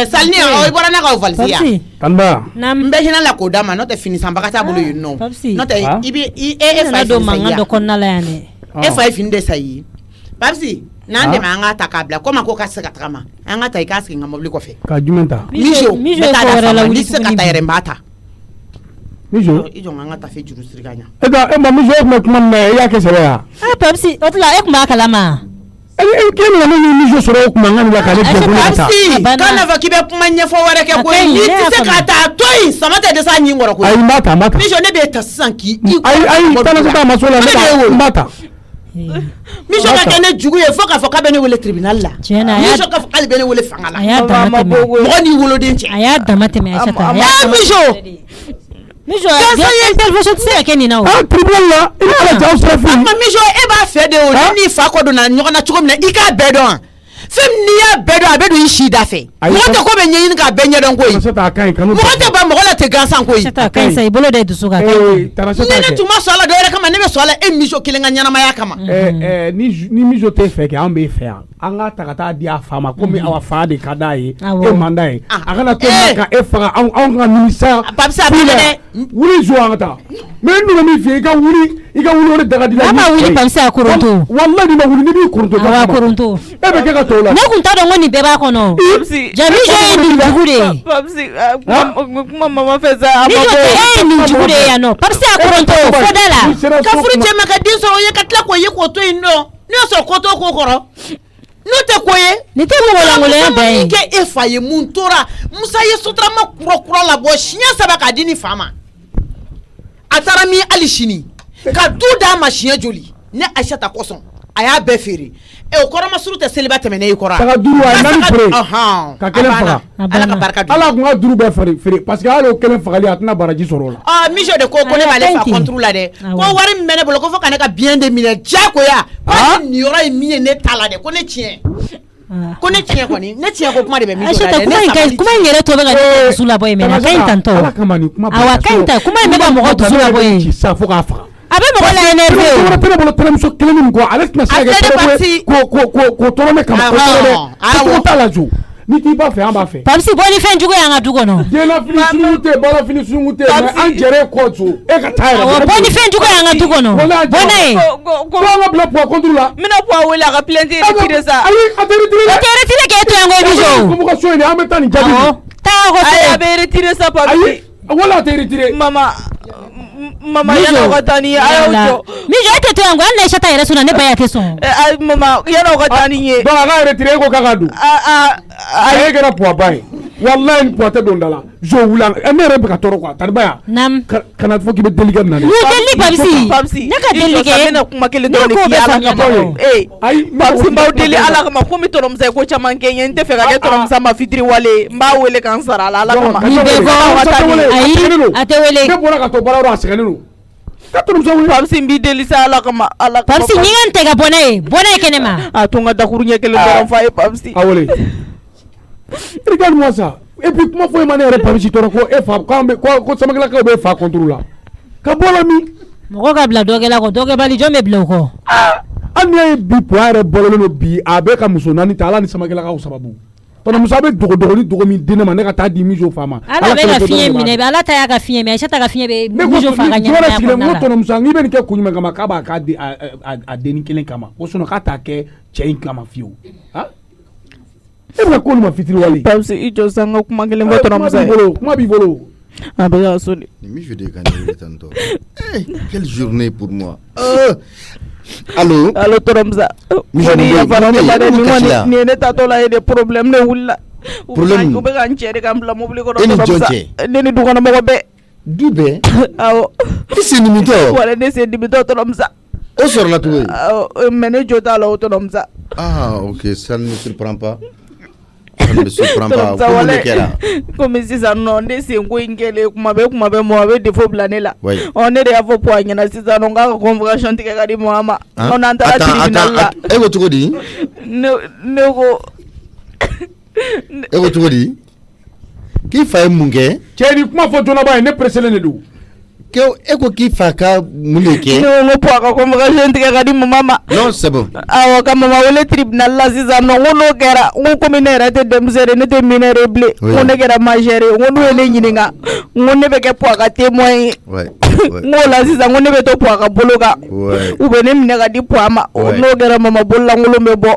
salini i bɔra ne ka o valise yan Tanba n bɛ hinɛ la k'o d'a ma n'o tɛ fini sanbaga t'a bolo yen nɔ n'o tɛ i bɛ e fa ye fini san i ye e fa ye fini de san i ye Papisi n'an dɛmɛ an k'a ta k'a bila komi a ko k'a tɛ se ka tagama an ka ta i k'a sigi n ka mobili kɔfɛ ka jumɛn ta Mijo bɛ taa da fama n'i tɛ se ka ta yɛrɛ n b'a ta Mijo i jɔ an ka tafe juru siri ka ɲa e ma Mijo e tun bɛ kuma min na e y'a kɛ sɛbɛ ya Papisi o tila e tun b'a kalama k'e nana ne ni Mijo sɔrɔ o kuma n ka nin la k'ale jɛ ko ne ka taa k'a nafa k'i bɛ kuma ɲɛfɔ wɛrɛ kɛ koyi n'i tɛ se k'a ta to yen sama tɛ dɛsɛ a ɲin kɔrɔ koyi ayi n b'a ta Mijo ne b'e ta sisan k'i ayi tana se t'a ma so la n b'a ta Mijo ka kɛ ne jugu ye fo k'a fɔ k'a bɛ ne wele tribunal la Mijo k'a fɔ k'ale bɛ ne wele fanga la mɔgɔ n'i woloden cɛ a y'a dama tɛmɛ Aïssata Mijo intervention tɛ se ka kɛ nin na o tribunal la i bɛ ala jaw sira f'i Mijo e b'a fɛ de o n'i fa kɔ donna ɲɔgɔn na cogo min na i k'a bɛɛ dɔn wa fɛn n'i y'a bɛɛ dɔn a bɛ don i si da fɛ mɔgɔ tɛ ko bɛ ɲɛɲini k'a bɛɛ ɲɛdɔn koyi mɔgɔ tɛ ban mɔgɔ la tɛ gansan koyi i bolo de dusu ka ni ne tun ma sɔn a la dɔwɛrɛ kama ne bɛ sɔn a la e Mijo kelen ka ɲɛnamaya kama ni Mijo tɛ fɛ kɛ an bɛ fɛ yan an k'a ta ka taa di a fa ma komi aw fa de ka d'a ye e man d'a ye a kana to ka e faga anw ka nimisa wuli zo an ka taa mais n donna min fɛ i ka wuli o de daga dilan a ma wuli Papisi a koronto wallahi ni ma wuli ni b'i koronto a koronto e bɛ kɛ ka to la ne kun t'a dɔn ko nin bɛɛ b'a kɔnɔ Mijo ye nin jugu de ye kuma mama fɛ sa Mijo e ye nin jugu de ye yan nɔ Papisi a koronto fo da la ka furu cɛ ma ka den sɔrɔ o ye ka tila k'o ye k'o to yen nɔ ne y'a sɔrɔ ko to ko kɔrɔ n'o tɛ ko ye nin tɛ mɔgɔlangoloya bɛɛ ye min kɛ e fa ye mun tora Musa ye sotarama kura labɔ siɲɛ 3 k'a di ni fa ma a taara min hali sini ka du d'a ma siɲɛ joli ne Aïssata kɔsɔn a y'a bɛɛ feere o kɔrɔmasuru tɛ seliba tɛmɛ ne i kɔrɔ saga 5 a ye 4 feere ka 1 faga Ala ka barika don Ala kun ka 5 bɛɛ feere parce que hali o 1 fagali a tɛna baraji sɔrɔ o la Mijo de ko ne b'ale fa contre la dɛ ko wari min bɛ ne bolo ko fo ka ne ka bien de minɛ diyagoya ko nin yɔrɔ ye min ye ne ta la dɛ ko ne tiɲɛ ko ne tiɲɛ kɔni ne tiɲɛ ko kuma de bɛ Mijo la dɛ kuma in yɛrɛ tɔ bɛ ka ne dusu labɔ yen mais a ka ɲi tantɔ Ala kama nin kuma awɔ a ka ɲi tan kuma in bɛ ka mɔgɔ dusu labɔ yen sisan fo k'a faga abe mo la énervé ko tele bolo tele muso kelen min ko ale tna sa ko toro kama ko ta la jo ni ti ba fɛ an b'a fɛ Papsi boni fɛn jugu y'an ka du kɔnɔ jena fini sungu tɛ bala fini sungu tɛ mais an jɛrɛ kɔ so e ka taa yɛrɛ boni fɛn jugu y'an ka du kɔnɔ bonne ko an ka bila poids contre la mina poids wele a ka plainte retiré sa ayi a tɛ retiré k'e to yan ko bijo convocation in an bɛ taa nin jaabi taa ko a bɛ retiré sa Papsi wala a tɛ retiré mama yana ka taa ni ye a y'o jɔ mijo e tɛ to yan ko hali na Aisata yɛrɛ sɔnna ne ba ya tɛ sɔn mama yana ka taa ni ye donc a ka retiré ko k'a ka don a ye kɛra poids ba ye wallahi ni poids tɛ don da la jo wula ne yɛrɛ bɛ ka tɔɔrɔ quoi tari ba ya nam kana fɔ k'i bɛ deli kɛ na ni deli Papsi ne ka deli kɛ ne na kuma kelen dɔrɔn de k'i ala kama Papsi m'aw deli ala kama ko mi tɔrɔmusa ye ko caman kɛ n ye n tɛ fɛ ka kɛ tɔrɔmusa ma fitiri wale n b'a wele k'an sara ala kama ni bɛ bɔ ayi a tɛ wele ne bɔra ka to baara yɔrɔ a sɛgɛnnen don ka tɔrɔmusa wele Papsi n b'i deli sa ala kama Papsi ɲinga tɛ ka bɔ ne ye kɛnɛ ma a to n ka dakuru ɲɛ kelen dɔrɔn f'a ye Papsi a wele regarde-moi ça et puis kuma fɔ e ma ne yɛrɛ Papsi tɔɔrɔ ko e fa ko Samakelakaw bɛ e fa contre la ka bɔ la min mɔgɔ ka bila dɔgɛ la kɔ dɔgɛbali jɔn bɛ bila o kɔ hali n'i y'a ye bi poids yɛrɛ bɔlen don bi a bɛ ka muso naani ta ala ni Samakelakaw sababu tɔnɔ muso bɛ dogo min di ne ma ne ka taa di Mijo fa ma ala bɛ ka fiɲɛ minɛ ala ta y'a ka fiɲɛ minɛ Aisata ka fiɲɛ bɛ Mijo fa ka ɲɛnamaya kɔnɔna la tɔnɔ muso n'i bɛ nin kɛ kun jumɛn kama k'a b'a k'a di a denni kelen kama ko sinon k'a t'a kɛ cɛ in kama fiyewu e bɛ ka ko olu ma fitiri wale Papsi i jɔ san ka kuma kelen fɔ tɔrɔmusa ye kuma b'i bolo a bɛ ka so de Mijo de ka ne tantôt quelle journée pour moi allo tɔrɔmusa Mijo ni yafara ne la dɛ ni ye ne tatɔ la ye de problème ne wulila problème u bɛ ka n cɛ de ka n bila mobili kɔnɔ e ni jɔn tɔrɔmusa cɛ ne ni dukɔnɔmɔgɔ bɛɛ du bɛɛ awɔ i sen dimitɔ wala ne sen dimitɔ tɔrɔmusa o sɔrɔla cogo di awɔ mais ne jo t'a la o tɔrɔmusa ok ça ne me surprend pas ça ne me surprend pas ko mun de kɛra komi sisan nɔ ne senko in kɛlen kuma bɛɛ mɔgɔ bɛ défaut bila ne la ne de y'a fɔ poids ɲɛna sisan nɔ n k'a ka convocation tigɛ ka di mɔgɔ ma n'an taara tribunal la e ko cogo di ne ko e ko cogo di k'i fa ye mun kɛ cɛ ni kuma fɔ joona ba ye ne presselen de don e ko k'i fa ka mun de kɛ ne ko poids ka convocation tigɛ ka di mama ma non c'est bon awɔ ka mama wele tribunal la sisan nɔ n ko n'o kɛra n ko komi ne yɛrɛ tɛ denmisɛnnin ne tɛ mineur ye bilen n ko ne kɛra majeur ye n ko n'u ye ne ɲininka n ko ne bɛ kɛ poids ka témoin ye n ko la sisan n ko ne bɛ to poids ka bolo kan u bɛ ne minɛ ka di poids ma n'o kɛra mama bololankolon bɛ bɔ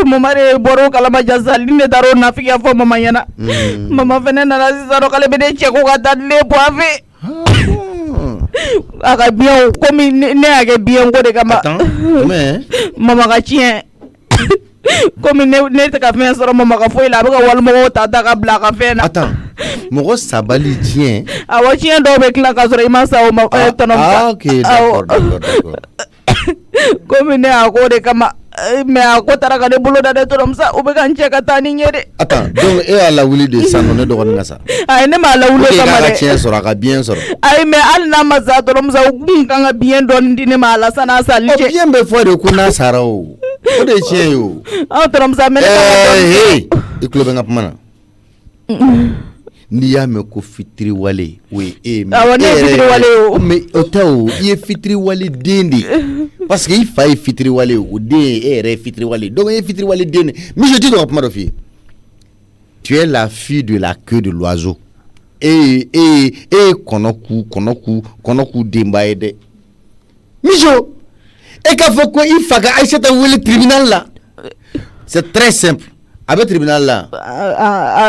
mama de bɔra o kalama jasa ni ne taara o nafigiya fɔ mama ɲɛna mama fɛnɛ nana sisan nɔ k'ale bɛ ne cɛ ko ka taa ne poids fɛ a ka biɲɛw komi ne y'a kɛ biɲɛ ko de kama mama ka tiɲɛ komi ne tɛ ka fɛn sɔrɔ mama ka foyi la a bɛ ka walimɔgɔw ta ka bila a ka fɛn na mɔgɔ sabali tiɲɛ awɔ tiɲɛ dɔw bɛ tila ka sɔrɔ i ma sa o ma tɔnɔmusa ok d'accord komi ne y'a ko de kama mais a ko taara ka ne bolo da dɛ tɔrɔmusa u bɛ ka n cɛ ka taa ni n ye de donc e y'a lawuli de sisan nɔ ne dɔgɔnin ka sa ayi ne m'a lawuli o kama dɛ k'a ka tiɲɛ sɔrɔ a ka biɲɛ sɔrɔ ayi mais hali n'a ma sa tɔrɔmusa u kun kan ka biɲɛ dɔɔni di ne ma a la san'a sali cɛ biɲɛ bɛ fɔ de ko n'a sara o de ye tiɲɛ ye o tɔrɔmusa mais ne ka i tulo bɛ n ka kuma na n'i y'a mɛn ko fitiri wale o ye e ye awɔ ne ye fitiri wale o mais o tɛ o i ye fitiri wale den de parce que i fa ye fitiri wale o den ye e yɛrɛ ye fitiri wale donc e ye fitiri wale den de mais je dis donc ka kuma dɔ f'i ye tu es la fille de la queue de l'oiseau e ye kɔnɔku denba ye dɛ Mijo e k'a fɔ ko i fa ka Aisata wele tribunal la c'est très simple a bɛ tribunal la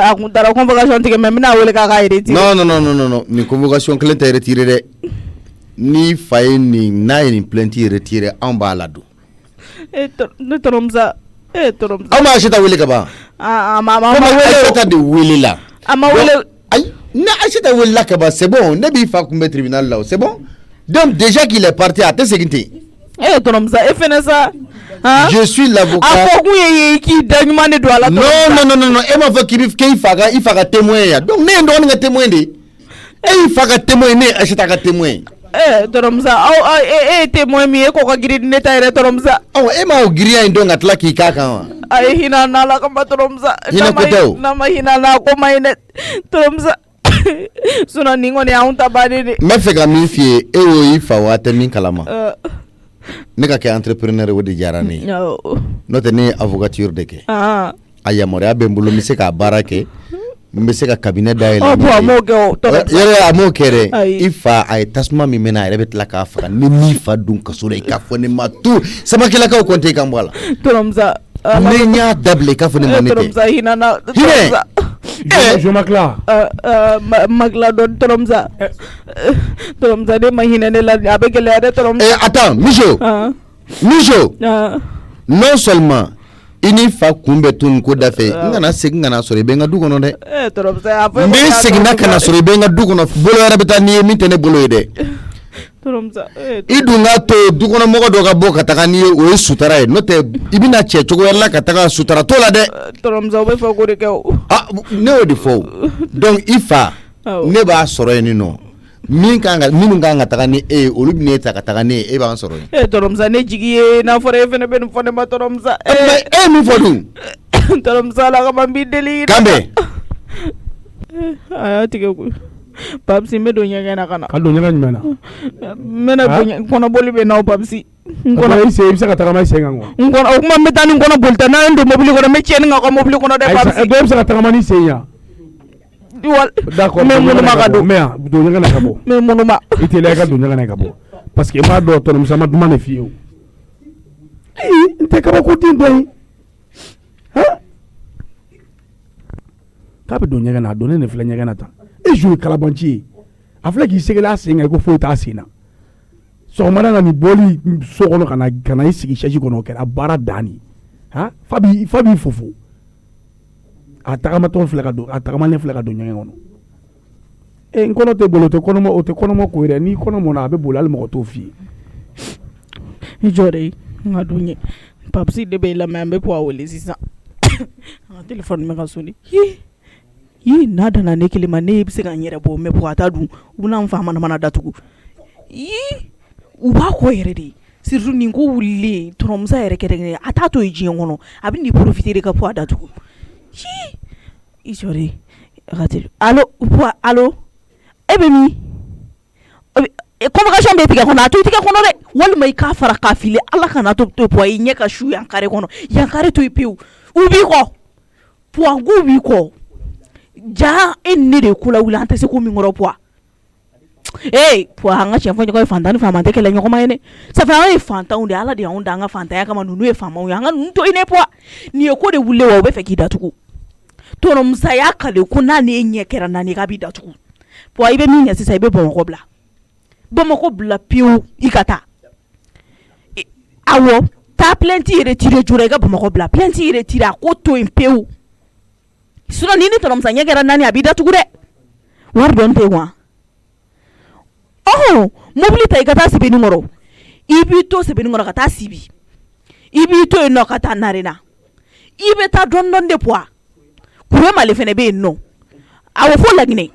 a kun taara convocation tigɛ mais n bɛna wele k'a ka retiré non nin convocation kelen tɛ retiré dɛ ni fa ye n'a ye nin plainte retiré anw b'a la don ne tɔrɔmusa aw ma Aisata wele ka ban a ma wele Aisata de wele la a ma wele ayi ni Aisata wele la ka ban c'est bon ne b'i fa kunbɛn tribunal la c'est bon donc déjà qu'il est parti a tɛ segin ten tɔrɔmusa e fɛnɛ sa je suis l'avocat a fɔ kun ye k'i da ɲuman de don a la non e m'a fɔ k'i fa ka témoin ya donc ne ye n dɔgɔnin ka témoin de e y'i fa ka témoin ne ye Aisata ka témoin tɔrɔmusa aw e ye témoin min ye k'o ka girin ne ta yɛrɛ tɔrɔmusa e m'a o giriya in dɔn ka tila k'i k'a kan wa a ye hinɛ n'a la kama tɔrɔmusa hinɛ ko tɛ o n'a ma hinɛ n'a ko ma hinɛ tɔrɔmusa Sinon ni kɔni y'anw ta bannen de. N bɛ fɛ ka min f'i ye e y'o i fa wa tɛ min kalama ne ka kɛ entrepreneur o de diyara ne ye n'o tɛ ne ye avocature de kɛ a yamaruya bɛ n bolo n bɛ se k'a baara kɛ n bɛ se ka cabinet dayɛlɛ a m'o kɛ o yɛrɛ a m'o kɛ dɛ i fa a ye tasuma min mɛna a yɛrɛ bɛ tila k'a faga ni min fa dun kaso la i k'a fɔ ne ma tout Samakɛlakaw compter kan bɔ a la Tɔrɔmusa ne ɲ'a dabila i k'a fɔ ne ma ne tɛ Tɔrɔmusa hinana je makila makila dɔn Tɔrɔmusa Tɔrɔmusa ne ma hinɛ ne la a bɛ gɛlɛya dɛ Tɔrɔmusa attends Mijo non seulement i ni fa kun bɛ to nin ko da fɛ n kana segin ka na sɔrɔ i bɛ n ka du kɔnɔ dɛ n bɛ seginna ka na sɔrɔ i bɛ n ka du kɔnɔ bolo wɛrɛ bɛ taa n'i ye min tɛ ne bolo ye dɛ i dun k'a to du kɔnɔ mɔgɔ dɔ ka bɔ ka taga n'i ye o ye sutara ye n'o tɛ i bɛna cɛ cogo wɛrɛ la ka taga sutara t'o la dɛ Tɔrɔmusa o bɛ fɔ k'o de kɛ o ne y'o de fɔ o donc i fa ne b'a sɔrɔ yen nɔ minnu kan ka taga ni e ye olu bɛ ne ta ka taga ne ye e b'an sɔrɔ yen Tɔrɔmusa ne jigi ye n'a fɔra e fana bɛ nin fɔ ne ma Tɔrɔmusa e ye min fɔ dun Tɔrɔmusa ala ka ban b'i deli kanbɛ a y'a tigɛ koyi Papsi n bɛ don ɲɛgɛn na ka na ka don ɲɛgɛn jumɛn na n bɛna kɔnɔboli bɛ n'aw Papsi i bɛ se ka tagama i sen kan quoi o kuma n bɛ taa ni kɔnɔ boli ta n'an ye don mobili kɔnɔ n bɛ tiɲɛni k'aw ka mobili kɔnɔ dɛ Papsi dɔ bɛ se ka tagama ni sen yan d'accord n bɛ munuma ka don mais don ɲɛgɛn na ka bɔ n bɛ munuma i teliya i ka don ɲɛgɛn na ka bɔ parce que i m'a dɔn Tɔrɔmusa ma duman de f'i ye o n tɛ kabako den dɔ ye k'a bɛ don ɲɛgɛn na a donnen de filɛ ɲɛgɛn na tan e joué kalabanci ye a filɛ k'i segin a sen kan ko foyi t'a sen na sɔgɔmada na nin bɔli so kɔnɔ ka na i sigi chaise kɔnɔ o kɛra baara dan de fa b'i fofo a tagamatɔ filɛ ka don a tagamalen filɛ ka don ɲɛgɛn kɔnɔ n kɔnɔ tɛ bolo o tɛ kɔnɔma ko ye dɛ n'i kɔnɔ mɔna a bɛ boli hali mɔgɔ t'o f'i ye i jɔ de n ka don ɲɛ Papsi de bɛ lamɛn an bɛ po a wele sisan a téléphone bɛ ka soni n'a dana ne kelen ma ne bɛ se ka n yɛrɛ bɔ mɛ po a ta dun u bɛna n fa mana datugu u b'a kɔ yɛrɛ de surtout nin ko wulilen Tɔrɔmusa yɛrɛ kɛrɛnkɛrɛn a t'a to ye diɲɛ kɔnɔ a bɛ n'i profiter de ka po a datugu i jɔ de a ka teli allo e bɛ min convocation bɛ tigɛ kɔnɔ a to i tigɛ kɔnɔ dɛ walima i k'a fara k'a fili Ala kana to po i ɲɛ ka su yan kare kɔnɔ yan kare to i pewu u b'i kɔ puwagu b'i kɔ ja e ne de ko la wuli an tɛ se ko min kɔrɔ puwa puwa an ka tiɲɛ fɔ ɲɔgɔn ye fantan ni faama tɛ kɛlɛ ɲɔgɔn ye dɛ safi an ye fantanw de Ala de y'anw da an ka fantanya kama ninnu ye faamaw ye an ka ninnu to i ne puwa nin ye ko de wulilen wa u bɛ fɛ k'i datugu Tɔrɔmusa y'a kale ko n'a ne ɲɛ kɛra naani k'a b'i datugu puwa i bɛ min ɲɛ sisan i bɛ Bamakɔ bila pewu i ka taa awɔ taa plainte retiré joona i ka Bamakɔ bila plainte retiré a ko to yen pewu sinon ni Tɔrɔmusa ɲɛ kɛra naani a b'i datugu dɛ wari dɔn tɛ wa mobili ta i ka taa Sebenikɔrɔ i b'i to Sebenikɔrɔ ka taa Sibi i b'i to yen nɔ ka taa Narena i bɛ taa dɔɔni de puwa kure male fɛnɛ bɛ yen nɔ awɔ fo Laginɛ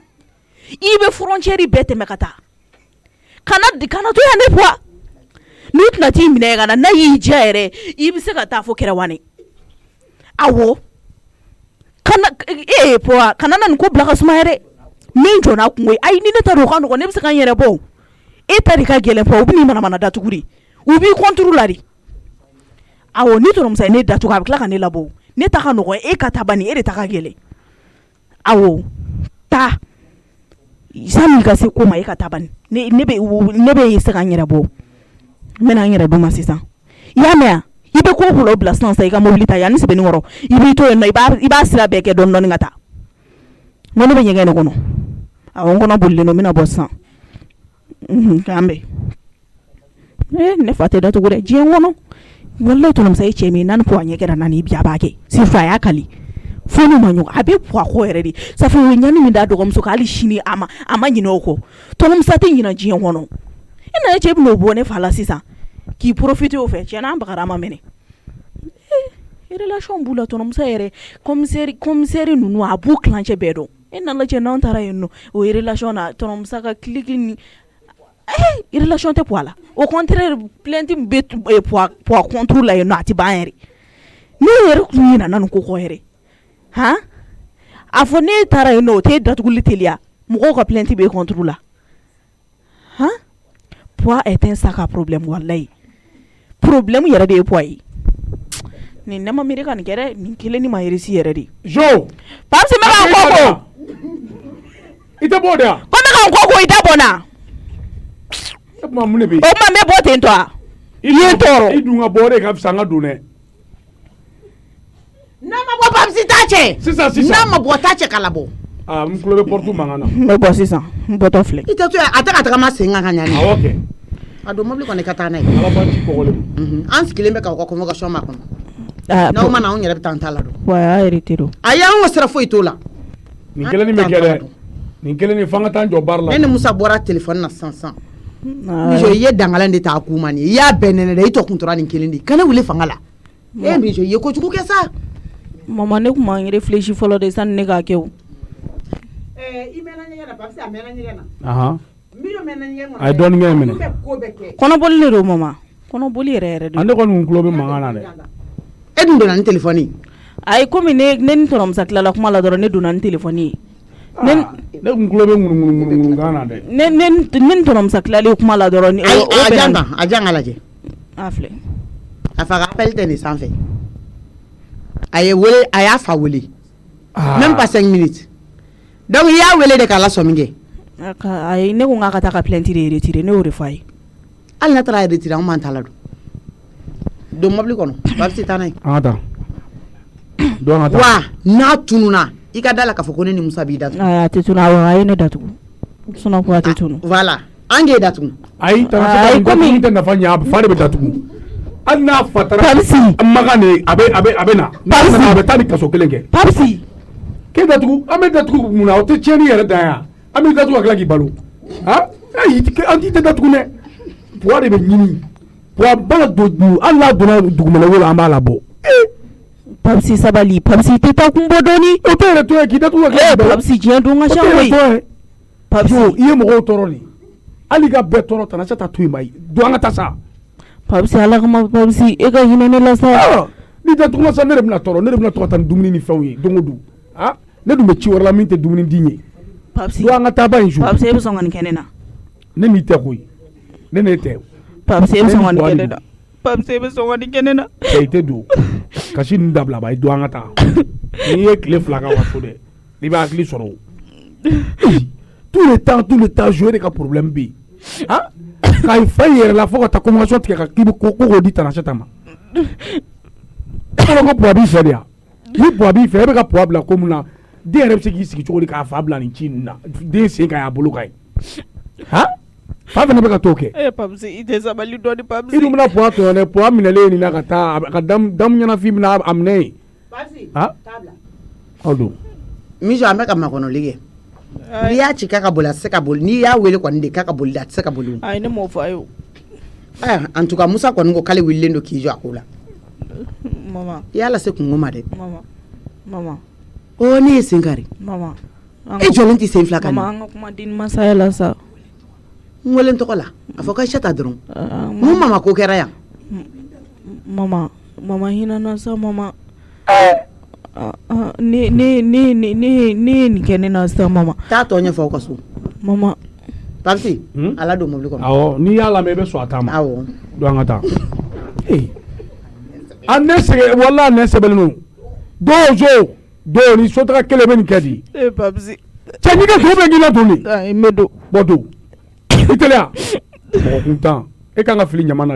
i bɛ frontière bɛɛ tɛmɛ ka taa kana to yan ne puwa n'u tɛna t'i minɛ ka na n'a y'i diya yɛrɛ i bɛ se ka taa fo Kɛrɛwane awɔ puwa kana na nin ko bila ka suma yɛrɛ min jɔna kungo ye ayi ni ne ta don o ka nɔgɔn ne bɛ se ka n yɛrɛ bɔ e ta de ka gɛlɛn puwa u bɛ n'i manamana datugu de u b'i contre la de awɔ ni Tɔrɔmusa ye ne datugu a bɛ tila ka ne labɔ ne ta ka nɔgɔn e ka taa bani e de ta ka gɛlɛn awɔ taa sani ka se ko ma e ka taa bani ne bɛ se ka n yɛrɛ bɔ n bɛna n yɛrɛ d'u ma sisan i y'a mɛn yan i bɛ ko o bila sisan i ka mobili ta yan ni Sebenikɔrɔ i b'i to yen nɔ i b'a sira bɛɛ kɛ dɔɔni ka taa n ko ne bɛ ɲɛgɛn de kɔnɔ awɔ n kɔnɔ bolilen don n bɛna bɔ sisan k'an bɛn ne fa tɛ datugu dɛ diɲɛ kɔnɔ walayi Tɔrɔmusa ye cɛ min n'a ni po a ɲɛ kɛra naani bi a b'a kɛ surtout a y'a kali fo n'u ma ɲɔgɔn a bɛ po a kɔ yɛrɛ de safi o ye ɲani min d'a dɔgɔmuso kan hali sini a ma ɲinɛ o kɔ Tɔrɔmusa tɛ ɲinɛ diɲɛ kɔnɔ e nana cɛ bɛn'o bɔ ne fa la sisan k'i profiter o fɛ tiɲɛ na an bagara a ma minɛ relation b'u la Tɔrɔmusa yɛrɛ commissaire ninnu a b'u kilancɛ bɛɛ dɔn e nana lajɛ n'anw taara yen nɔ o ye relation na Tɔrɔmusa ka clique ni relation tɛ po a la au contraire plainte bɛ po a contre la yen nɔ a tɛ ban yɛrɛ ne yɛrɛ tun ɲinɛna nin ko kɔ yɛrɛ a fɔ ne taara yen nɔ o t'e datuguli teliya mɔgɔw ka plainte bɛ contre la hein poids est un sac à problème wallahi problème yɛrɛ de ye poids ye nin ne ma miiri ka nin kɛ dɛ nin kelen ni ma réussi yɛrɛ de jo Papsi mɛ ka n kɔko i tɛ bɔ de wa ko ne ka n kɔko i tɛ bɔ na o tuma mun de bɛ yen o tuma n bɛ bɔ ten tɔ wa i ye n tɔɔrɔ i dun ka bɔ o de ka fisa n ka don dɛ n'a ma bɔ Papsi t'a cɛ sisan n'a ma bɔ t'a cɛ k'a labɔ n tulo bɛ porte mankan na n bɛ bɔ sisan n bɔtɔ filɛ i tɛ to yan a tɛ ka tagama sen kan ka ɲa ni awɔ kɛ a don mobili kɔni ka taa n'a ye ala b'an ci kɔkɔlen an sigilen bɛ k'aw ka convocation ma kɔnɔ n'aw ma na anw yɛrɛ bɛ taa an ta la don wa a y'a hérité don a y'an ka sira foyi t'o la nin kelen nin bɛ kɛ dɛ nin kelen nin f'an ka taa an jɔ baara la ne ni Musa bɔra téléphone na sisan Mijo i ye dangalan de ta k'u ma nin i y'a bɛɛ nɛnɛ dɛ i tɔ kun tora nin kelen de kana wuli fanga la Mijo i ye kojugu kɛ sa mama ne kun m'an réfléchi fɔlɔ de sanni ne k'a kɛ o i mɛnna ɲɛgɛn na Papsi a mɛnna ɲɛgɛn na Mijo mɛnna ɲɛgɛn kɔnɔ a ye dɔɔnin kɛ minɛ kɔnɔboli de don mama kɔnɔboli yɛrɛ yɛrɛ de ne kɔni kun tulo bɛ mankan na dɛ e dun donna ni téléphone ayi komi ne ni tɔrɔmusa tilala kuma la dɔrɔn ne donna ni téléphone ye ne kun tulo bɛ ŋunuŋunuŋunuŋunu kan na dɛ ne ni tɔrɔmusa tilalen kuma la dɔrɔn a jan ka lajɛ a filɛ a fa ka appel tɛ nin sanfɛ a y'a fa wele même pas 5 minutes donc i y'a wele de k'a lasɔmi kɛ ayi ne ko n k'a ka taa ka plainte de retiré ne y'o de fɔ a ye hali n'a taara retiré anw m'an ta la don mobili kɔnɔ Papsi taa n'a ye an ka taa don an ka taa wa n'a tununa i ka da la k'a fɔ ko ne ni Musa b'i datugu a tɛ tunu a ye ne datugu sinon ko a tɛ tunu voilà an k'e datugu ayi komi tɛ nafa ɲɛ fa de bɛ datugu hali n'a fa taara Makan de a bɛ na n'a nana a bɛ taa ni kaso kelen kɛ Papsi k'e datugu an bɛ datugu mun na o tɛ tiɲɛni yɛrɛ dan yan an bɛ datugu ka tila k'i balo ayi an t'i tɛ datugu dɛ poids de bɛ ɲini poids ba don hali n'a donna dugumɛnɛ la an b'a labɔ Papsi sabali Papsi tɛ taa kun bɔ dɔɔni o tɛ yɛrɛ to yen k'i datugu ka tila k'i balo Papsi diɲɛ don ka ca koyi Papsi i ye mɔgɔw tɔɔrɔ de hali ka bɛɛ tɔɔrɔ tana se ta to yen ma ye don an ka taa sa Papsi ala kama Papsi e ka hinɛ ne la sa ni datugu ma sa ne de bɛna tɔɔrɔ ne de bɛna to ka taa ni dumuni ni fɛnw ye don o don ne dun bɛ ci wɛrɛ la min tɛ dumuni di ye Papsi don an ka taa ba in su Papsi e bɛ sɔn ka nin kɛ ne na ne m'i tɛ koyi ne ne tɛ Papsi e bɛ sɔn ka nin kɛ ne na Papsi e bɛ sɔn ka nin kɛ ne na i tɛ don kasi ninnu dabila ba ye don an ka taa n'i ye tile 2 k'a ka so dɛ i bɛ hakili sɔrɔ o tous les temps jouer de ka problème bɛ yen k'a fa yɛrɛ la fo ka taa convocation tigɛ ka k'i bɛ ko k'o di Tanasɛta ma e kɔnɔ ko poids b'i fɛ de yan ni poids b'i fɛ e bɛ ka poids bila ko mun na den yɛrɛ bɛ se k'i sigi cogo di k'a fa bila nin ci ninnu na den sen ka y'a bolo ka ye fa fana bɛ ka t'o kɛ Papsi i tɛ sabali dɔɔni Papsi i dun bɛna poids tɔɲɔ dɛ poids minɛlen nin na ka taa a ka damu ɲɛnafin bɛna a minɛ yen aw don Mijo an bɛ ka makɔnɔli kɛ n'i y'a ci k'a ka boli a tɛ se ka boli n'i y'a wele kɔni de k'a ka boli a tɛ se ka boli ayi ne m'o fɔ a ye o en tout cas Musa kɔni ko k'ale wililen don k'i jɔ a ko la mama i y'a lase kungo ma dɛ mama ne ye sen kari mama e jɔlen tɛ sen fila kan mama an ka kuma di masaya la sa n wele n tɔgɔ la a fɔ k'Aisata dɔrɔn mun mama ko kɛra yan mama hinɛ na sa mama ne nin kɛ ne na sa mama taa tɔ ɲɛfɔ aw ka so mama Papsi ala don mobili kɔnɔ awɔ n'i y'a lamɛn i bɛ sɔn a ta ma awɔ don an ka taa a ne sɛgɛn wala ne sɛbɛnnen don ni sotaga kelen bɛ nin kɛ di Papsi cɛ n'i ka to bɛ k'i la don de n bɛ don bɔ don i teliya mɔgɔ kuntan e kan ka fili ɲama na